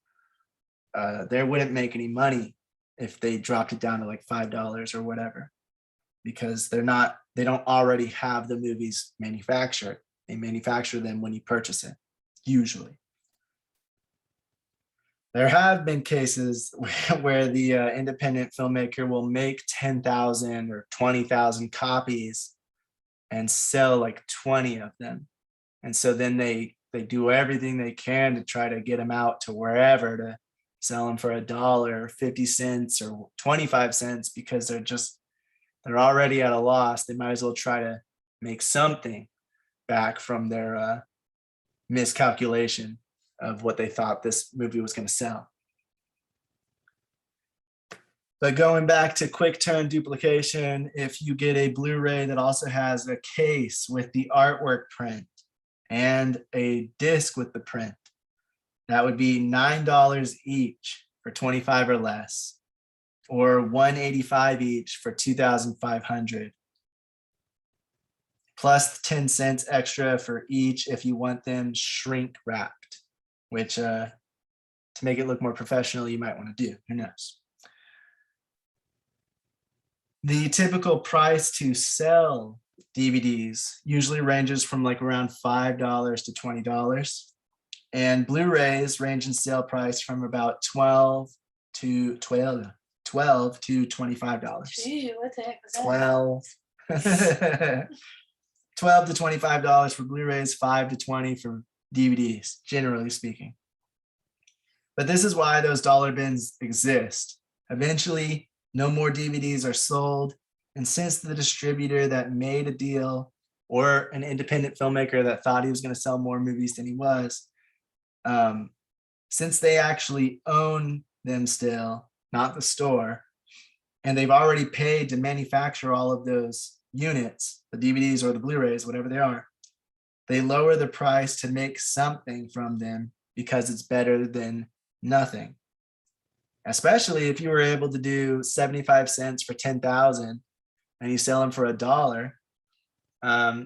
they wouldn't make any money if they dropped it down to like $5 or whatever, because they don't already have the movies manufactured. They manufacture them when you purchase it, usually. There have been cases where the independent filmmaker will make 10,000 or 20,000 copies and sell like 20 of them. And so then they do everything they can to try to get them out to wherever to sell them for $1, 50 cents, or 25 cents, because they're already at a loss. They might as well try to make something back from their miscalculation of what they thought this movie was going to sell. But going back to quick turn duplication, if you get a Blu-ray that also has a case with the artwork print and a disc with the print, that would be $9 each for 25 or less, or $185 each for 2,500, plus 10 cents extra for each if you want them shrink wrapped, which to make it look more professional, you might want to do. Who knows? The typical price to sell DVDs usually ranges from like around $5 to $20. And Blu-rays range in sale price from about $12 to $25. Gee, what the heck was that? 12. $12 to $25 for Blu-rays, $5 to $20 for DVDs, generally speaking. But this is why those dollar bins exist. Eventually, no more DVDs are sold. And since the distributor that made a deal, or an independent filmmaker that thought he was going to sell more movies than he was, since they actually own them still, not the store, and they've already paid to manufacture all of those units, the DVDs or the Blu-rays, whatever they are, they lower the price to make something from them because it's better than nothing. Especially if you were able to do 75 cents for 10,000 and you sell them for $1.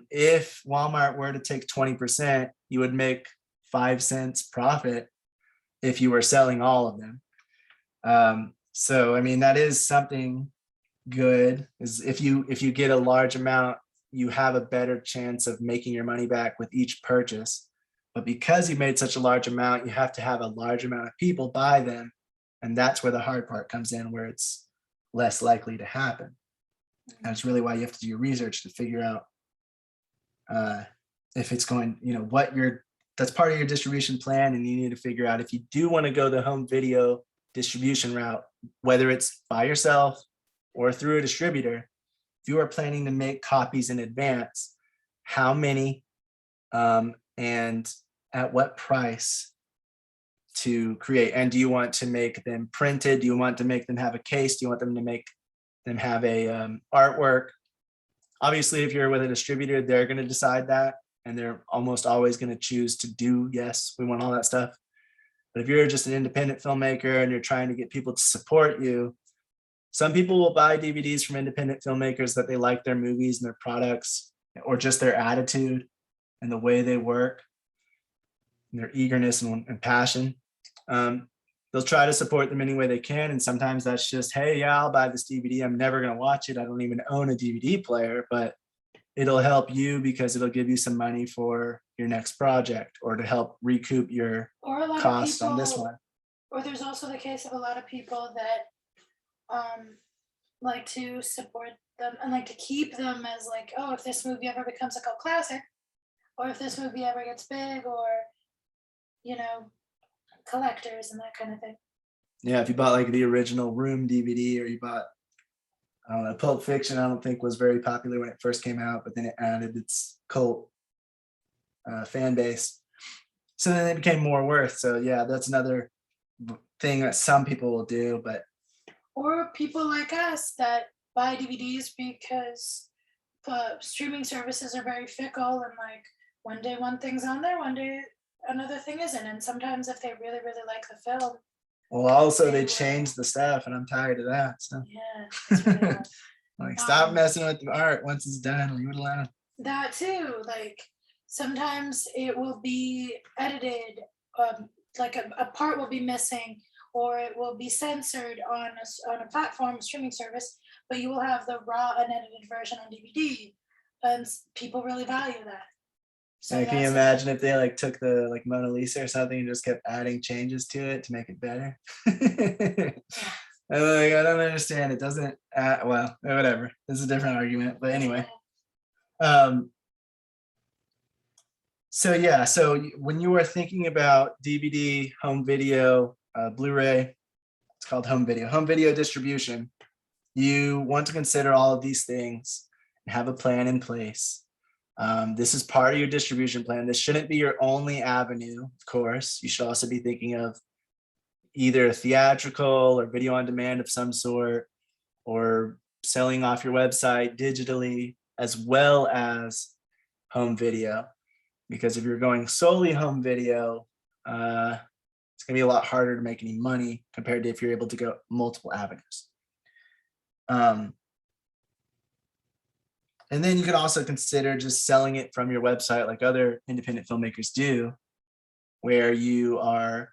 If Walmart were to take 20%, you would make 5 cents profit if you were selling all of them. So, I mean, that is something good. Is if you get a large amount, you have a better chance of making your money back with each purchase. But because you made such a large amount, you have to have a large amount of people buy them. And that's where the hard part comes in, where it's less likely to happen. And it's really why you have to do your research to figure out if it's going, that's part of your distribution plan. And you need to figure out if you do want to go the home video distribution route, whether it's by yourself or through a distributor, if you are planning to make copies in advance, how many and at what price to create? And do you want to make them printed? Do you want to make them have a case? Do you want them to make them have a artwork? Obviously, if you're with a distributor, they're going to decide that, and they're almost always going to choose to do, yes, we want all that stuff. But if you're just an independent filmmaker and you're trying to get people to support you, some people will buy DVDs from independent filmmakers that they like their movies and their products, or just their attitude and the way they work, and their eagerness and passion. They'll try to support them any way they can. And sometimes that's just, hey, yeah, I'll buy this DVD. I'm never going to watch it. I don't even own a DVD player, but it'll help you because it'll give you some money for your next project or to help recoup your Or a lot of cost on this people, one. or there's also the case of a lot of people that like to support them and like to keep them as like, oh, if this movie ever becomes a cult classic, or if this movie ever gets big, or, you know, collectors and that kind of thing. Yeah, if you bought like the original Room DVD, or you bought, I don't know, Pulp Fiction, I don't think was very popular when it first came out, but then it added its cult fan base. So then it became more worth. So yeah, that's another thing that some people will do, but Or people like us that buy DVDs because streaming services are very fickle, and like one day one thing's on there, one day another thing isn't. And sometimes if they really, really like the film, well, also they changed the stuff, and I'm tired of that. So yeah, it's really hard. like, stop messing with the art. Once it's done, leave it alone. That too, like sometimes it will be edited, like a part will be missing, or it will be censored on a platform streaming service, but you will have the raw unedited version on DVD, and people really value that. So Can you that's- imagine if they like took the like Mona Lisa or something and just kept adding changes to it to make it better? I'm like, I don't understand. It doesn't. Well, whatever. This is a different argument, but anyway. So yeah, so when you are thinking about DVD, home video, Blu-ray, it's called home video distribution, you want to consider all of these things and have a plan in place. This is part of your distribution plan. This shouldn't be your only avenue, of course. You should also be thinking of either a theatrical or video on demand of some sort, or selling off your website digitally, as well as home video. Because if you're going solely home video, it's gonna be a lot harder to make any money compared to if you're able to go multiple avenues. And then you can also consider just selling it from your website like other independent filmmakers do, where you are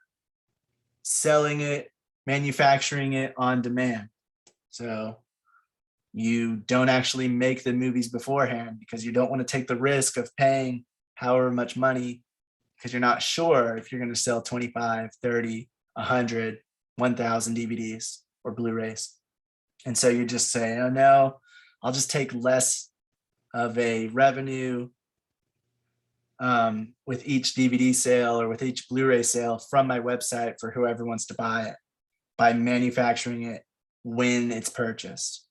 selling it, manufacturing it on demand. So you don't actually make the movies beforehand because you don't want to take the risk of paying however much money, because you're not sure if you're going to sell 25, 30, 100, 1,000 DVDs or Blu-rays. And so you just say, oh no, I'll just take less of a revenue with each DVD sale or with each Blu-ray sale from my website for whoever wants to buy it, by manufacturing it when it's purchased.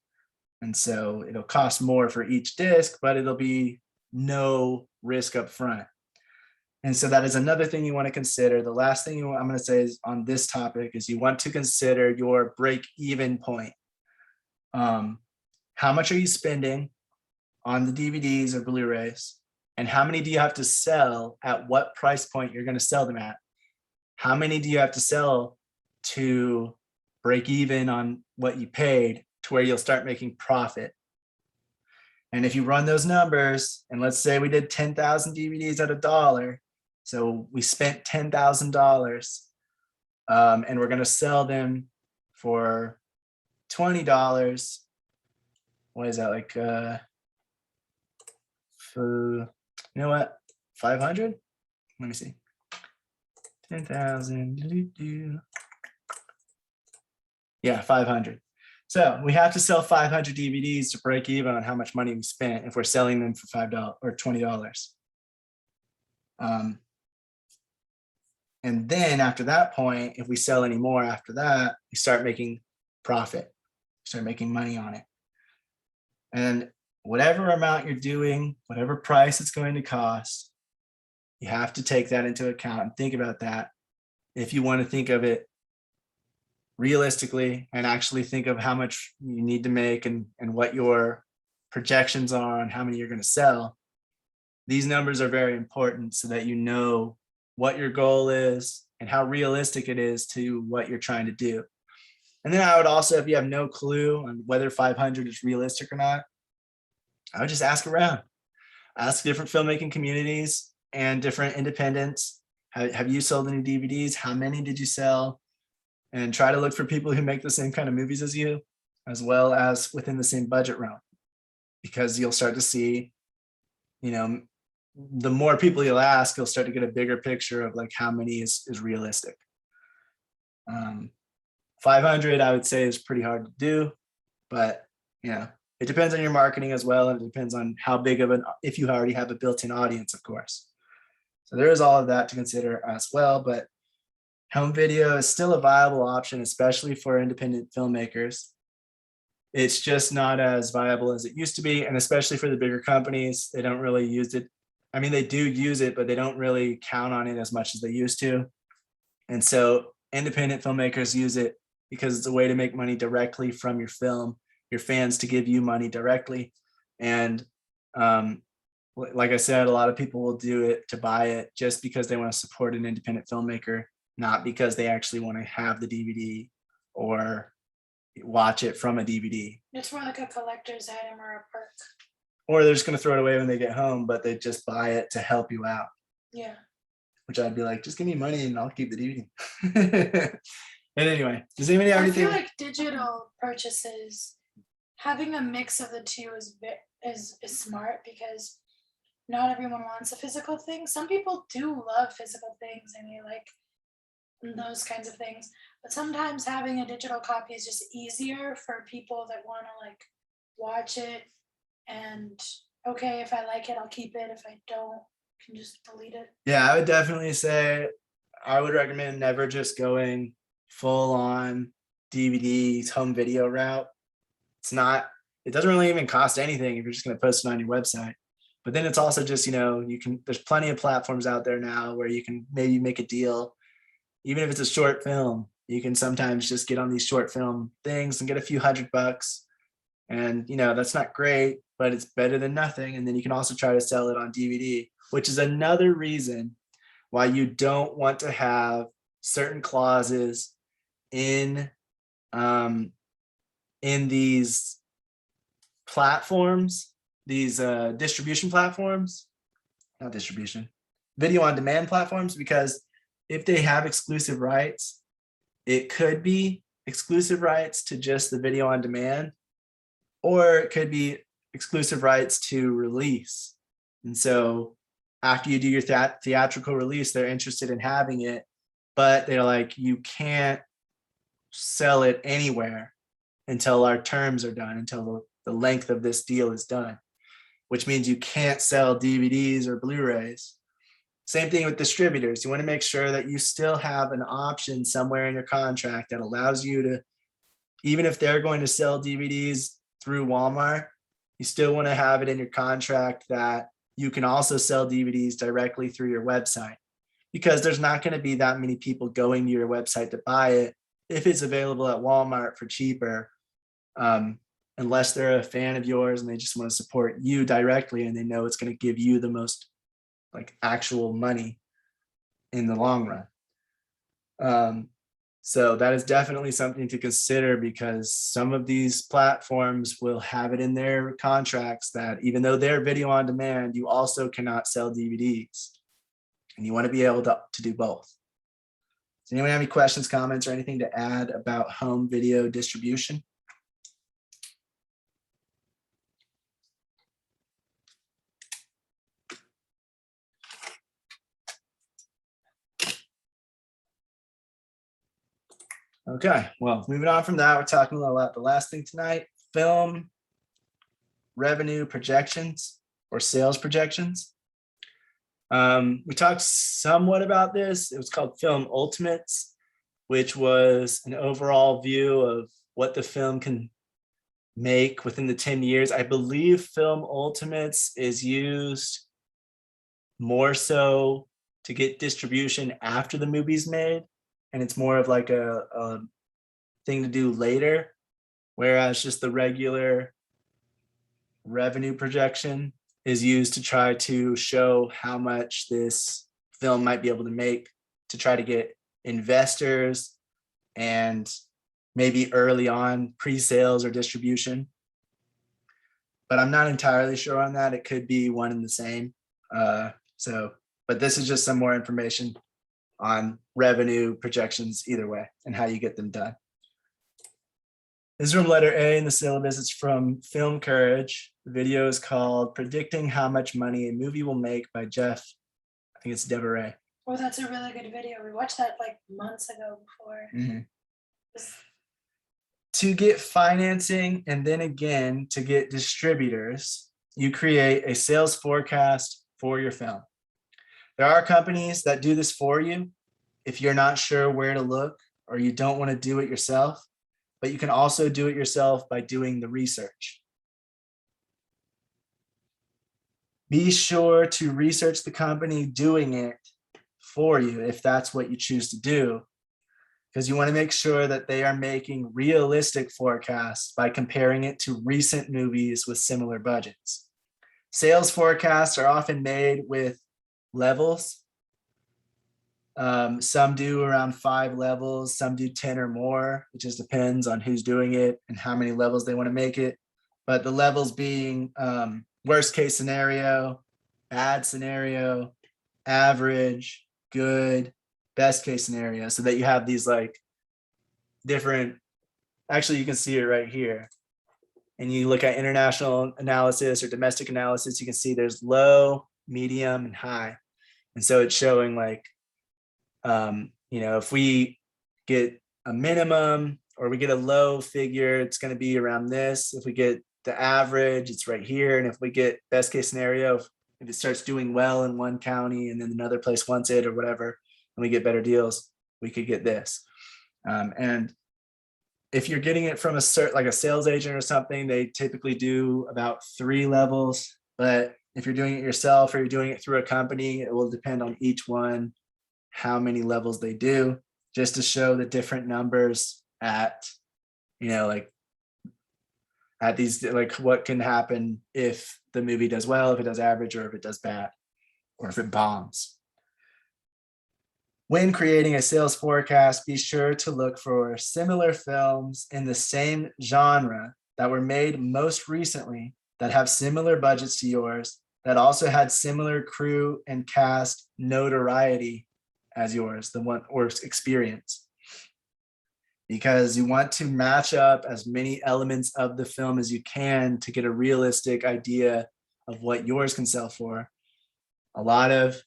And so it'll cost more for each disc, but it'll be no risk up front. And so that is another thing you want to consider. The last thing I'm going to say is on this topic is you want to consider your break-even point. How much are you spending on the DVDs or Blu-rays? And how many do you have to sell at what price point you're going to sell them at? How many do you have to sell to break even on what you paid to where you'll start making profit? And if you run those numbers, and let's say we did 10,000 DVDs at $1, so we spent $10,000, and we're going to sell them for $20. What is that, like, for, you know what, 500? Let me see. 10,000. Yeah, 500. So we have to sell 500 DVDs to break even on how much money we spent if we're selling them for $5 or $20. And then after that point, if we sell any more after that, we start making profit, start making money on it. And whatever amount you're doing, whatever price it's going to cost, you have to take that into account and think about that if you want to think of it realistically and actually think of how much you need to make and what your projections are on how many you're going to sell. These numbers are very important so that you know what your goal is and how realistic it is to what you're trying to do. And then I would also, if you have no clue on whether 500 is realistic or not, I would just ask around. Ask different filmmaking communities and different independents. Have you sold any DVDs? How many did you sell? And try to look for people who make the same kind of movies as you, as well as within the same budget realm, because you'll start to see, you know, the more people you'll ask, you'll start to get a bigger picture of like how many is realistic. 500, I would say, is pretty hard to do, but you know, it depends on your marketing as well, and it depends on how big of an, if you already have a built-in audience, of course. So there is all of that to consider as well, but home video is still a viable option, especially for independent filmmakers. It's just not as viable as it used to be, and especially for the bigger companies, they don't really use it. I mean, they do use it, but they don't really count on it as much as they used to. And so independent filmmakers use it because it's a way to make money directly from your film, your fans to give you money directly. And like I said, a lot of people will do it to buy it just because they want to support an independent filmmaker, not because they actually want to have the DVD or watch it from a DVD. It's more like a collector's item or a perk. Or they're just going to throw it away when they get home, but they just buy it to help you out. Yeah. Which I'd be like, just give me money and I'll keep the DVD. And anyway, does anybody have I anything? feel like digital purchases, having a mix of the two is smart, because not everyone wants a physical thing. Some people do love physical things and they like those kinds of things. But sometimes having a digital copy is just easier for people that want to like watch it and okay, if I like it, I'll keep it. If I don't, I can just delete it. Yeah, I would definitely say I would recommend never just going full on DVDs, home video route. It doesn't really even cost anything if you're just going to post it on your website. But then it's also just, you know, there's plenty of platforms out there now where you can maybe make a deal. Even if it's a short film, you can sometimes just get on these short film things and get a few $100. And, you know, that's not great, but it's better than nothing. And then you can also try to sell it on DVD, which is another reason why you don't want to have certain clauses in these platforms, these distribution platforms, not distribution, video on demand platforms, because if they have exclusive rights, it could be exclusive rights to just the video on demand, or it could be exclusive rights to release. And so after you do your theatrical release, they're interested in having it, but they're like, you can't sell it anywhere until our terms are done, until the length of this deal is done, which means you can't sell DVDs or Blu-rays. Same thing with distributors. You want to make sure that you still have an option somewhere in your contract that allows you to, even if they're going to sell DVDs through Walmart, you still want to have it in your contract that you can also sell DVDs directly through your website, because there's not going to be that many people going to your website to buy it if it's available at Walmart for cheaper, unless they're a fan of yours and they just want to support you directly and they know it's going to give you the most like actual money in the long run. So that is definitely something to consider, because some of these platforms will have it in their contracts that even though they're video on demand, you also cannot sell DVDs, and you want to be able to do both. Does anyone have any questions, comments, or anything to add about home video distribution? Okay, well, moving on from that, we're talking about the last thing tonight, film revenue projections or sales projections. We talked somewhat about this. It was called Film Ultimates, which was an overall view of what the film can make within the 10 years. I believe Film Ultimates is used more so to get distribution after the movie's made, and it's more of like a thing to do later, whereas just the regular revenue projection is used to try to show how much this film might be able to make, to try to get investors and maybe early on pre-sales or distribution. but I'm not entirely sure on that. It could be one and the same. But this is just some more information on revenue projections either way and how you get them done. This is from letter A in the syllabus. It's from Film Courage. The video is called Predicting How Much Money a Movie Will Make by Jeff. I think it's BluRay. Oh, that's a really good video. We watched that like months ago before. To get financing and then again to get distributors, you create a sales forecast for your film. There are companies that do this for you if you're not sure where to look or you don't want to do it yourself, but you can also do it yourself by doing the research. Be sure to research the company doing it for you if that's what you choose to do, because you want to make sure that they are making realistic forecasts by comparing it to recent movies with similar budgets. Sales forecasts are often made with levels. Some do around 5 levels, some do 10 or more. It just depends on who's doing it and how many levels they want to make it. But the levels being worst case scenario, bad scenario, average, good, best case scenario, so that you have these like different, actually you can see it right here. And you look at international analysis or domestic analysis, you can see there's low, medium, and high. And so it's showing like, if we get a minimum or we get a low figure, it's going to be around this. If we get the average, it's right here. And if we get best case scenario, if it starts doing well in one county and then another place wants it or whatever, and we get better deals, we could get this. And if you're getting it from a sales agent or something, they typically do about 3 levels. But if you're doing it yourself or you're doing it through a company, it will depend on each one, how many levels they do, just to show the different numbers at, at these, like what can happen if the movie does well, if it does average, or if it does bad, or if it bombs. When creating a sales forecast, be sure to look for similar films in the same genre that were made most recently, that have similar budgets to yours, that also had similar crew and cast notoriety as yours, the one or experience. Because you want to match up as many elements of the film as you can to get a realistic idea of what yours can sell for. A lot of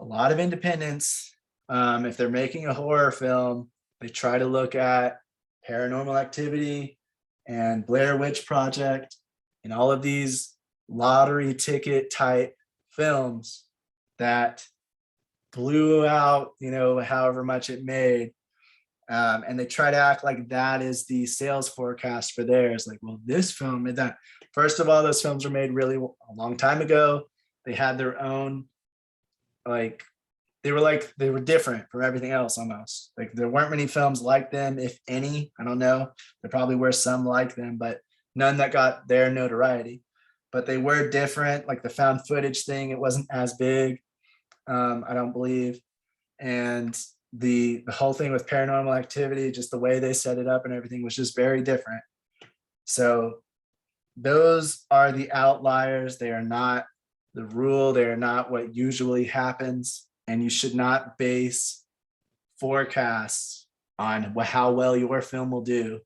independents, if they're making a horror film, they try to look at Paranormal Activity and Blair Witch Project and all of these lottery ticket type films that blew out, however much it made. And they try to act like that is the sales forecast for theirs. Like, well, this film made that. First of all, those films were made really a long time ago. They had their own, they were different from everything else almost. Like there weren't many films like them, if any. I don't know. There probably were some like them, but none that got their notoriety. But they were different. Like the found footage thing, it wasn't as big, I don't believe. And the whole thing with Paranormal Activity, just the way they set it up and everything was just very different. So those are the outliers. They are not the rule. They are not what usually happens. And you should not base forecasts on how well your film will do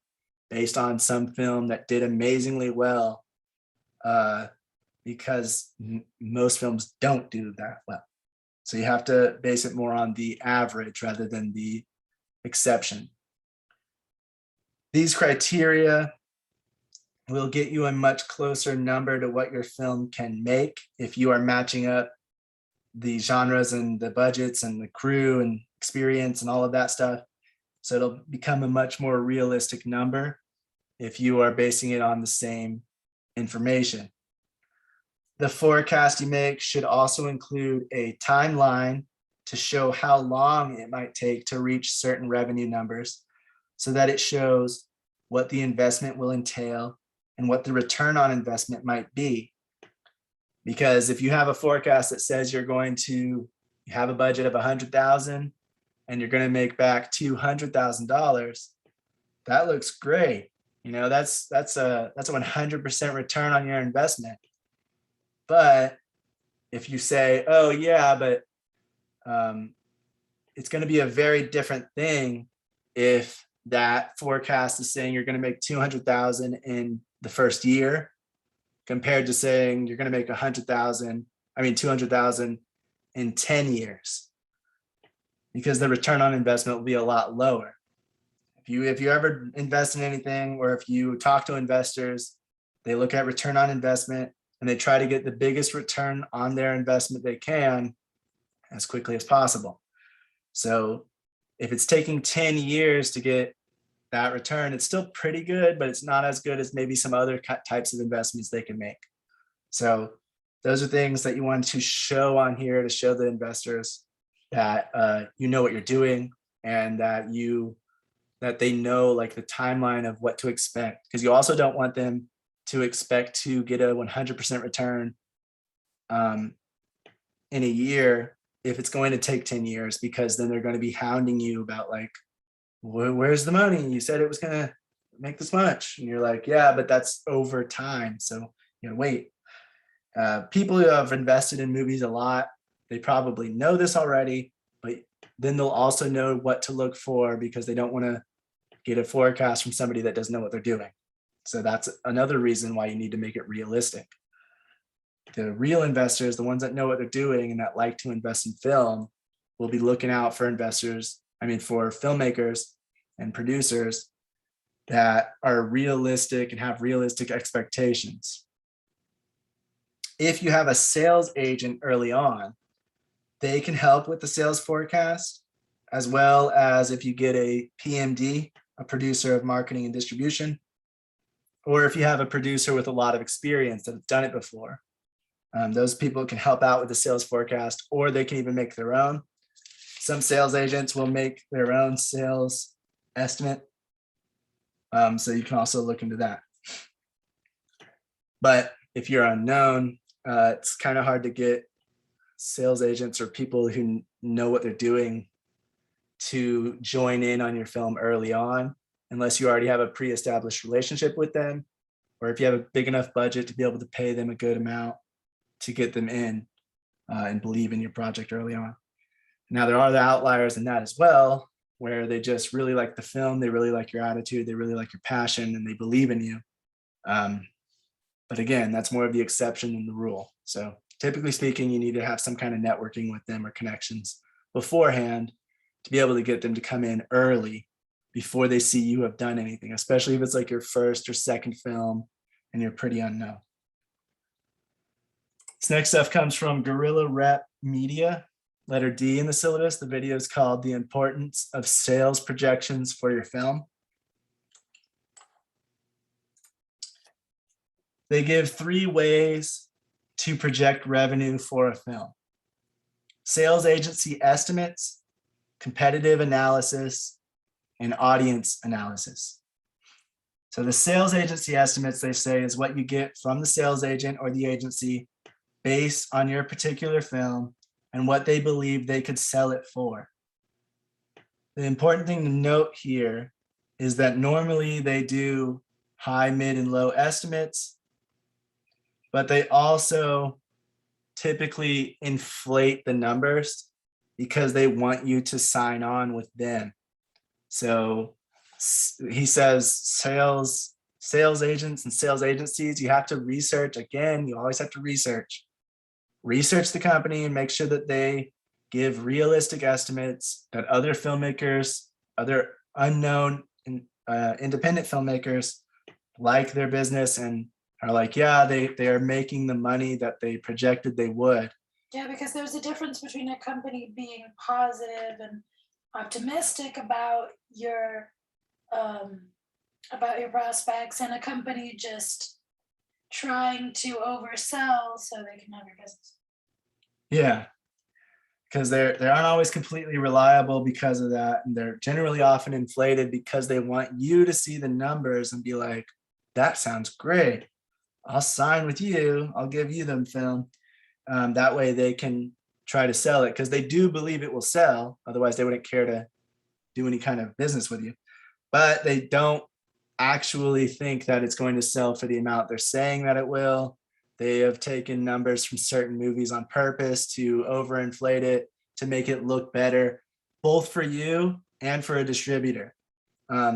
based on some film that did amazingly well, because most films don't do that well. So you have to base it more on the average rather than the exception. These criteria will get you a much closer number to what your film can make if you are matching up the genres and the budgets and the crew and experience and all of that stuff. So it'll become a much more realistic number if you are basing it on the same information. The forecast you make should also include a timeline to show how long it might take to reach certain revenue numbers, so that it shows what the investment will entail and what the return on investment might be. Because if you have a forecast that says you're going to have a budget of $100,000 and you're going to make back $200,000, that looks great. That's a 100% return on your investment. But if you say, oh yeah, but it's going to be a very different thing if that forecast is saying you're going to make 200,000 in the first year compared to saying you're going to make 200,000 in 10 years, because the return on investment will be a lot lower. If you ever invest in anything, or if you talk to investors, they look at return on investment and they try to get the biggest return on their investment they can as quickly as possible. So if it's taking 10 years to get that return, it's still pretty good, but it's not as good as maybe some other types of investments they can make. So those are things that you want to show on here to show the investors that you know what you're doing, and that they know like the timeline of what to expect, because you also don't want them to expect to get a 100% return in a year if it's going to take 10 years, because then they're going to be hounding you about like, where's the money? You said it was going to make this much. And you're like, yeah, but that's over time. So, wait. People who have invested in movies a lot, they probably know this already, but then they'll also know what to look for, because they don't want to get a forecast from somebody that doesn't know what they're doing. So that's another reason why you need to make it realistic. The real investors, the ones that know what they're doing and that like to invest in film, will be looking out for for filmmakers and producers that are realistic and have realistic expectations. If you have a sales agent early on, they can help with the sales forecast, as well as if you get a PMD, a producer of marketing and distribution, or if you have a producer with a lot of experience that has done it before. Those people can help out with the sales forecast, or they can even make their own. Some sales agents will make their own sales estimate. So you can also look into that. But if you're unknown, it's kind of hard to get sales agents or people who know what they're doing to join in on your film early on, unless you already have a pre-established relationship with them, or if you have a big enough budget to be able to pay them a good amount to get them in and believe in your project early on. Now, there are the outliers in that as well, where they just really like the film, they really like your attitude, they really like your passion, and they believe in you. But again, that's more of the exception than the rule. So typically speaking, you need to have some kind of networking with them or connections beforehand to be able to get them to come in early before they see you have done anything, especially if it's like your first or second film and you're pretty unknown. This next stuff comes from Guerrilla Rep Media, letter D in the syllabus. The video is called The Importance of Sales Projections for Your Film. They give 3 ways to project revenue for a film: sales agency estimates, competitive analysis, and audience analysis. So the sales agency estimates, they say, is what you get from the sales agent or the agency based on your particular film and what they believe they could sell it for. The important thing to note here is that normally they do high, mid, and low estimates, but they also typically inflate the numbers because they want you to sign on with them. So he says sales agents and sales agencies, you have to research. Again, you always have to research the company and make sure that they give realistic estimates, that other filmmakers, other unknown independent filmmakers like their business and are like, yeah, they are making the money that they projected they would. Yeah, because there's a difference between a company being positive and optimistic about your prospects and a company just trying to oversell so they can have your business. Yeah, because they aren't always completely reliable because of that, and they're generally often inflated because they want you to see the numbers and be like, that sounds great, I'll sign with you, I'll give you them film. That way they can try to sell it because they do believe it will sell. Otherwise they wouldn't care to do any kind of business with you. But they don't actually think that it's going to sell for the amount they're saying that it will. They have taken numbers from certain movies on purpose to overinflate it, to make it look better, both for you and for a distributor.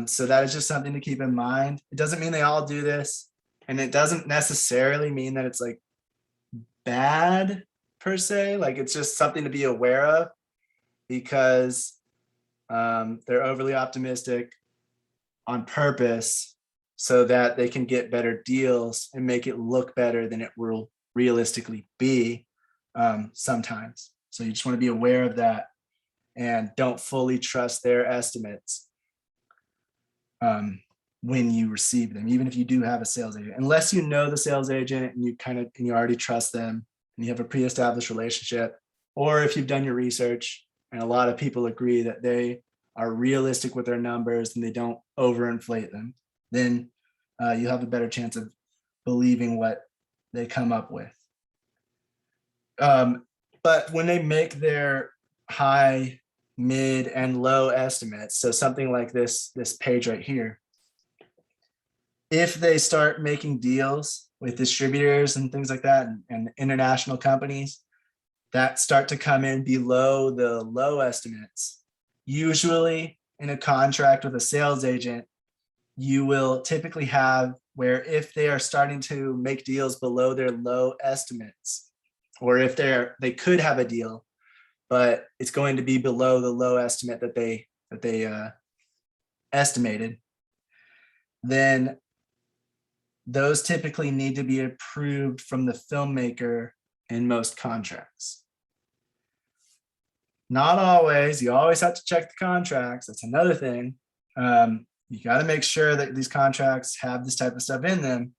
So that is just something to keep in mind. It doesn't mean they all do this, and it doesn't necessarily mean that it's like bad per se. Like, it's just something to be aware of, because they're overly optimistic on purpose so that they can get better deals and make it look better than it will realistically be sometimes. So you just want to be aware of that and don't fully trust their estimates when you receive them, even if you do have a sales agent, unless you know the sales agent and you already trust them and you have a pre-established relationship, or if you've done your research and a lot of people agree that they are realistic with their numbers and they don't overinflate them, then you have a better chance of believing what they come up with. But when they make their high, mid, and low estimates, so something like this page right here, if they start making deals with distributors and things like that, and international companies that start to come in below the low estimates, usually in a contract with a sales agent, you will typically have where if they are starting to make deals below their low estimates, or if they could have a deal, but it's going to be below the low estimate that they estimated, then those typically need to be approved from the filmmaker in most contracts. Not always. You always have to check the contracts. That's another thing. You got to make sure that these contracts have this type of stuff in them,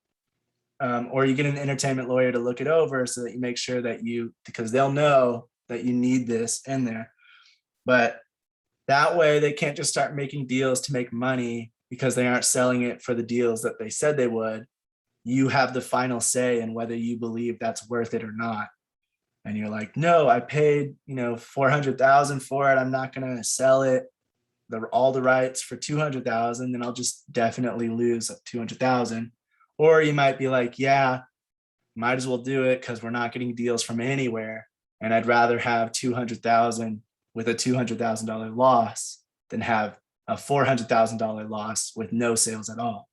or you get an entertainment lawyer to look it over so that you make sure that because they'll know that you need this in there. But that way they can't just start making deals to make money because they aren't selling it for the deals that they said they would. You have the final say in whether you believe that's worth it or not. And you're like, no, I paid, $400,000 for it. I'm not going to sell it, all the rights for $200,000, then I'll just definitely lose $200,000. Or you might be like, yeah, might as well do it because we're not getting deals from anywhere. And I'd rather have $200,000 with a $200,000 loss than have a $400,000 loss with no sales at all.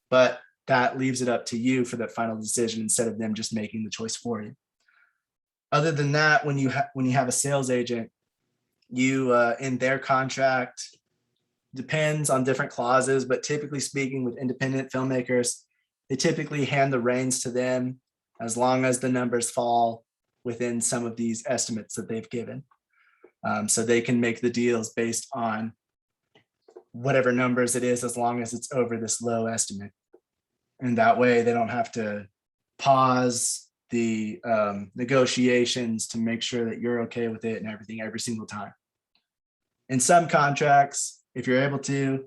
But that leaves it up to you for that final decision instead of them just making the choice for you. Other than that, when you have a sales agent, you in their contract, depends on different clauses, but typically speaking, with independent filmmakers, they typically hand the reins to them as long as the numbers fall within some of these estimates that they've given. So they can make the deals based on whatever numbers it is, as long as it's over this low estimate. And that way they don't have to pause the negotiations to make sure that you're okay with it and everything every single time. In some contracts, if you're able to,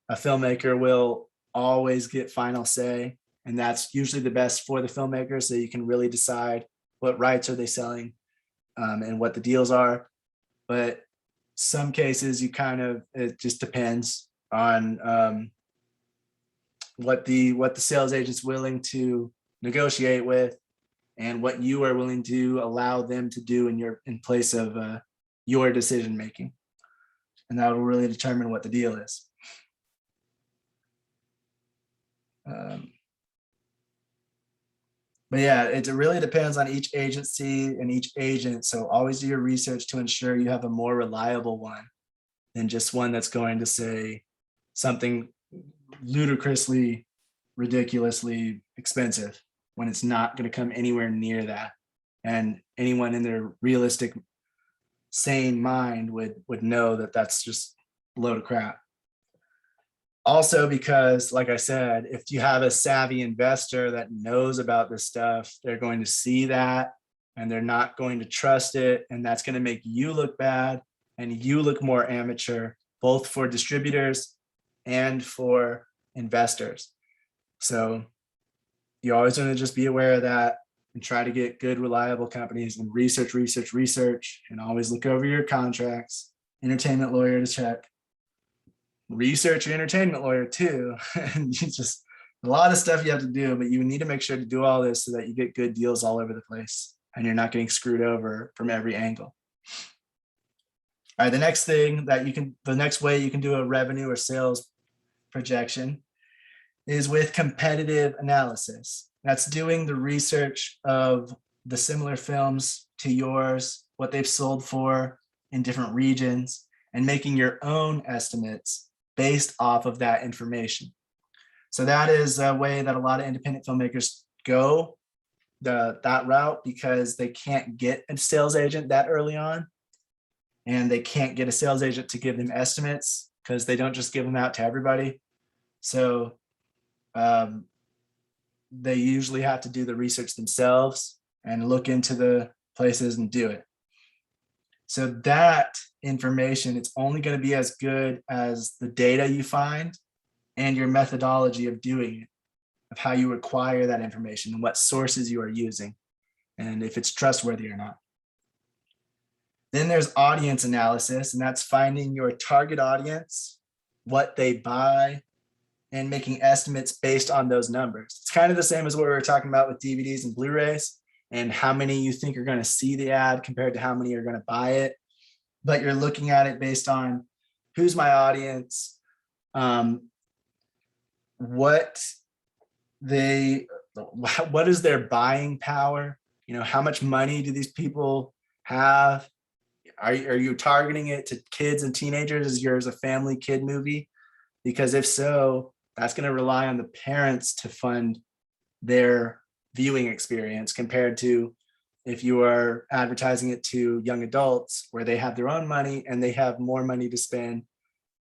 a filmmaker will always get final say, and that's usually the best for the filmmaker, so you can really decide what rights are they selling and what the deals are. But some cases it just depends on what the sales agent's willing to negotiate with and what you are willing to allow them to do in place of your decision making. And that will really determine what the deal is. But yeah, it really depends on each agency and each agent. So always do your research to ensure you have a more reliable one than just one that's going to say something ludicrously, ridiculously expensive when it's not going to come anywhere near that. And anyone in their realistic, sane mind would know that that's just a load of crap. Also, because like I said, if you have a savvy investor that knows about this stuff, they're going to see that and they're not going to trust it. And that's going to make you look bad and you look more amateur, both for distributors and for investors. So you always want to just be aware of that and try to get good, reliable companies and research, and always look over your contracts, entertainment lawyer to check. research your entertainment lawyer too. And you just a lot of stuff you have to do, but you need to make sure to do all this so that you get good deals all over the place and you're not getting screwed over from every angle. All right, the next way you can do a revenue or sales projection is with competitive analysis. That's doing the research of the similar films to yours, what they've sold for in different regions, and making your own estimates based off of that information. So that is a way that a lot of independent filmmakers go that route, because they can't get a sales agent that early on, and they can't get a sales agent to give them estimates because they don't just give them out to everybody. So they usually have to do the research themselves and look into the places and do it. So that information, it's only going to be as good as the data you find and your methodology of doing it, of how you acquire that information and what sources you are using, and if it's trustworthy or not. Then there's audience analysis, and that's finding your target audience, what they buy, and making estimates based on those numbers. It's kind of the same as what we were talking about with DVDs and Blu-rays, and how many you think are going to see the ad compared to how many are going to buy it. But you're looking at it based on who's my audience, what is their buying power? How much money do these people have? Are you targeting it to kids and teenagers? Is yours a family kid movie? Because if so, that's going to rely on the parents to fund their viewing experience, compared to if you are advertising it to young adults where they have their own money and they have more money to spend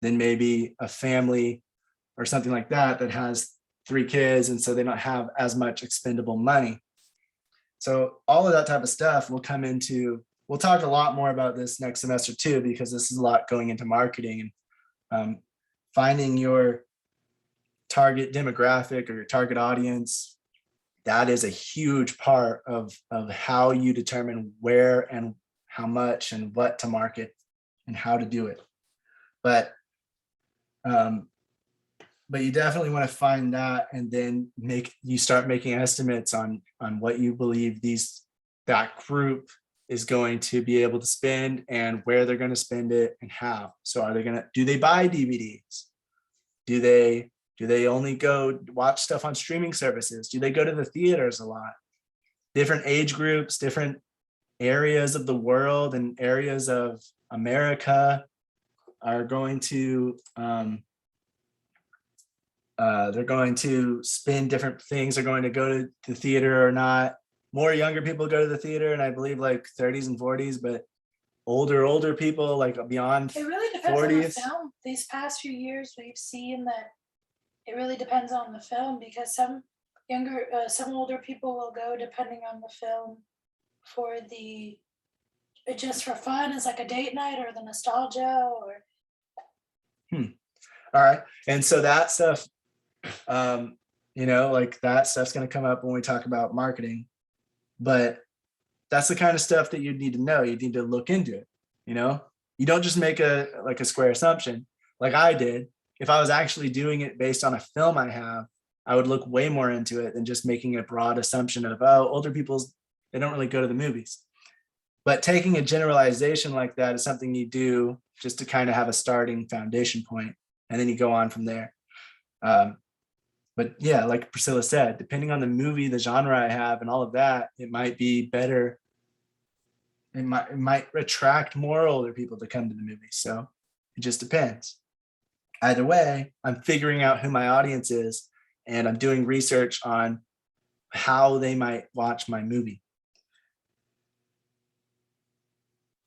than maybe a family or something like that has 3 kids, and so they don't have as much expendable money. So all of that type of stuff will come into, we'll talk a lot more about this next semester too, because this is a lot going into marketing and finding your target demographic or your target audience. That is a huge part of how you determine where and how much and what to market and how to do it. But you definitely want to find that, and then start making estimates on what you believe that group is going to be able to spend and where they're going to spend it and how. So do they buy DVDs? Do they only go watch stuff on streaming services? Do they go to the theaters a lot? Different age groups, different areas of the world and areas of America are going to they're going to spend different things. They're going to go to the theater or not. More younger people go to the theater, and I believe like 30s and 40s, but older people like beyond 40s. It really depends on the film. These past few years, we've seen that it really depends on the film, because some older people will go depending on the film just for fun, as like a date night or the nostalgia or. All right. And so that stuff, like that stuff's going to come up when we talk about marketing, but that's the kind of stuff that you need to know. You need to look into it. You don't just make a square assumption like I did. If I was actually doing it based on a film I have, I would look way more into it than just making a broad assumption of, older people, they don't really go to the movies. But taking a generalization like that is something you do just to kind of have a starting foundation point, and then you go on from there. But yeah, like Priscilla said, depending on the movie, the genre I have and all of that, it might be better. It might attract more older people to come to the movie. So it just depends. Either way, I'm figuring out who my audience is, and I'm doing research on how they might watch my movie.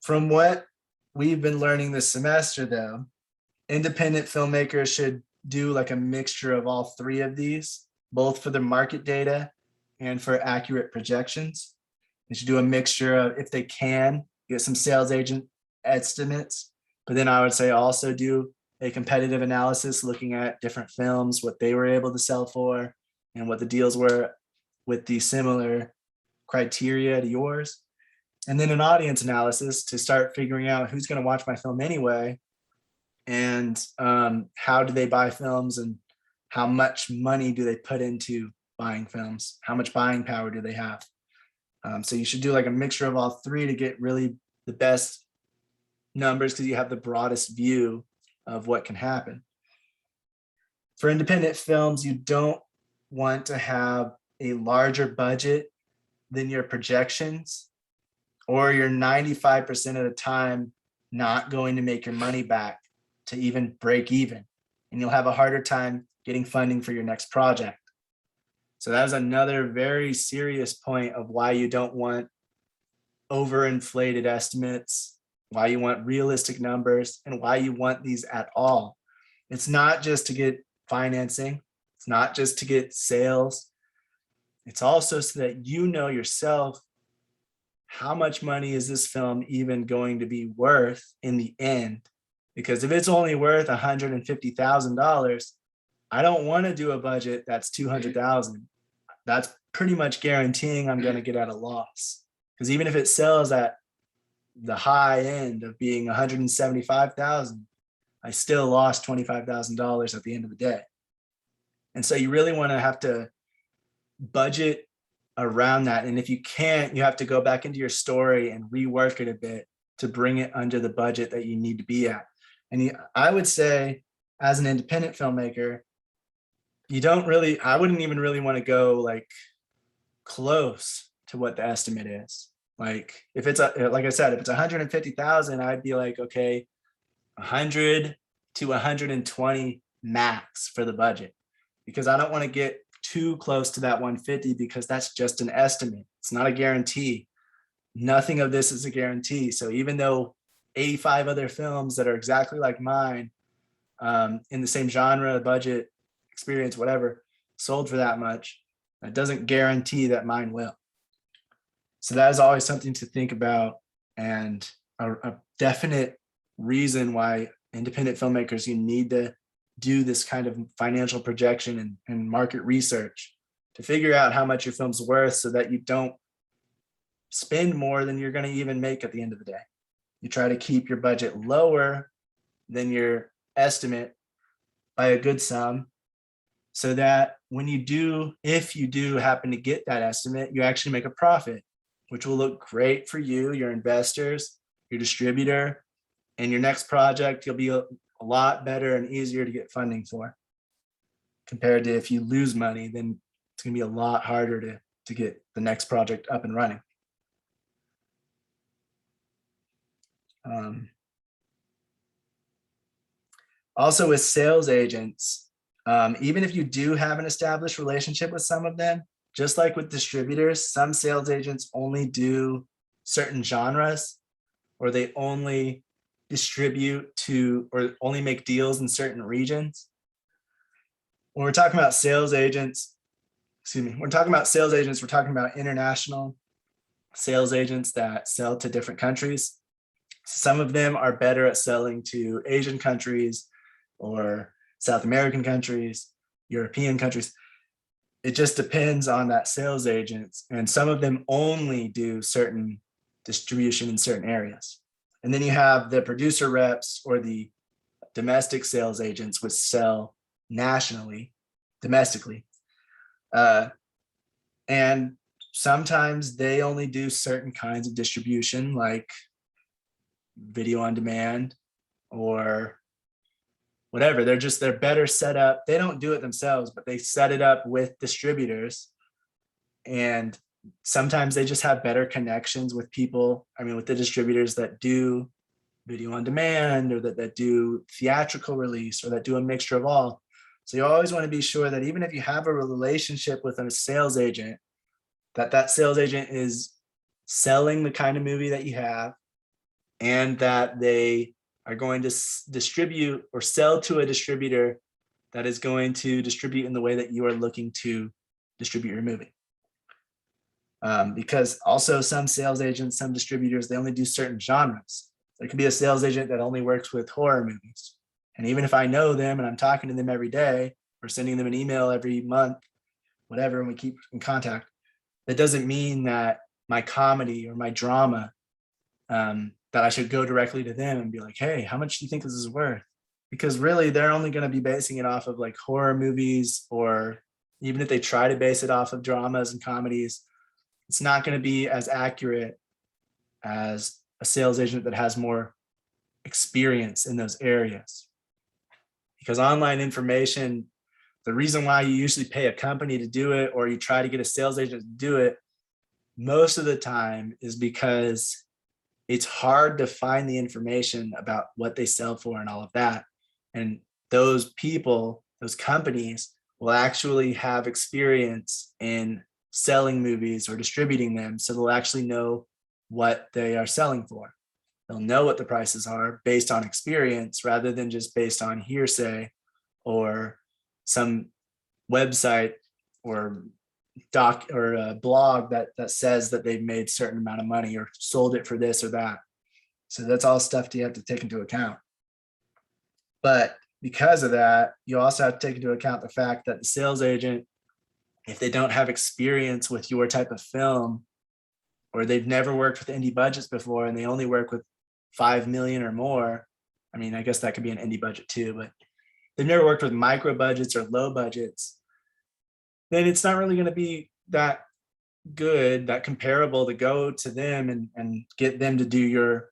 From what we've been learning this semester, though, independent filmmakers should do like a mixture of all 3 of these, both for the market data and for accurate projections. They should do a mixture of, if they can, get some sales agent estimates, but then I would say also do a competitive analysis looking at different films, what they were able to sell for, and what the deals were with the similar criteria to yours. And then an audience analysis to start figuring out who's going to watch my film anyway, and how do they buy films, and how much money do they put into buying films? How much buying power do they have? So you should do like a mixture of all three to get really the best numbers, because you have the broadest view of what can happen. For independent films, you don't want to have a larger budget than your projections, or you're 95% of the time not going to make your money back to even break even. And you'll have a harder time getting funding for your next project. So that was another very serious point of why you don't want overinflated estimates, why you want realistic numbers, and why you want these at all. It's not just to get financing. It's not just to get sales. It's also so that you know yourself, how much money is this film even going to be worth in the end? Because if it's only worth $150,000, I don't want to do a budget that's $200,000. That's pretty much guaranteeing I'm going to get at a loss. Because even if it sells at the high end of being $175,000, I still lost $25,000 at the end of the day. And so you really want to have to budget around that. And if you can't, you have to go back into your story and rework it a bit to bring it under the budget that you need to be at. And I would say, as an independent filmmaker, I wouldn't even really want to go like close to what the estimate is. Like if it's like I said, if it's 150,000, I'd be like, okay, 100 to 120 max for the budget, because I don't want to get too close to that 150, because that's just an estimate. It's not a guarantee. Nothing of this is a guarantee. So even though 85 other films that are exactly like mine, in the same genre, budget, experience, whatever, sold for that much, that doesn't guarantee that mine will. So that is always something to think about, and a definite reason why independent filmmakers, you need to do this kind of financial projection and market research to figure out how much your film's worth, so that you don't spend more than you're going to even make at the end of the day. You try to keep your budget lower than your estimate by a good sum, so that when you do, if you do happen to get that estimate, you actually make a profit, which will look great for you, your investors, your distributor, and your next project. You'll be a lot better and easier to get funding for, compared to if you lose money, then it's going to be a lot harder to get the next project up and running. Also with sales agents, even if you do have an established relationship with some of them, just like with distributors, some sales agents only do certain genres, or they only distribute to, or only make deals in certain regions. When we're talking about sales agents, we're talking about international sales agents that sell to different countries. Some of them are better at selling to Asian countries or South American countries, European countries. It just depends on that sales agent. And some of them only do certain distribution in certain areas. And then you have the producer reps or the domestic sales agents, which sell nationally, domestically. And sometimes they only do certain kinds of distribution, like video on demand or whatever. They're better set up. They don't do it themselves, but they set it up with distributors. And sometimes they just have better connections with people. I mean, with the distributors that do video on demand, or that do theatrical release, or that do a mixture of all. So you always want to be sure that even if you have a relationship with a sales agent, that sales agent is selling the kind of movie that you have, and that they are going to distribute or sell to a distributor that is going to distribute in the way that you are looking to distribute your movie. Because also some sales agents, some distributors, they only do certain genres. There could be a sales agent that only works with horror movies. And even if I know them and I'm talking to them every day, or sending them an email every month, whatever, and we keep in contact, that doesn't mean that my comedy or my drama, that I should go directly to them and be like, hey, how much do you think this is worth? because really they're only going to be basing it off of like horror movies, or even if they try to base it off of dramas and comedies, it's not going to be as accurate as a sales agent that has more experience in those areas. Because online information, the reason why you usually pay a company to do it, or you try to get a sales agent to do it, most of the time is because it's hard to find the information about what they sell for and all of that. And those people, those companies will actually have experience in selling movies or distributing them. So they'll actually know what they are selling for. They'll know what the prices are based on experience rather than just based on hearsay or some website or doc or a blog that says that they've made certain amount of money or sold it for this or that. So that's all stuff you have to take into account. But because of that, you also have to take into account the fact that the sales agent, if they don't have experience with your type of film, or they've never worked with indie budgets before and they only work with 5 million or more, I mean, I guess that could be an indie budget too, but they've never worked with micro budgets or low budgets, then it's not really going to be that good, that comparable to go to them and get them to do your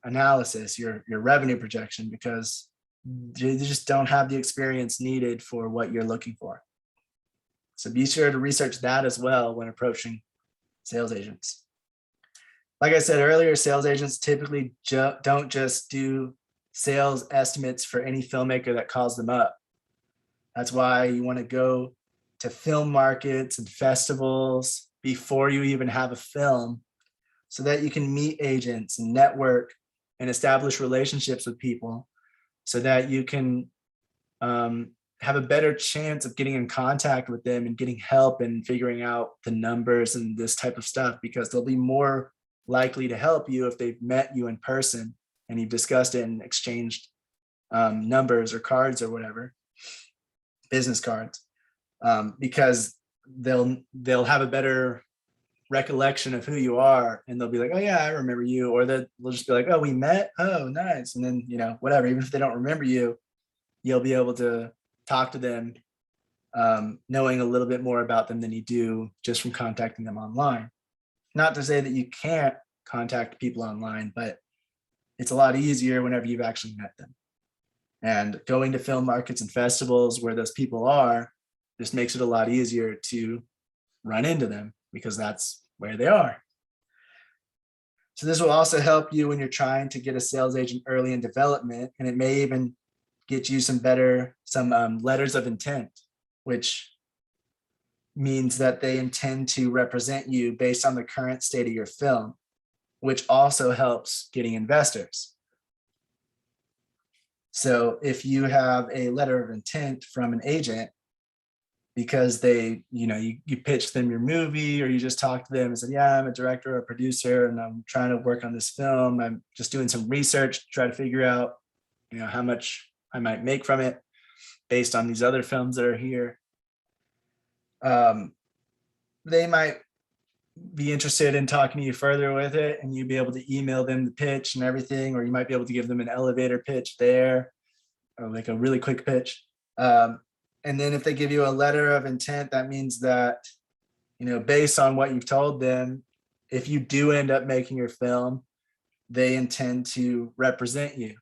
analysis, your revenue projection, because they just don't have the experience needed for what you're looking for. So be sure to research that as well when approaching sales agents. Like I said earlier, sales agents typically don't just do sales estimates for any filmmaker that calls them up. That's why you want to go to film markets and festivals before you even have a film, so that you can meet agents and network and establish relationships with people, so that you can have a better chance of getting in contact with them and getting help and figuring out the numbers and this type of stuff, because they'll be more likely to help you if they've met you in person and you've discussed it and exchanged numbers or cards or whatever, business cards, because they'll have a better recollection of who you are, and they'll be like, oh yeah, I remember you. Or they'll just be like, oh, we met, oh nice. And then, whatever, even if they don't remember you, you'll be able to talk to them, knowing a little bit more about them than you do just from contacting them online. Not to say that you can't contact people online, but it's a lot easier whenever you've actually met them. And going to film markets and festivals where those people are just makes it a lot easier to run into them, because that's where they are. So this will also help you when you're trying to get a sales agent early in development, and it may even get you some letters of intent, which means that they intend to represent you based on the current state of your film, which also helps getting investors. So if you have a letter of intent from an agent because you pitched them your movie, or you just talked to them and said, yeah, I'm a director or a producer and I'm trying to work on this film, I'm just doing some research to try to figure out how much I might make from it based on these other films that are here. They might be interested in talking to you further with it, and you'd be able to email them the pitch and everything, or you might be able to give them an elevator pitch there, or like a really quick pitch. And then if they give you a letter of intent, that means that, based on what you've told them, if you do end up making your film, they intend to represent you.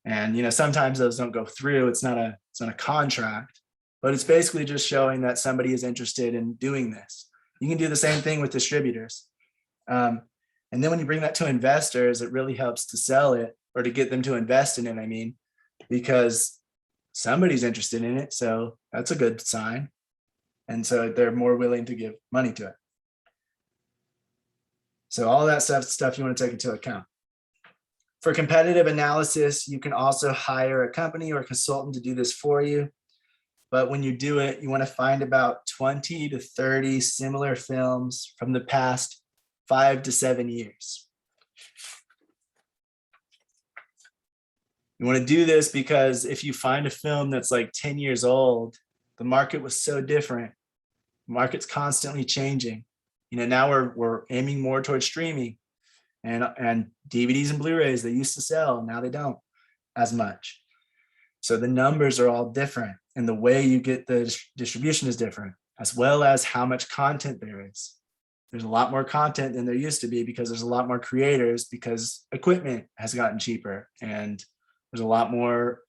And sometimes those don't go through. It's not a contract, but it's basically just showing that somebody is interested in doing this. You can do the same thing with distributors. And then when you bring that to investors, it really helps to sell it, or to get them to invest in it, because somebody's interested in it. So that's a good sign. And so they're more willing to give money to it. So all that stuff you want to take into account. For competitive analysis, you can also hire a company or a consultant to do this for you. But when you do it, you want to find about 20 to 30 similar films from the past 5 to 7 years. You want to do this because if you find a film that's like 10 years old, the market was so different. The market's constantly changing. Now we're aiming more towards streaming, and DVDs and Blu-rays, they used to sell, now they don't. as much. So the numbers are all different, and the way you get the distribution is different, as well as how much content there is. There's a lot more content than there used to be because there's a lot more creators, because equipment has gotten cheaper, and there's a lot more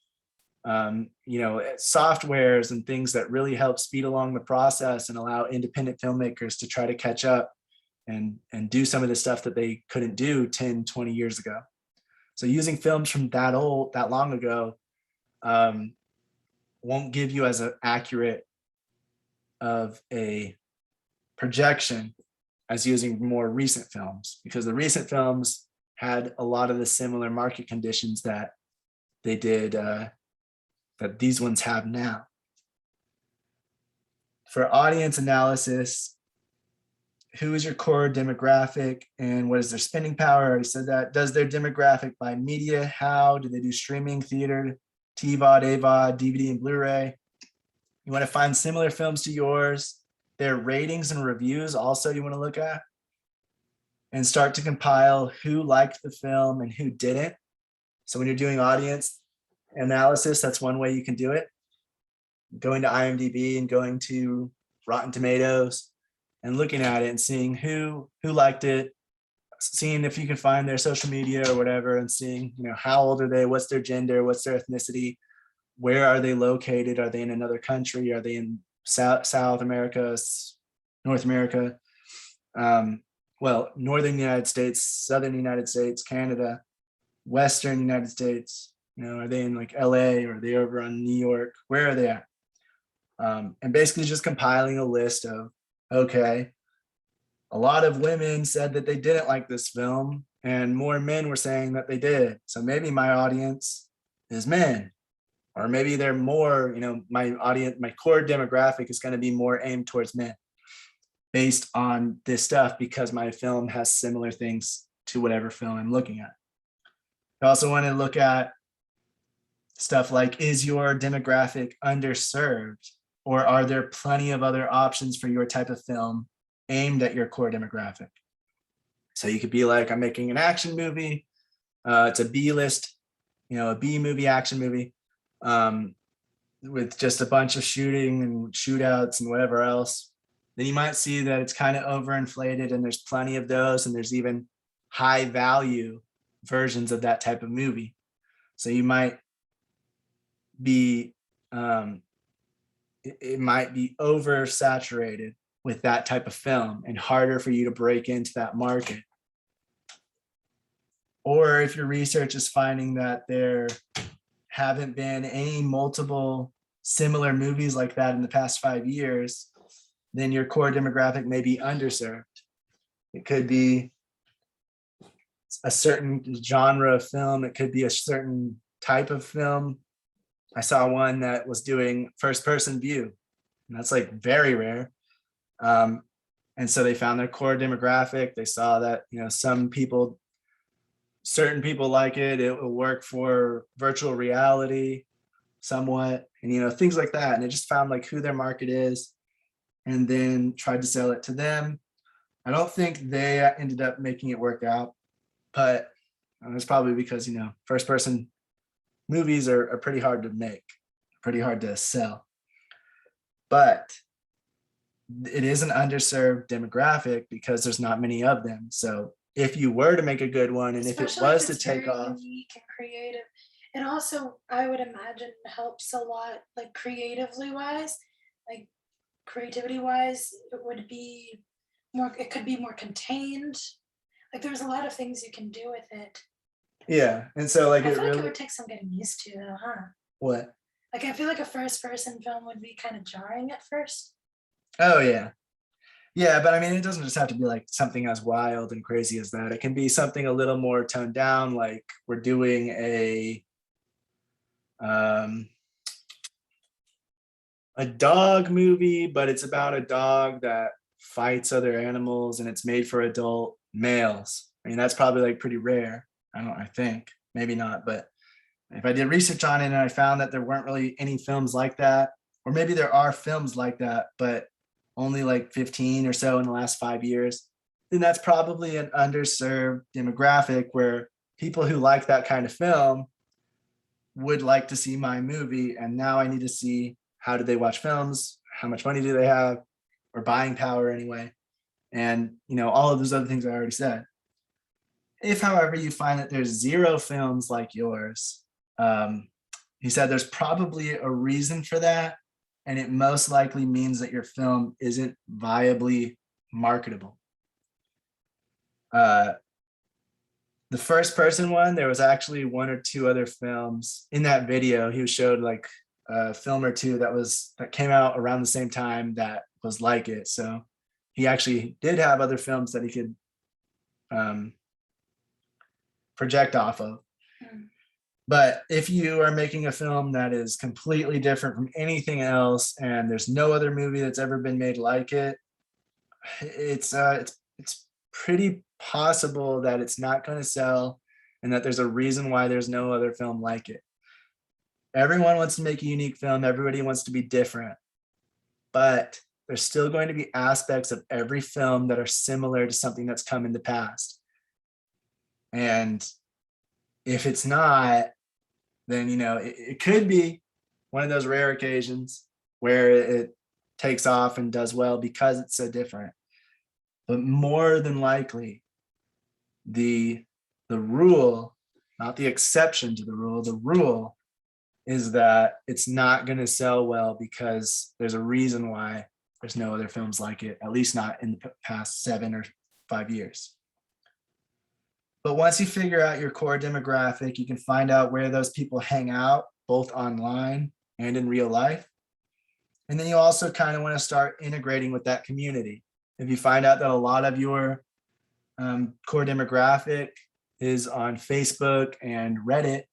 softwares and things that really help speed along the process and allow independent filmmakers to try to catch up and do some of the stuff that they couldn't do 10, 20 years ago. So using films from that long ago won't give you as accurate of a projection as using more recent films, because the recent films had a lot of the similar market conditions that they did, that these ones have now. For audience analysis, who is your core demographic and what is their spending power? I already said that. Does their demographic by media? How do they do streaming, theater, TVOD, AVOD, DVD, and Blu-ray? You want to find similar films to yours. Their ratings and reviews also you want to look at, and start to compile who liked the film and who didn't. So when you're doing audience analysis, that's one way you can do it. Going to IMDb and going to Rotten Tomatoes and looking at it and seeing who liked it, seeing if you can find their social media or whatever, and seeing, how old are they, what's their gender, what's their ethnicity, where are they located, are they in another country, are they in South America, North America, Northern United States, Southern United States, Canada, Western United States, are they in like LA, or are they over on New York, where are they at? And basically just compiling a list of, okay, a lot of women said that they didn't like this film and more men were saying that they did. So maybe my audience is men, or maybe they're more, my audience, my core demographic is going to be more aimed towards men based on this stuff, because my film has similar things to whatever film I'm looking at. I also want to look at stuff like, is your demographic underserved, or are there plenty of other options for your type of film aimed at your core demographic? So you could be like, I'm making an action movie. It's a B-list, a B movie, action movie, with just a bunch of shooting and shootouts and whatever else. Then you might see that it's kind of overinflated, and there's plenty of those, and there's even high value versions of that type of movie. So you might be, it might be oversaturated with that type of film and harder for you to break into that market. Or if your research is finding that there haven't been any multiple similar movies like that in the past 5 years, then your core demographic may be underserved. It could be a certain genre of film. It could be a certain type of film. I saw one that was doing first person view, and that's like very rare. And so they found their core demographic. They saw that, certain people like it. It will work for virtual reality somewhat, and, things like that. And they just found like who their market is and then tried to sell it to them. I don't think they ended up making it work out, but it's probably because, first person movies are pretty hard to make, pretty hard to sell. But it is an underserved demographic because there's not many of them. So if you were to make a good one, and if it was to take off, unique and creative, it also, I would imagine, helps a lot, like creativity wise, it would be more, it could be more contained. Like there's a lot of things you can do with it. Yeah. And so like I it feel like really, it would take some getting used to though, huh? what? Like I feel like a first person film would be kind of jarring at first. Oh yeah. Yeah, but I mean, it doesn't just have to be like something as wild and crazy as that. It can be something a little more toned down, like we're doing a dog movie, but it's about a dog that fights other animals and it's made for adult males. I mean, that's probably like pretty rare. I think, maybe not, but if I did research on it and I found that there weren't really any films like that, or maybe there are films like that, but only like 15 or so in the last 5 years, then that's probably an underserved demographic where people who like that kind of film would like to see my movie, and now I need to see how do they watch films, how much money do they have, or buying power anyway, and all of those other things I already said. If, however, you find that there's 0 films like yours, he said there's probably a reason for that, and it most likely means that your film isn't viably marketable. The first person one, there was actually 1 or 2 other films in that video. He showed like a film or 2 that came out around the same time that was like it. So he actually did have other films that he could project off of. But if you are making a film that is completely different from anything else, and there's no other movie that's ever been made like it, it's pretty possible that it's not going to sell, and that there's a reason why there's no other film like it. Everyone wants to make a unique film. Everybody wants to be different, but there's still going to be aspects of every film that are similar to something that's come in the past. And if it's not, then it could be one of those rare occasions where it takes off and does well because it's so different. But more than likely, the rule, not the exception to the rule is that it's not going to sell well because there's a reason why there's no other films like it, at least not in the past 7 or 5 years. But once you figure out your core demographic, you can find out where those people hang out, both online and in real life. And then you also kind of want to start integrating with that community. If you find out that a lot of your core demographic is on Facebook and Reddit,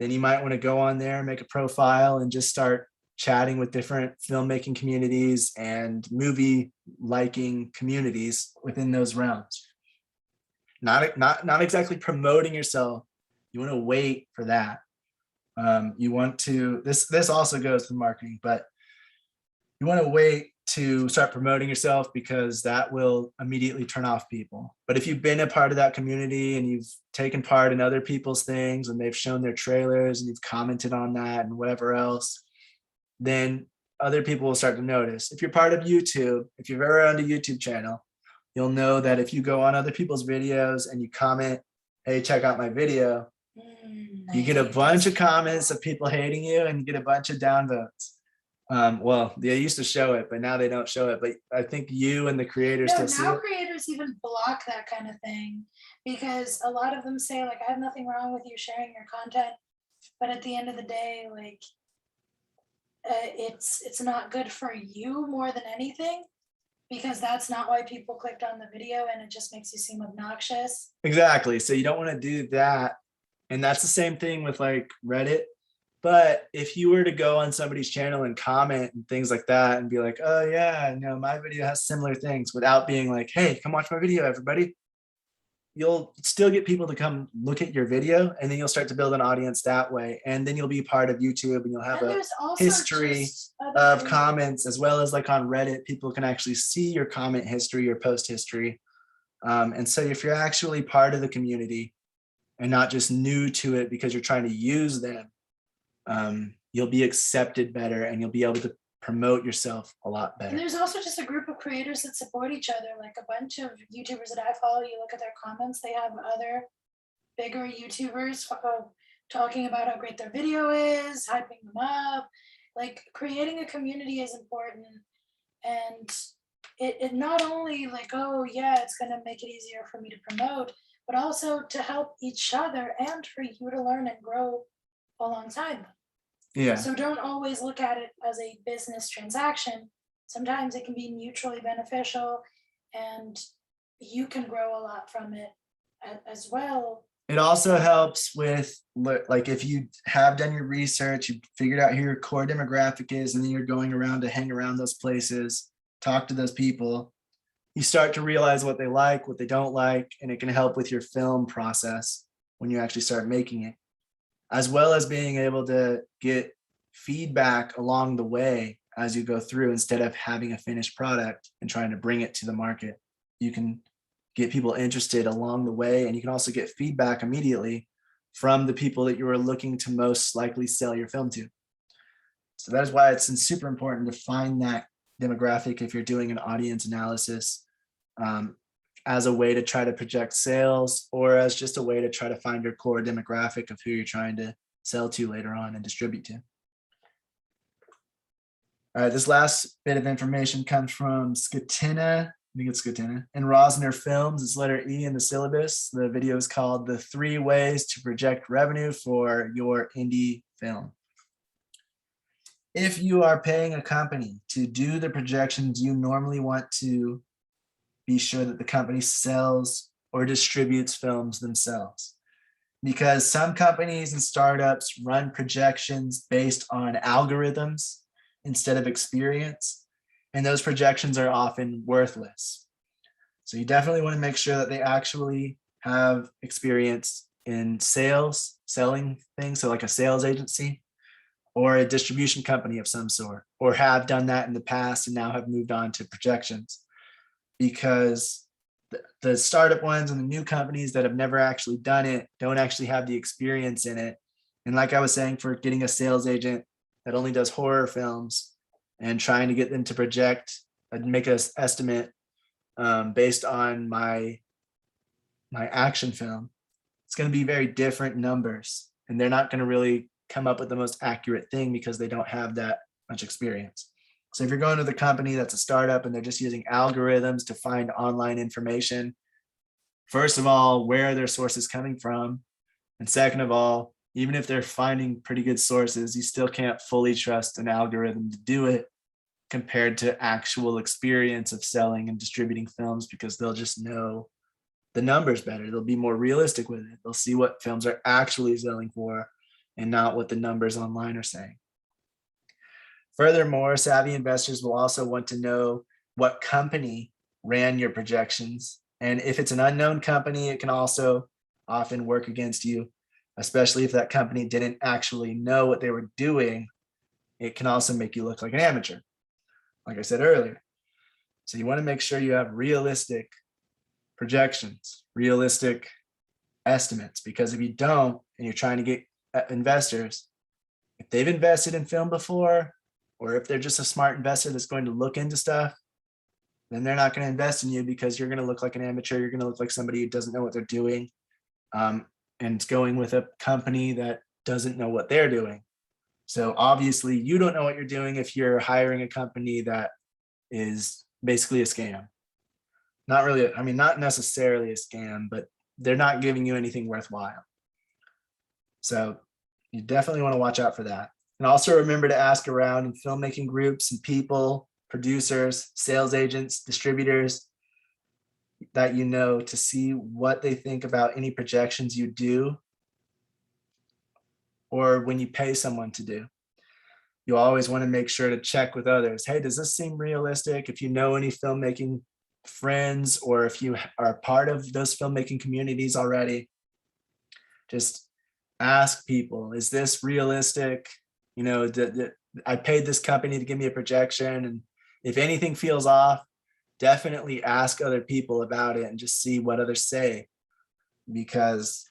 then you might want to go on there, make a profile, and just start chatting with different filmmaking communities and movie liking communities within those realms. Not exactly promoting yourself. You want to wait for that. You want to, this also goes to marketing, but you want to wait to start promoting yourself because that will immediately turn off people. But if you've been a part of that community and you've taken part in other people's things and they've shown their trailers and you've commented on that and whatever else, then other people will start to notice. If you're part of YouTube, if you've ever owned a YouTube channel, you'll know that if you go on other people's videos and you comment, hey, check out my video, you get a bunch of comments of people hating you and you get a bunch of downvotes. Well, they used to show it, but now they don't show it. But I think you and the creators No, still see now it. creators even block that kind of thing because a lot of them say like, I have nothing wrong with you sharing your content, but at the end of the day, like it's not good for you more than anything, because that's not why people clicked on the video, and it just makes you seem obnoxious. Exactly. So you don't want to do that. And that's the same thing with like Reddit. But if you were to go on somebody's channel and comment and things like that and be like, oh yeah, my video has similar things, without being like, hey, come watch my video, everybody, you'll still get people to come look at your video, and then you'll start to build an audience that way. And then you'll be part of YouTube, and you'll have And a there's also history just other of things. comments, as well as like on Reddit, people can actually see your comment history, your post history. And so if you're actually part of the community and not just new to it because you're trying to use them, you'll be accepted better and you'll be able to promote yourself a lot And better. there's also just a group of creators that support each other. Like a bunch of YouTubers that I follow, you look at their comments, they have other bigger YouTubers talking about how great their video is, hyping them up. Like creating a community is important. And it not only like, oh yeah, it's gonna make it easier for me to promote, but also to help each other and for you to learn and grow alongside them. Yeah. So don't always look at it as a business transaction. Sometimes it can be mutually beneficial and you can grow a lot from it as well. It also helps with, like, if you have done your research, you figured out who your core demographic is, and then you're going around to hang around those places, talk to those people, you start to realize what they like, what they don't like, and it can help with your film process when you actually start making it, as well as being able to get feedback along the way as you go through, instead of having a finished product and trying to bring it to the market. You can get people interested along the way, and you can also get feedback immediately from the people that you are looking to most likely sell your film to. So that is why it's super important to find that demographic if you're doing an audience analysis, as a way to try to project sales, or as just a way to try to find your core demographic of who you're trying to sell to later on and distribute to. All right, this last bit of information comes from Skatina, I think it's Skatina, and Rosner Films. It's letter E in the syllabus. The video is called The 3 Ways to Project Revenue for Your Indie Film. If you are paying a company to do the projections, you normally want to be sure that the company sells or distributes films themselves. Because some companies and startups run projections based on algorithms instead of experience, and those projections are often worthless. So you definitely want to make sure that they actually have experience in sales, selling things, so like a sales agency or a distribution company of some sort, or have done that in the past and now have moved on to projections. Because the startup ones and the new companies that have never actually done it don't actually have the experience in it. And like I was saying, for getting a sales agent that only does horror films and trying to get them to project and make an estimate based on my action film, it's going to be very different numbers, and they're not going to really come up with the most accurate thing because they don't have that much experience. So if you're going to the company that's a startup and they're just using algorithms to find online information, first of all, where are their sources coming from? And second of all, even if they're finding pretty good sources, you still can't fully trust an algorithm to do it compared to actual experience of selling and distributing films, because they'll just know the numbers better. They'll be more realistic with it. They'll see what films are actually selling for and not what the numbers online are saying. Furthermore, savvy investors will also want to know what company ran your projections. And if it's an unknown company, it can also often work against you, especially if that company didn't actually know what they were doing. It can also make you look like an amateur, like I said earlier. So you want to make sure you have realistic projections, realistic estimates, because if you don't, and you're trying to get investors, if they've invested in film before, or if they're just a smart investor that's going to look into stuff, then they're not going to invest in you because you're going to look like an amateur. You're going to look like somebody who doesn't know what they're doing, and going with a company that doesn't know what they're doing. So obviously you don't know what you're doing if you're hiring a company that is basically a scam. Not really, I mean, not necessarily a scam, but they're not giving you anything worthwhile. So you definitely want to watch out for that. And also remember to ask around in filmmaking groups and people, producers, sales agents, distributors that you know, to see what they think about any projections you do or when you pay someone to do. You always want to make sure to check with others. Hey, does this seem realistic? If you know any filmmaking friends, or if you are part of those filmmaking communities already, just ask people, is this realistic? You know, I paid this company to give me a projection, and if anything feels off, definitely ask other people about it and just see what others say, because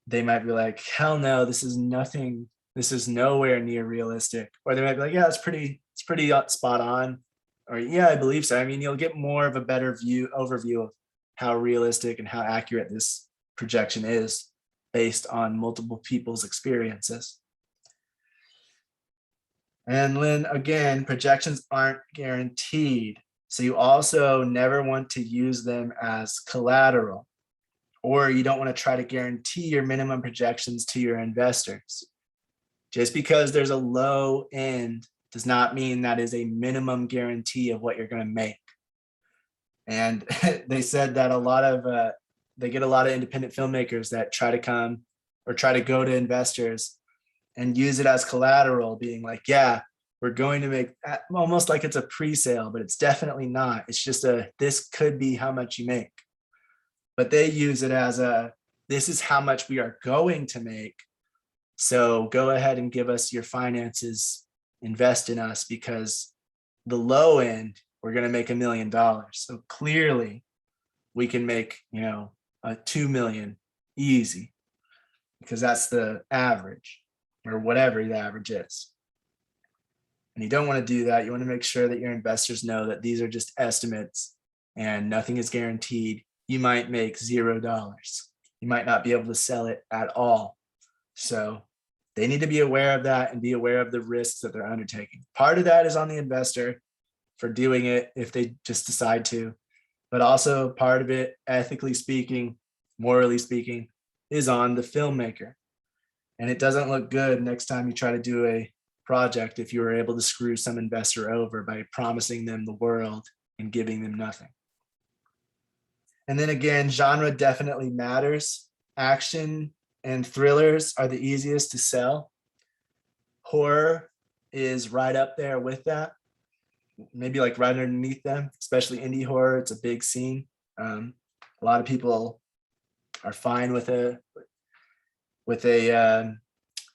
they might be like, hell no, this is nothing, this is nowhere near realistic. Or they might be like, yeah, it's pretty spot on. Or yeah, I believe so. I mean, you'll get more of a better overview of how realistic and how accurate this projection is based on multiple people's experiences. And then again, projections aren't guaranteed. So you also never want to use them as collateral, or you don't want to try to guarantee your minimum projections to your investors. Just because there's a low end does not mean that is a minimum guarantee of what you're going to make. And they said that they get a lot of independent filmmakers that try to come or try to go to investors and use it as collateral, being like, yeah, we're going to make, almost like it's a pre-sale, but it's definitely not. It's just this could be how much you make. But they use it as this is how much we are going to make. So go ahead and give us your finances, invest in us, because the low end, we're going to make $1 million. So clearly we can make, a 2 million easy. because that's the average or whatever the average is. And you don't want to do that. You want to make sure that your investors know that these are just estimates and nothing is guaranteed. You might make $0. You might not be able to sell it at all. So they need to be aware of that and be aware of the risks that they're undertaking. Part of that is on the investor for doing it if they just decide to, but also part of it, ethically speaking, morally speaking, is on the filmmaker. And it doesn't look good next time you try to do a project if you were able to screw some investor over by promising them the world and giving them nothing. And then again, genre definitely matters. Action and thrillers are the easiest to sell. Horror is right up there with that, maybe like right underneath them, especially indie horror. It's a big scene. A lot of people are fine with a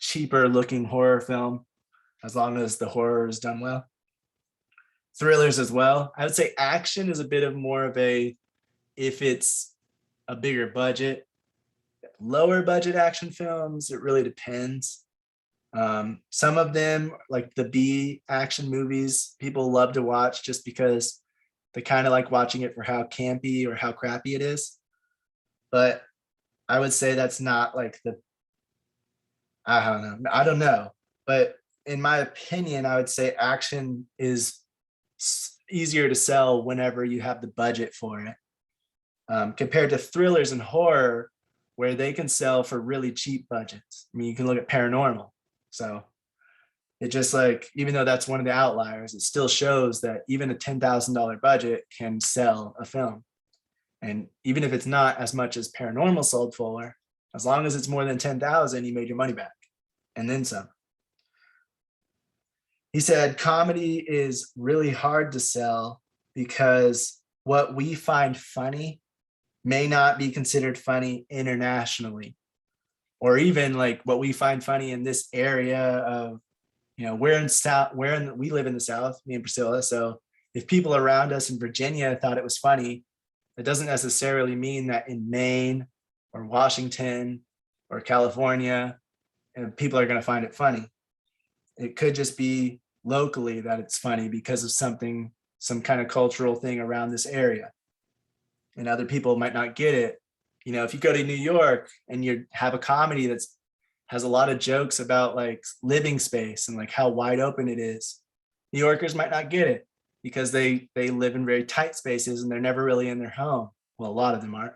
cheaper looking horror film as long as the horror is done well. Thrillers as well. I would say action is a bit of more of a, if it's a bigger budget, lower budget action films, it really depends. Some of them, like the B action movies, people love to watch just because they kind of like watching it for how campy or how crappy it is. But I would say that's not like I don't know. But in my opinion, I would say action is easier to sell whenever you have the budget for it. Compared to thrillers and horror, where they can sell for really cheap budgets. I mean, you can look at paranormal. So it just like, even though that's one of the outliers, it still shows that even a $10,000 budget can sell a film. And even if it's not as much as paranormal sold for, as long as it's more than 10,000, you made your money back and then some. He said comedy is really hard to sell because what we find funny may not be considered funny internationally, or even like what we find funny in this area of, you know, we live in the South, me and Priscilla. So if people around us in Virginia thought it was funny, it doesn't necessarily mean that in Maine or Washington or California, people are going to find it funny. It could just be locally that it's funny because of some kind of cultural thing around this area. And other people might not get it. You know, if you go to New York and you have a comedy that's has a lot of jokes about like living space and like how wide open it is, New Yorkers might not get it because they live in very tight spaces and they're never really in their home. Well, a lot of them aren't.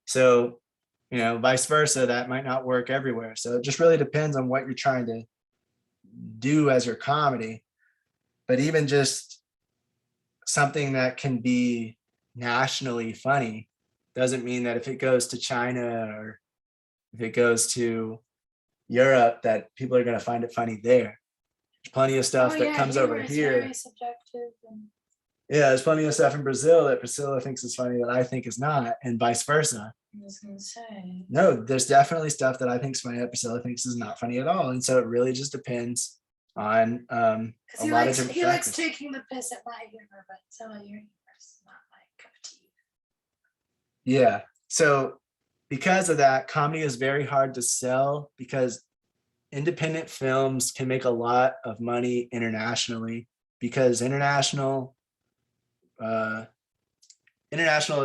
So, you know, vice versa, that might not work everywhere. So it just really depends on what you're trying to do as your comedy. But even just something that can be nationally funny doesn't mean that if it goes to China or if it goes to Europe that people are going to find it funny there. There's plenty of stuff that comes over here. Very subjective and... Yeah, there's plenty of stuff in Brazil that Priscilla thinks is funny that I think is not, and vice versa. I was gonna say. No, there's definitely stuff that I think is funny that Priscilla thinks is not funny at all, and so it really just depends on a lot of different He likes factors. taking the piss at my humor, but some of your humor is not my cup of tea. Yeah, so because of that, comedy is very hard to sell because independent films can make a lot of money internationally because international is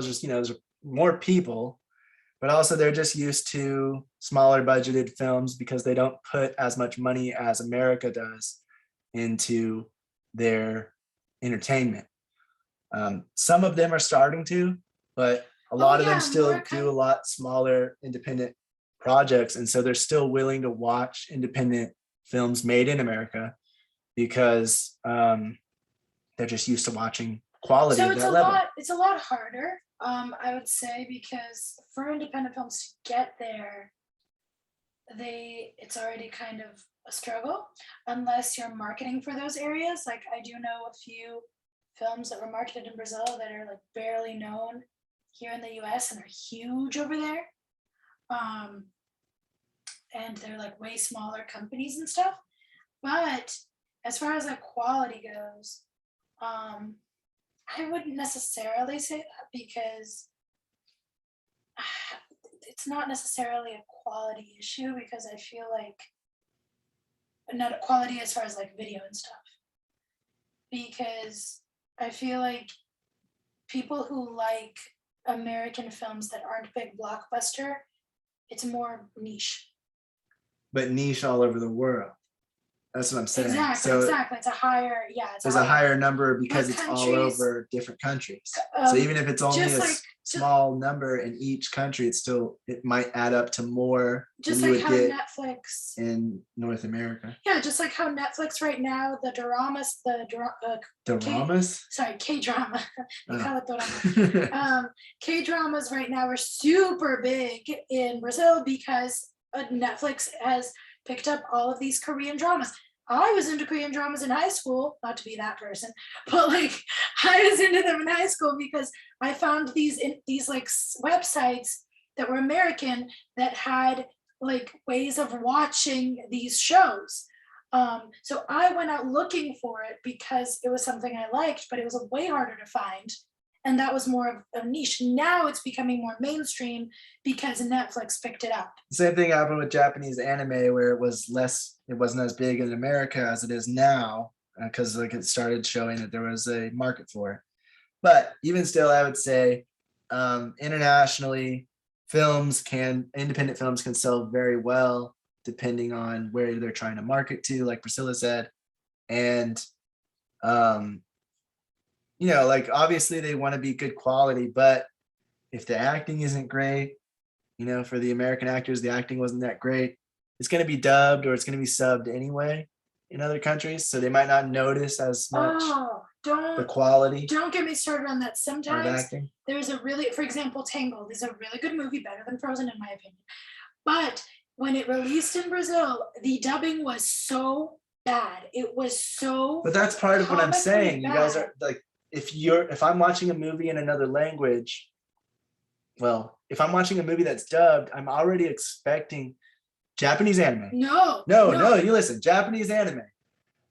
just, you know, there's more people, but also they're just used to smaller budgeted films because they don't put as much money as America does into their entertainment. Some of them are starting to, but a lot of them still do a lot smaller independent projects. And so they're still willing to watch independent films made in America because they're just used to watching quality So at that level. it's a lot harder, I would say, because for independent films to get there, it's already kind of a struggle unless you're marketing for those areas. Like I do know a few films that were marketed in Brazil that are like barely known here in the US and are huge over there. And they're like way smaller companies and stuff. But as far as like quality goes, I wouldn't necessarily say that because it's not necessarily a quality issue, because I feel like, not a quality as far as like video and stuff, because I feel like people who like American films that aren't big blockbuster, it's more niche. But niche all over the world. That's what I'm saying. Exactly, So exactly. It's a higher, yeah. It's there's a higher number because But it's all countries- over different countries. So um, even if it's only a just like- small number in each country, it might add up to more than just you like would how get Netflix, in North America. yeah, just like how Netflix right now, the doramas, Doramas? sorry, K-drama, they Oh. call it dorama. K-dramas right now are super big in Brazil because Netflix has picked up all of these Korean dramas. I was into Korean dramas in high school, not to be that person, but like I was into them in high school because I found these like websites that were American that had like ways of watching these shows. So I went out looking for it because it was something I liked, but it was way harder to find. And that was more of a niche. Now it's becoming more mainstream because Netflix picked it up. Same thing happened with Japanese anime, where it wasn't as big in America as it is now, because like it started showing that there was a market for it. But even still, I would say internationally, independent films can sell very well depending on where they're trying to market to, like Priscilla said. And like obviously they want to be good quality, but if the acting isn't great, for the American actors, the acting wasn't that great, it's going to be dubbed or it's going to be subbed anyway in other countries. So they might not notice as much the quality Don't get me started on that. of Sometimes acting. there's for example, Tangled is a really good movie, better than Frozen in my opinion. But when it released in Brazil, the dubbing was so bad. It was so. But that's part of what I'm comically saying. You guys bad. are like, if I'm watching a movie in another language, well, if I'm watching a movie that's dubbed, I'm already expecting Japanese anime. No, You listen, Japanese anime.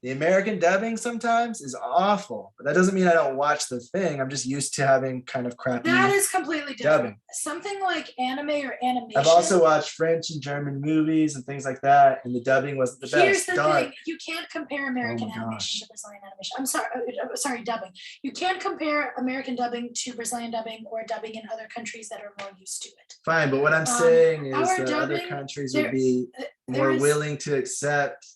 The American dubbing sometimes is awful, but that doesn't mean I don't watch the thing. I'm just used to having kind of crappy that is completely different. dubbing. Something like anime or animation. I've also watched French and German movies and things like that, and the dubbing wasn't the Here's best. the Dark. thing: you can't compare American my animation gosh. to Brazilian animation. I'm sorry, dubbing. You can't compare American dubbing to Brazilian dubbing or dubbing in other countries that are more used to it. Fine, but what I'm saying is our that other dubbing, countries would be more there's- willing to accept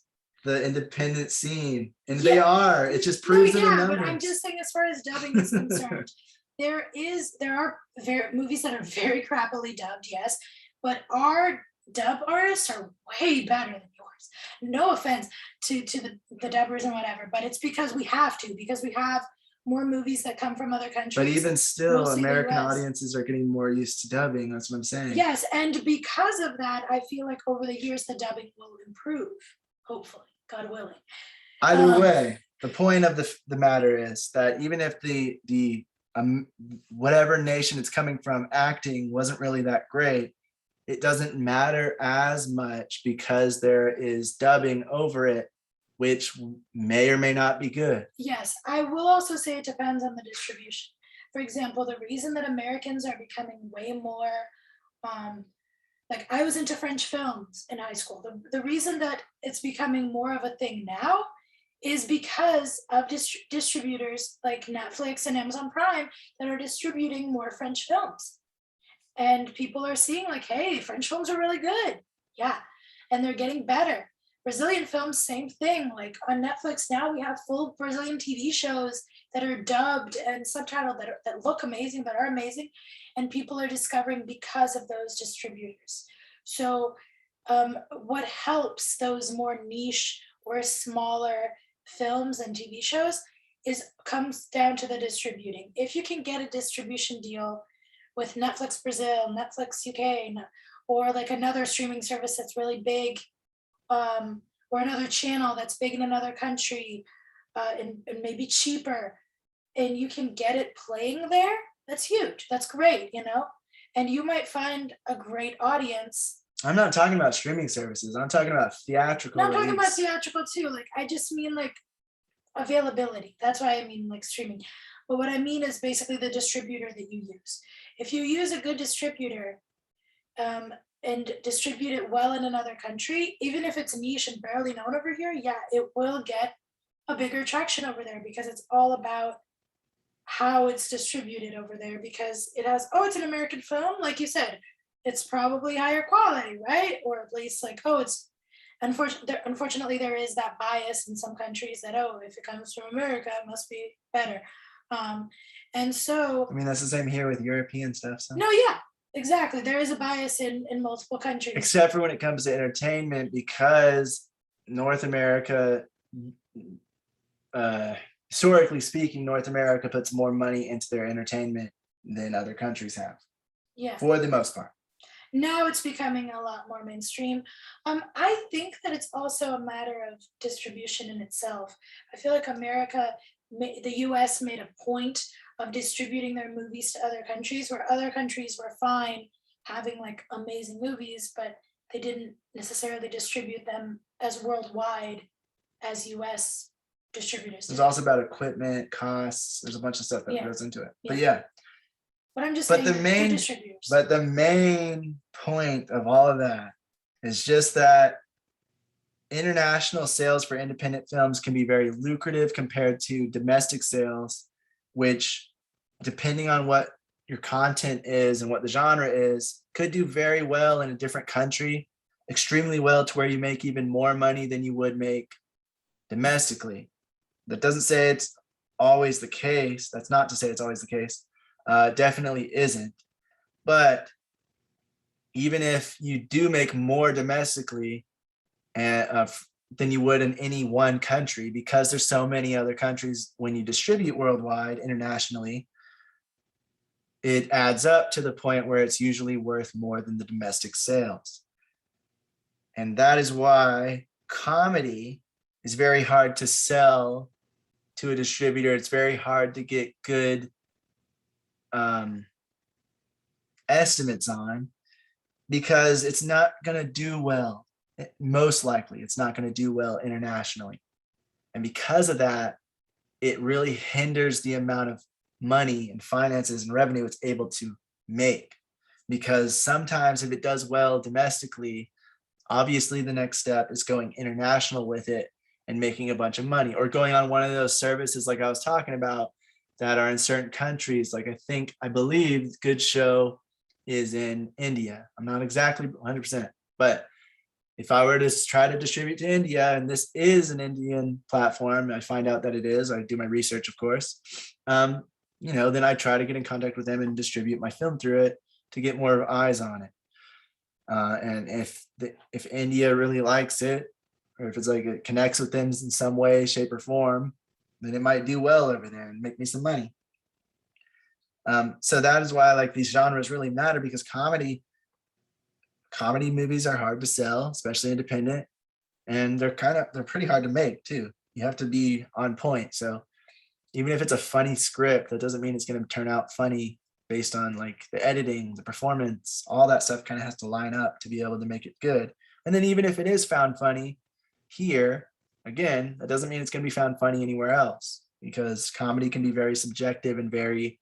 the independent scene, and they are. It just proves it in yeah, numbers. but I'm just saying, as far as dubbing is concerned, there are movies that are very crappily dubbed, yes, but our dub artists are way better than yours. No offense to the dubbers and whatever, but it's because we have more movies that come from other countries. But even still, mostly the American US. audiences are getting more used to dubbing. That's what I'm saying. Yes, and because of that, I feel like over the years the dubbing will improve, hopefully, God willing. Either way, the point of the matter is that even if the whatever nation it's coming from acting wasn't really that great, it doesn't matter as much because there is dubbing over it, which may or may not be good. Yes, I will also say it depends on the distribution. For example, the reason that Americans are becoming way more, like I was into French films in high school. The reason that it's becoming more of a thing now is because of distributors like Netflix and Amazon Prime that are distributing more French films. And people are seeing like, hey, French films are really good. Yeah, and they're getting better. Brazilian films, same thing. Like on Netflix now, we have full Brazilian TV shows that are dubbed and subtitled that look amazing, that are amazing, and people are discovering because of those distributors. So what helps those more niche or smaller films and TV shows comes down to the distributing. If you can get a distribution deal with Netflix Brazil, Netflix UK, or like another streaming service that's really big, or another channel that's big in another country, and maybe cheaper, and you can get it playing there, that's huge. That's great, and you might find a great audience. I'm not talking about streaming services. I'm talking about theatrical. No, I'm talking about release. theatrical too. Like I just mean like availability. That's why I mean like streaming. But what I mean is basically the distributor that you use. If you use a good distributor, and distribute it well in another country, even if it's niche and barely known over here, yeah, it will get a bigger traction over there because it's all about how it's distributed over there because it has, oh, it's an American film, like you said, it's probably higher quality, right? Or at least like, oh, it's unfortunately there is that bias in some countries that, oh, if it comes from America, it must be better. And so, I mean, that's the same here with European stuff. So. no, yeah, exactly. There is a bias in multiple countries. Except for when it comes to entertainment, because North America, historically speaking, North America puts more money into their entertainment than other countries have. Yeah. For the most part. Now it's becoming a lot more mainstream. I think that it's also a matter of distribution in itself. I feel like the US made a point of distributing their movies to other countries where other countries were fine having like amazing movies, but they didn't necessarily distribute them as worldwide as US distributors did. It's also about equipment, costs. There's a bunch of stuff that goes into it. But yeah. But I'm just But saying the main, distributors. but the main point of all of that is just that international sales for independent films can be very lucrative compared to domestic sales, which, depending on what your content is and what the genre is, could do very well in a different country, extremely well to where you make even more money than you would make domestically. That doesn't say it's always the case. That's not to say it's always the case. Definitely isn't. But even if you do make more domestically than you would in any one country, because there's so many other countries, when you distribute worldwide, internationally, it adds up to the point where it's usually worth more than the domestic sales. And that is why comedy is very hard to sell to a distributor. It's very hard to get good estimates on, because it's not going to do well. Most likely it's not going to do well internationally. And because of that, it really hinders the amount of money and finances and revenue it's able to make. Because sometimes if it does well domestically, obviously the next step is going international with it and making a bunch of money, or going on one of those services like I was talking about that are in certain countries. Like I believe Good Show is in India. I'm not exactly 100%, but if I were to try to distribute to India, and this is an Indian platform, I find out that it is, I do my research, of course, then I try to get in contact with them and distribute my film through it to get more eyes on it. And if India really likes it, or if it's like it connects with them in some way, shape, or form, then it might do well over there and make me some money. So that is why like these genres really matter, because comedy movies are hard to sell, especially independent, and they're pretty hard to make too. You have to be on point. So even if it's a funny script, that doesn't mean it's going to turn out funny based on like the editing, the performance, all that stuff kind of has to line up to be able to make it good. And then even if it is found funny here, again, that doesn't mean it's going to be found funny anywhere else, because comedy can be very subjective and very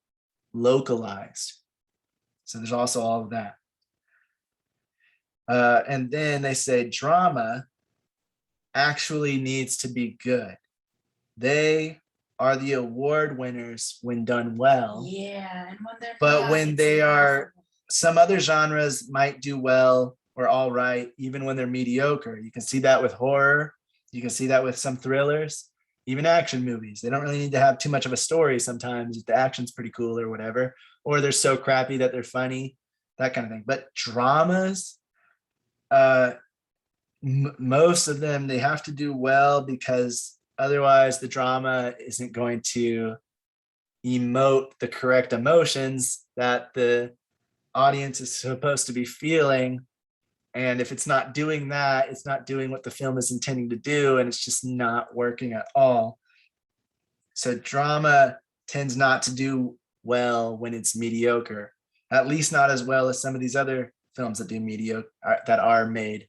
localized. So there's also all of that. And then they say drama actually needs to be good. They are the award winners when done well. Yeah, and when they're but not, when it's they are, laughable. some other genres might do well or all right, even when they're mediocre. You can see that with horror. You can see that with some thrillers, even action movies. They don't really need to have too much of a story sometimes if the action's pretty cool or whatever, or they're so crappy that they're funny, that kind of thing. But dramas, most of them, they have to do well, because otherwise the drama isn't going to emote the correct emotions that the audience is supposed to be feeling. And if it's not doing that, it's not doing what the film is intending to do, and it's just not working at all. So drama tends not to do well when it's mediocre, at least not as well as some of these other films that do mediocre, that are made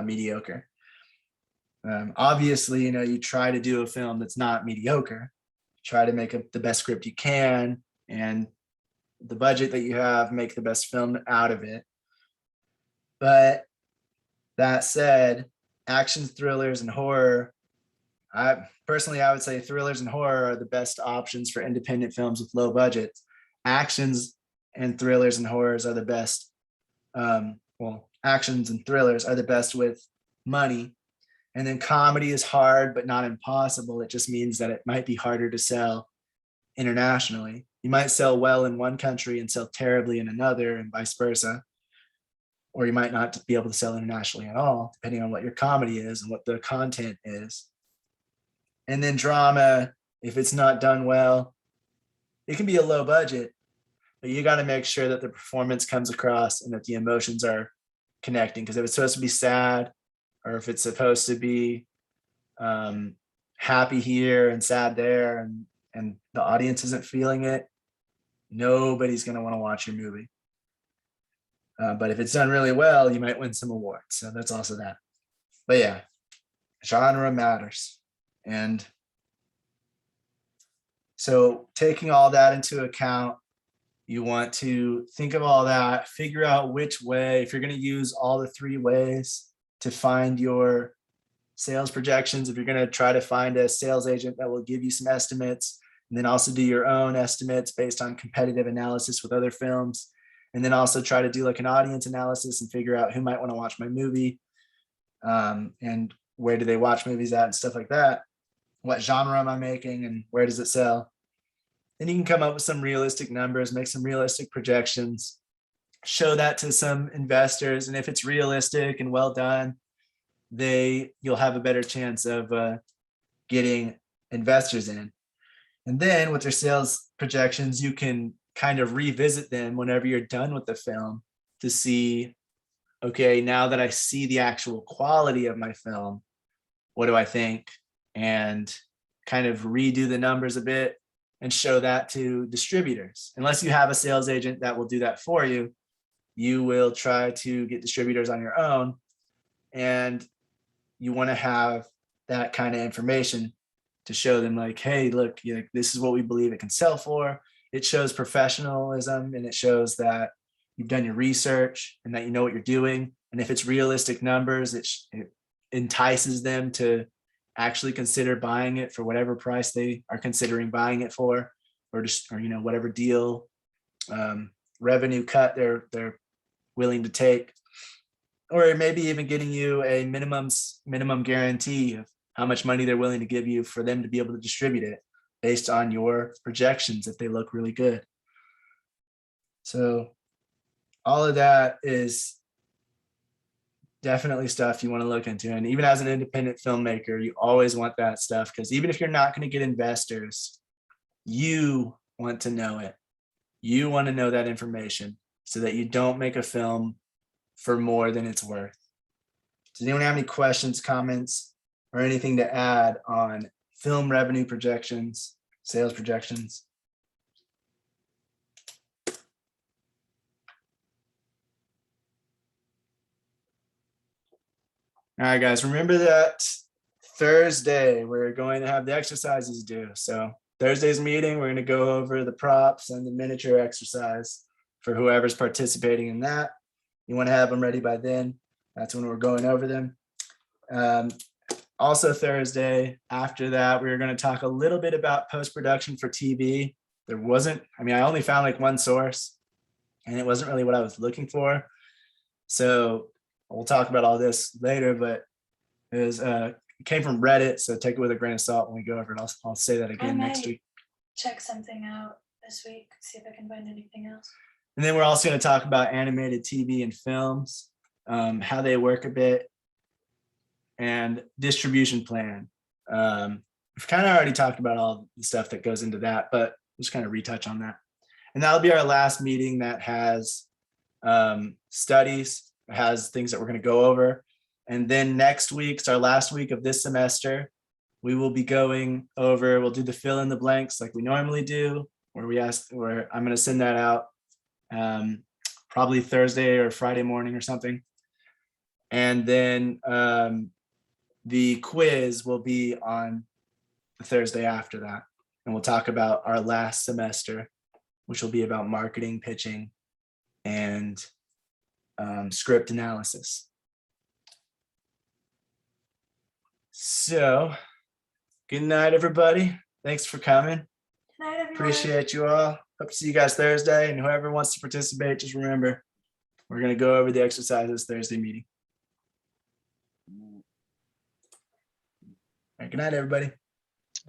mediocre. Obviously, you try to do a film that's not mediocre, try to make the best script you can, and the budget that you have, make the best film out of it. But that said, action, thrillers, and horror, I would say thrillers and horror are the best options for independent films with low budgets. Actions and thrillers and horrors are the best. Actions and thrillers are the best with money. And then comedy is hard, but not impossible. It just means that it might be harder to sell internationally. You might sell well in one country and sell terribly in another, and vice versa. Or you might not be able to sell internationally at all, depending on what your comedy is and what the content is. And then drama, if it's not done well, it can be a low budget, but you got to make sure that the performance comes across and that the emotions are connecting. Because if it's supposed to be sad, or if it's supposed to be happy here and sad there, and the audience isn't feeling it, nobody's going to want to watch your movie. But if it's done really well, you might win some awards. So that's also that. But yeah, genre matters. And so taking all that into account, you want to think of all that, figure out which way, if you're going to use all the 3 ways to find your sales projections, if you're going to try to find a sales agent that will give you some estimates, and then also do your own estimates based on competitive analysis with other films, and then also try to do like an audience analysis and figure out who might want to watch my movie, and where do they watch movies at and stuff like that. What genre am I making and where does it sell? Then you can come up with some realistic numbers, make some realistic projections, show that to some investors. And if it's realistic and well done, you'll have a better chance of getting investors in. And then with your sales projections, you can kind of revisit them whenever you're done with the film to see, okay, now that I see the actual quality of my film, what do I think? And kind of redo the numbers a bit and show that to distributors. Unless you have a sales agent that will do that for you, you will try to get distributors on your own. And you want to have that kind of information to show them like, hey, look, this is what we believe it can sell for. It shows professionalism, and it shows that you've done your research and that you know what you're doing. And if it's realistic numbers, it entices them to actually consider buying it for whatever price they are considering buying it for, or whatever deal revenue cut they're willing to take, or maybe even getting you a minimum guarantee of how much money they're willing to give you for them to be able to distribute it based on your projections if they look really good. So all of that is definitely stuff you want to look into. And even as an independent filmmaker, you always want that stuff, because even if you're not going to get investors, you want to know it. You want to know that information so that you don't make a film for more than it's worth. Does anyone have any questions, comments, or anything to add on film revenue projections, sales projections? All right, guys, remember that Thursday, we're going to have the exercises due. So Thursday's meeting, we're going to go over the props and the miniature exercise for whoever's participating in that. You want to have them ready by then. That's when we're going over them. Also Thursday, after that, we're going to talk a little bit about post-production for TV. I only found like one source, and it wasn't really what I was looking for. So we'll talk about all this later, but it came from Reddit, so take it with a grain of salt when we go over it. I'll say that again next week. Check something out this week, see if I can find anything else. And then we're also going to talk about animated TV and films, how they work a bit, and distribution plan. We've kind of already talked about all the stuff that goes into that, but just kind of retouch on that. And that'll be our last meeting that has studies, has things that we're going to go over. And then next week's our last week of this semester. We will be going over, we'll do the fill in the blanks like we normally do, where I'm going to send that out probably Thursday or Friday morning or something. And then the quiz will be on the Thursday after that. And we'll talk about our last semester, which will be about marketing, pitching, and script analysis. So, good night, everybody. Thanks for coming. Good night, everyone. Appreciate you all. Hope to see you guys Thursday. And whoever wants to participate, just remember, we're going to go over the exercises Thursday meeting. All right, good night, everybody.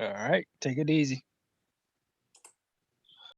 All right, take it easy.